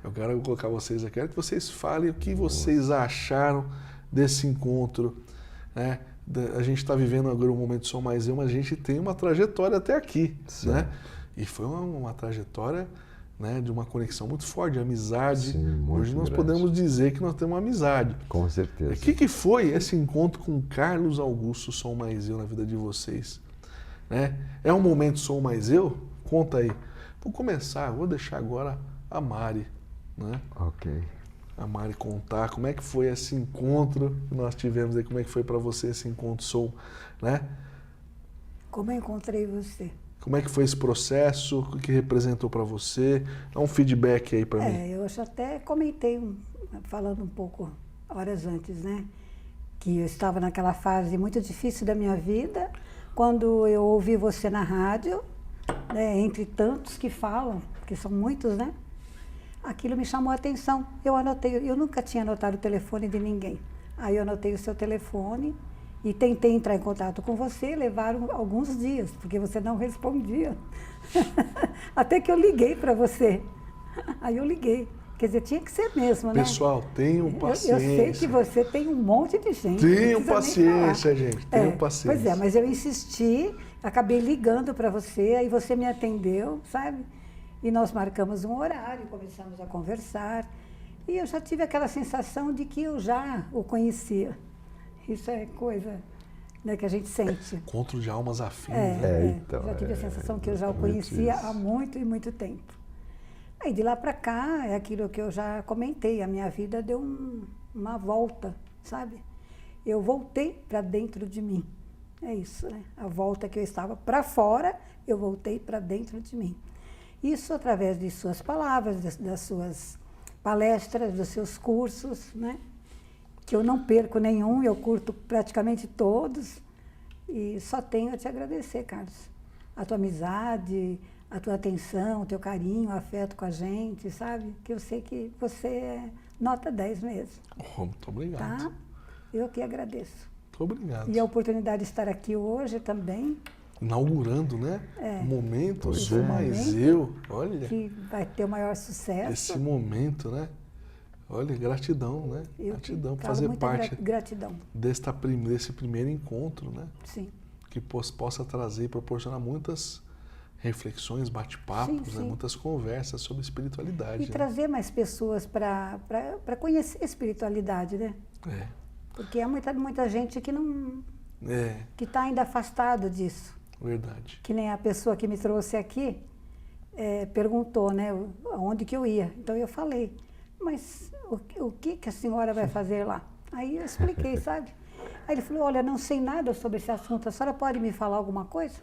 Eu quero colocar vocês aqui, quero que vocês falem o que vocês acharam desse encontro. Né? A gente está vivendo agora um momento sou mais eu, mas a gente tem uma trajetória até aqui. Né? E foi uma trajetória, né, de uma conexão muito forte, de amizade. Sim, hoje nós grande. Podemos dizer que nós temos uma amizade. Com certeza. O que foi esse encontro com Carlos Augusto Sou Mais Eu na vida de vocês? Né? É um momento Sou Mais Eu? Conta aí. Vou começar, vou deixar agora a Mari. Né? Ok. A Mari contar como é que foi esse encontro que nós tivemos aí, como é que foi para você esse encontro Sou, né? Como eu encontrei você? Como é que foi esse processo? O que representou para você? Dá um feedback aí para mim. Eu já até comentei, falando um pouco horas antes, né? Que eu estava naquela fase muito difícil da minha vida, quando eu ouvi você na rádio, né, entre tantos que falam, que são muitos, né? Aquilo me chamou a atenção. Eu anotei, eu nunca tinha anotado o telefone de ninguém. Aí eu anotei o seu telefone e tentei entrar em contato com você, levaram alguns dias, porque você não respondia. Até que eu liguei para você. Aí eu liguei. Quer dizer, tinha que ser mesmo, né? Pessoal, tenham paciência. Eu sei que você tem um monte de gente. Tenham paciência, gente. Tenham paciência. Pois é, mas eu insisti, acabei ligando para você, aí você me atendeu, sabe? E nós marcamos um horário, começamos a conversar. E eu já tive aquela sensação de que eu já o conhecia. Isso é coisa, né, que a gente sente. Encontro de almas afins. Então, já tive a sensação que eu já o conhecia há muito e muito tempo. Aí de lá para cá, é aquilo que eu já comentei, a minha vida deu uma volta, sabe? Eu voltei para dentro de mim. É isso, né? A volta que eu estava para fora, eu voltei para dentro de mim. Isso através de suas palavras, das suas palestras, dos seus cursos, né? Que eu não perco nenhum, eu curto praticamente todos. E só tenho a te agradecer, Carlos. A tua amizade, a tua atenção, o teu carinho, o afeto com a gente, sabe? Que eu sei que você é nota 10 mesmo. Muito obrigado. Tá? Eu que agradeço. Muito obrigado. E a oportunidade de estar aqui hoje também. Inaugurando, né? O momento, Sou Mais Eu. Olha. Que vai ter o maior sucesso. Esse momento, né? Olha, gratidão, né? Gratidão por fazer parte desse primeiro encontro, né? Sim. Que possa trazer e proporcionar muitas reflexões, bate-papos, né? Muitas conversas sobre espiritualidade. E trazer mais pessoas para conhecer a espiritualidade, né? Porque há muita gente que não... que está ainda afastado disso. Verdade. Que nem a pessoa que me trouxe aqui perguntou, né, aonde que eu ia. Então eu falei, mas o que a senhora vai fazer lá? Aí eu expliquei, sabe? Aí ele falou, olha, não sei nada sobre esse assunto, a senhora pode me falar alguma coisa?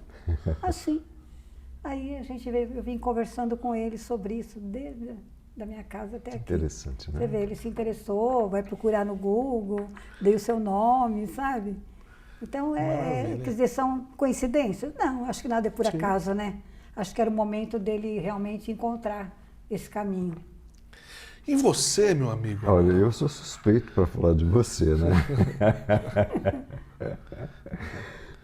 Assim. Aí eu vim conversando com ele sobre isso, desde da minha casa até aqui. Interessante, né? Você vê, ele se interessou, vai procurar no Google, dei o seu nome, sabe? Então, Maravilha. quer dizer, são coincidências? Não, acho que nada é por Sim. acaso, né? Acho que era o momento dele realmente encontrar esse caminho. E você, meu amigo? Olha, eu sou suspeito para falar de você, né?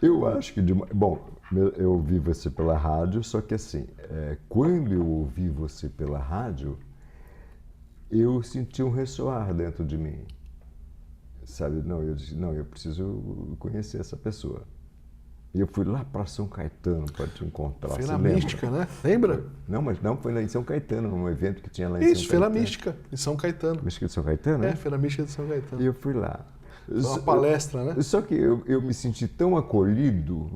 Eu acho que... Bom, eu ouvi você pela rádio, só que assim, quando eu ouvi você pela rádio, eu senti um ressoar dentro de mim. Sabe? Não, eu disse, não, eu preciso conhecer essa pessoa. E eu fui lá para São Caetano para te encontrar. Feira Mística, né? Lembra? Não, mas não, foi lá em São Caetano, num evento que tinha lá em Isso, São Feira Caetano. Mística, em São Caetano. Mística de São Caetano, né? Feira Mística de São Caetano. E eu fui lá. Foi uma palestra, né? Só que eu me senti tão acolhido,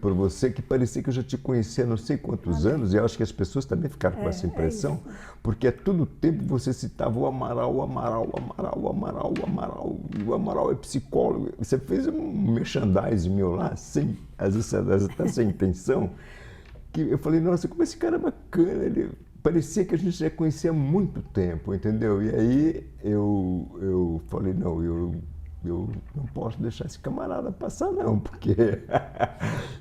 por você, que parecia que eu já te conhecia há não sei quantos anos, e eu acho que as pessoas também ficaram com essa impressão, porque a todo tempo você citava o Amaral, o Amaral, o Amaral, o Amaral, o Amaral, e o Amaral é psicólogo. Você fez um merchandising meu lá, às vezes até sem intenção, que eu falei, nossa, como esse cara é bacana, ele... Parecia que a gente já conhecia há muito tempo, entendeu? E aí eu falei, não, eu não posso deixar esse camarada passar, não, porque...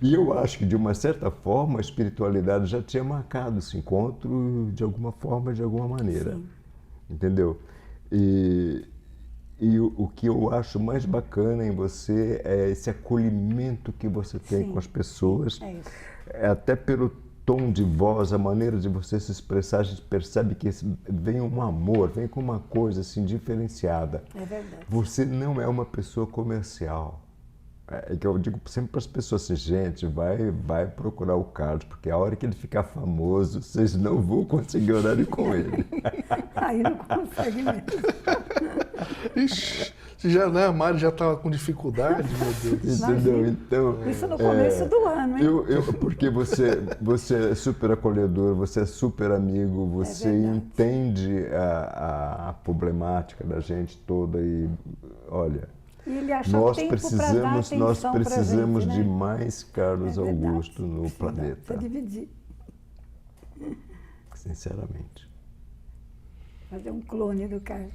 E eu acho que, de uma certa forma, a espiritualidade já tinha marcado esse encontro de alguma forma, de alguma maneira. Sim. Entendeu? E o que eu acho mais bacana em você é esse acolhimento que você tem Sim. com as pessoas. É isso. Até pelo tom de voz, a maneira de você se expressar, a gente percebe que vem um amor, vem com uma coisa assim diferenciada. É verdade. Você não é uma pessoa comercial. É que eu digo sempre para as pessoas assim, gente, vai procurar o Carlos, porque a hora que ele ficar famoso, vocês não vão conseguir horário com ele. Aí não consegue mesmo. Ixi, já, né, a Mari já estava com dificuldade, meu Deus. Entendeu? Então, Isso no começo do ano, hein? porque você é super acolhedor, você é super amigo, você verdade. entende a problemática da gente toda e, olha, E ele achou nós tempo para dar atenção precisamos pra gente, de né? mais Carlos É verdade. Augusto no Sim, planeta, Para dividir. sinceramente. Fazer um clone do Carlos.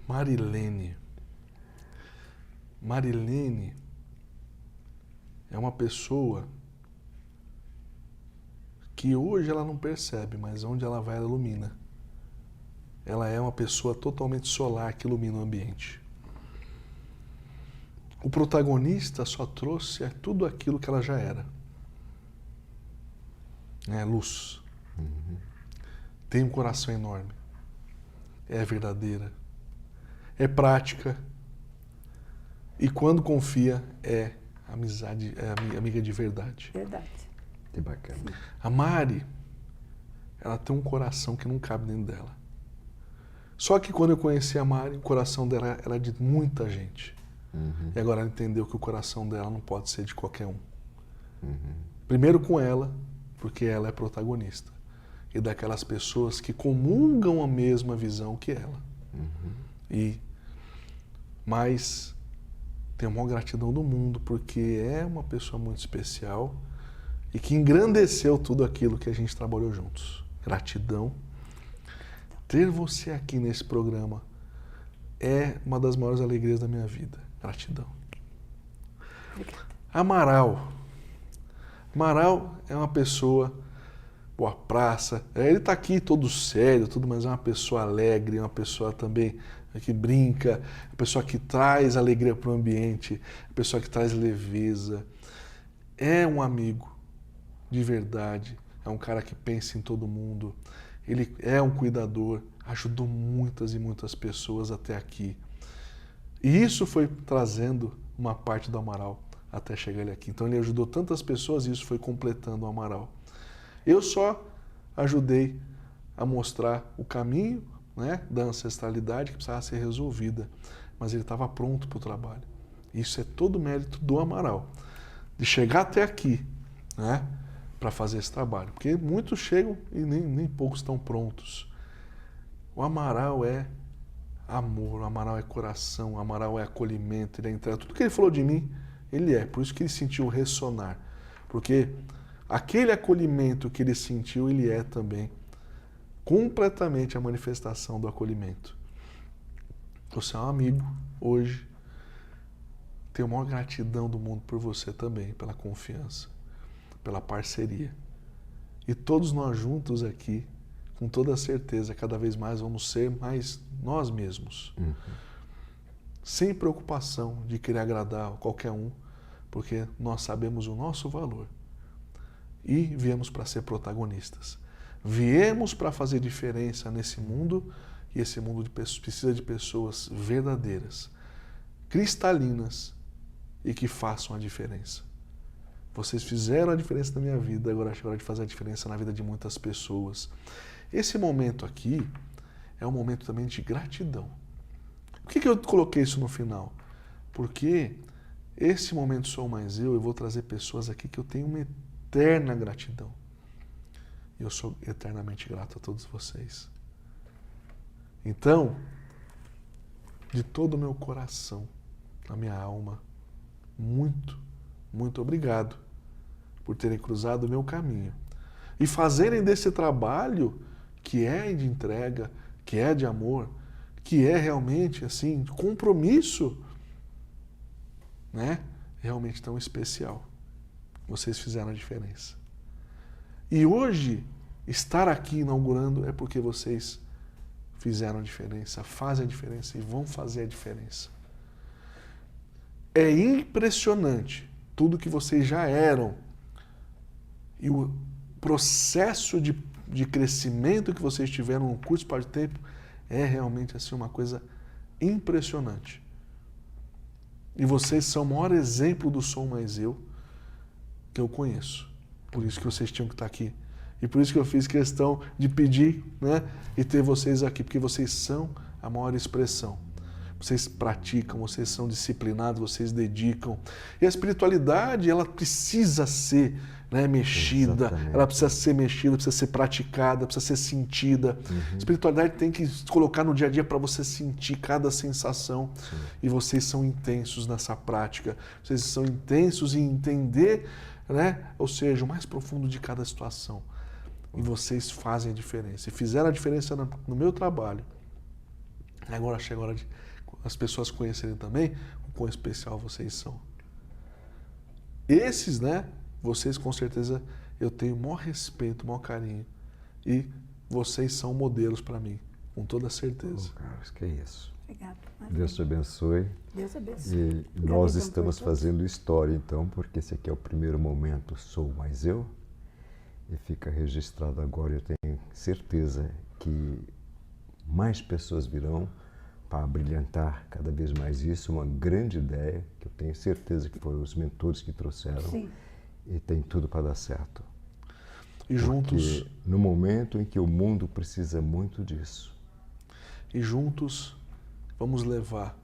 Marilene. Marilene é uma pessoa que hoje ela não percebe, mas onde ela vai, ela ilumina. Ela é uma pessoa totalmente solar que ilumina o ambiente. O protagonista só trouxe tudo aquilo que ela já era. É luz. Tem um coração enorme. É verdadeira. É prática. E quando confia, é amizade, é amiga de verdade. Verdade. Que bacana. A Mari, ela tem um coração que não cabe dentro dela. Só que quando eu conheci a Mari, o coração dela era de muita gente. E agora ela entendeu que o coração dela não pode ser de qualquer um. Primeiro com ela, porque ela é protagonista. E daquelas pessoas que comungam a mesma visão que ela. Mas tenho a maior gratidão do mundo, porque é uma pessoa muito especial e que engrandeceu tudo aquilo que a gente trabalhou juntos. Gratidão. Ter você aqui nesse programa é uma das maiores alegrias da minha vida. Gratidão. Amaral. Amaral é uma pessoa boa praça. Ele está aqui todo sério, tudo, mas é uma pessoa alegre, uma pessoa também que brinca, uma pessoa que traz alegria para o ambiente, uma pessoa que traz leveza. É um amigo de verdade, é um cara que pensa em todo mundo. Ele é um cuidador, ajudou muitas e muitas pessoas até aqui. E isso foi trazendo uma parte do Amaral até chegar ele aqui. Então ele ajudou tantas pessoas e isso foi completando o Amaral. Eu só ajudei a mostrar o caminho, né, da ancestralidade que precisava ser resolvida, mas ele estava pronto para o trabalho. Isso é todo mérito do Amaral, de chegar até aqui, né, para fazer esse trabalho, porque muitos chegam e nem poucos estão prontos. O Amaral é amor, o Amaral é coração, o Amaral é acolhimento, ele é entrega. Tudo que ele falou de mim, ele é. Por isso que ele sentiu ressonar. Porque aquele acolhimento que ele sentiu, ele é também completamente a manifestação do acolhimento. Você é um amigo hoje. Tenho a maior gratidão do mundo por você também, pela confiança, pela parceria. E todos nós juntos aqui, com toda certeza, cada vez mais vamos ser mais nós mesmos. Sem preocupação de querer agradar a qualquer um, porque nós sabemos o nosso valor. E viemos para ser protagonistas. Viemos para fazer diferença nesse mundo, e esse mundo precisa de pessoas verdadeiras, cristalinas e que façam a diferença. Vocês fizeram a diferença na minha vida, agora é hora de fazer a diferença na vida de muitas pessoas. Esse momento aqui é um momento também de gratidão. Por que eu coloquei isso no final? Porque esse momento Sou Mais Eu vou trazer pessoas aqui que eu tenho uma eterna gratidão. E eu sou eternamente grato a todos vocês. Então, de todo o meu coração, da minha alma, muito, muito obrigado por terem cruzado o meu caminho e fazerem desse trabalho que é de entrega, que é de amor, que é realmente assim, compromisso, né? Realmente tão especial. Vocês fizeram a diferença. E hoje, estar aqui inaugurando é porque vocês fizeram a diferença, fazem a diferença e vão fazer a diferença. É impressionante tudo que vocês já eram e o processo de crescimento que vocês tiveram num curto espaço de tempo é realmente assim uma coisa impressionante. E vocês são o maior exemplo do Sou Mais Eu que eu conheço. Por isso que vocês tinham que estar aqui. E por isso que eu fiz questão de pedir, né, e ter vocês aqui, porque vocês são a maior expressão. Vocês praticam, vocês são disciplinados, vocês dedicam. E a espiritualidade, ela precisa ser, né, mexida, Exatamente. ela precisa ser mexida, precisa ser praticada, precisa ser sentida. A espiritualidade tem que colocar no dia a dia para você sentir cada sensação. Sim. E vocês são intensos nessa prática. Vocês são intensos em entender, né, ou seja, o mais profundo de cada situação. E vocês fazem a diferença. E fizeram a diferença no meu trabalho. Agora chega a hora de as pessoas conhecerem também o quão especial vocês são. Esses, né, vocês com certeza eu tenho o maior respeito, o maior carinho. E vocês são modelos para mim, com toda certeza. Carlos, que isso. Obrigada. Deus te abençoe. Deus abençoe. E nós Gratidão estamos por todos. fazendo história, então, porque esse aqui é o primeiro momento Sou Mais Eu. E fica registrado agora, eu tenho certeza que mais pessoas virão para brilhantar cada vez mais isso. Uma grande ideia, que eu tenho certeza que foram os mentores que trouxeram. Sim. E tem tudo para dar certo. E juntos, Porque no momento em que o mundo precisa muito disso. e juntos vamos levar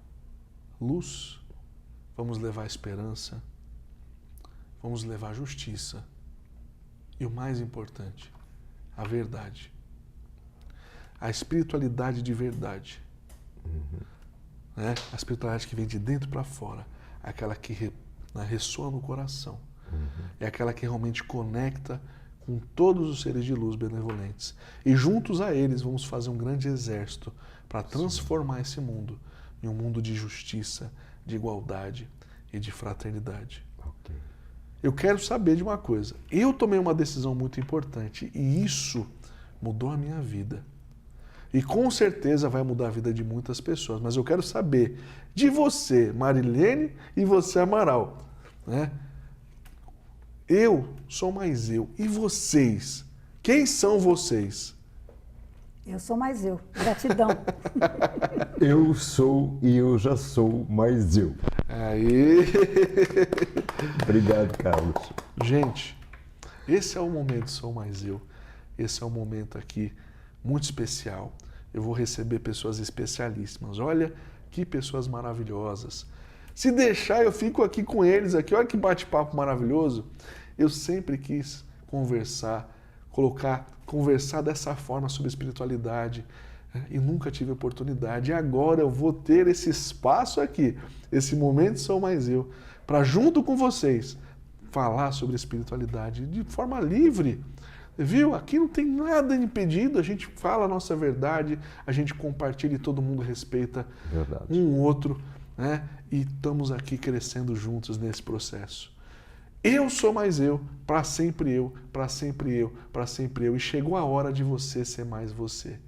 luz, vamos levar esperança, vamos levar justiça. E o mais importante, a verdade. A espiritualidade de verdade. Né? A espiritualidade que vem de dentro para fora. Aquela que ressoa no coração. É aquela que realmente conecta com todos os seres de luz benevolentes. E juntos a eles vamos fazer um grande exército para transformar esse mundo em um mundo de justiça, de igualdade e de fraternidade. Ok. Eu quero saber de uma coisa. Eu tomei uma decisão muito importante e isso mudou a minha vida. E com certeza vai mudar a vida de muitas pessoas. Mas eu quero saber de você, Marilene, e você, Amaral. Né? Eu sou mais eu. E vocês? Quem são vocês? Eu sou mais eu. Gratidão. Eu sou e eu já sou mais eu. Aí. Obrigado, Carlos. Gente, esse é o momento Sou Mais Eu. Esse é um momento aqui muito especial. Eu vou receber pessoas especialíssimas. Olha que pessoas maravilhosas. Se deixar, eu fico aqui com eles aqui. Olha que bate-papo maravilhoso. Eu sempre quis conversar, conversar dessa forma sobre espiritualidade, né? E nunca tive oportunidade. E agora eu vou ter esse espaço aqui, esse momento Sou Mais Eu, para junto com vocês falar sobre espiritualidade de forma livre, Viu? Aqui não tem nada impedido, a gente fala a nossa verdade, a gente compartilha e todo mundo respeita um outro, né? E estamos aqui crescendo juntos nesse processo. Eu sou mais eu, para sempre eu, para sempre eu, para sempre eu. E chegou a hora de você ser mais você.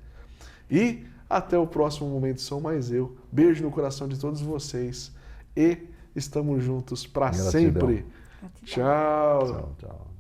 E até o próximo Momento Sou Mais Eu. Beijo no coração de todos vocês. E estamos juntos para sempre. Gratidão. Tchau. Tchau, tchau.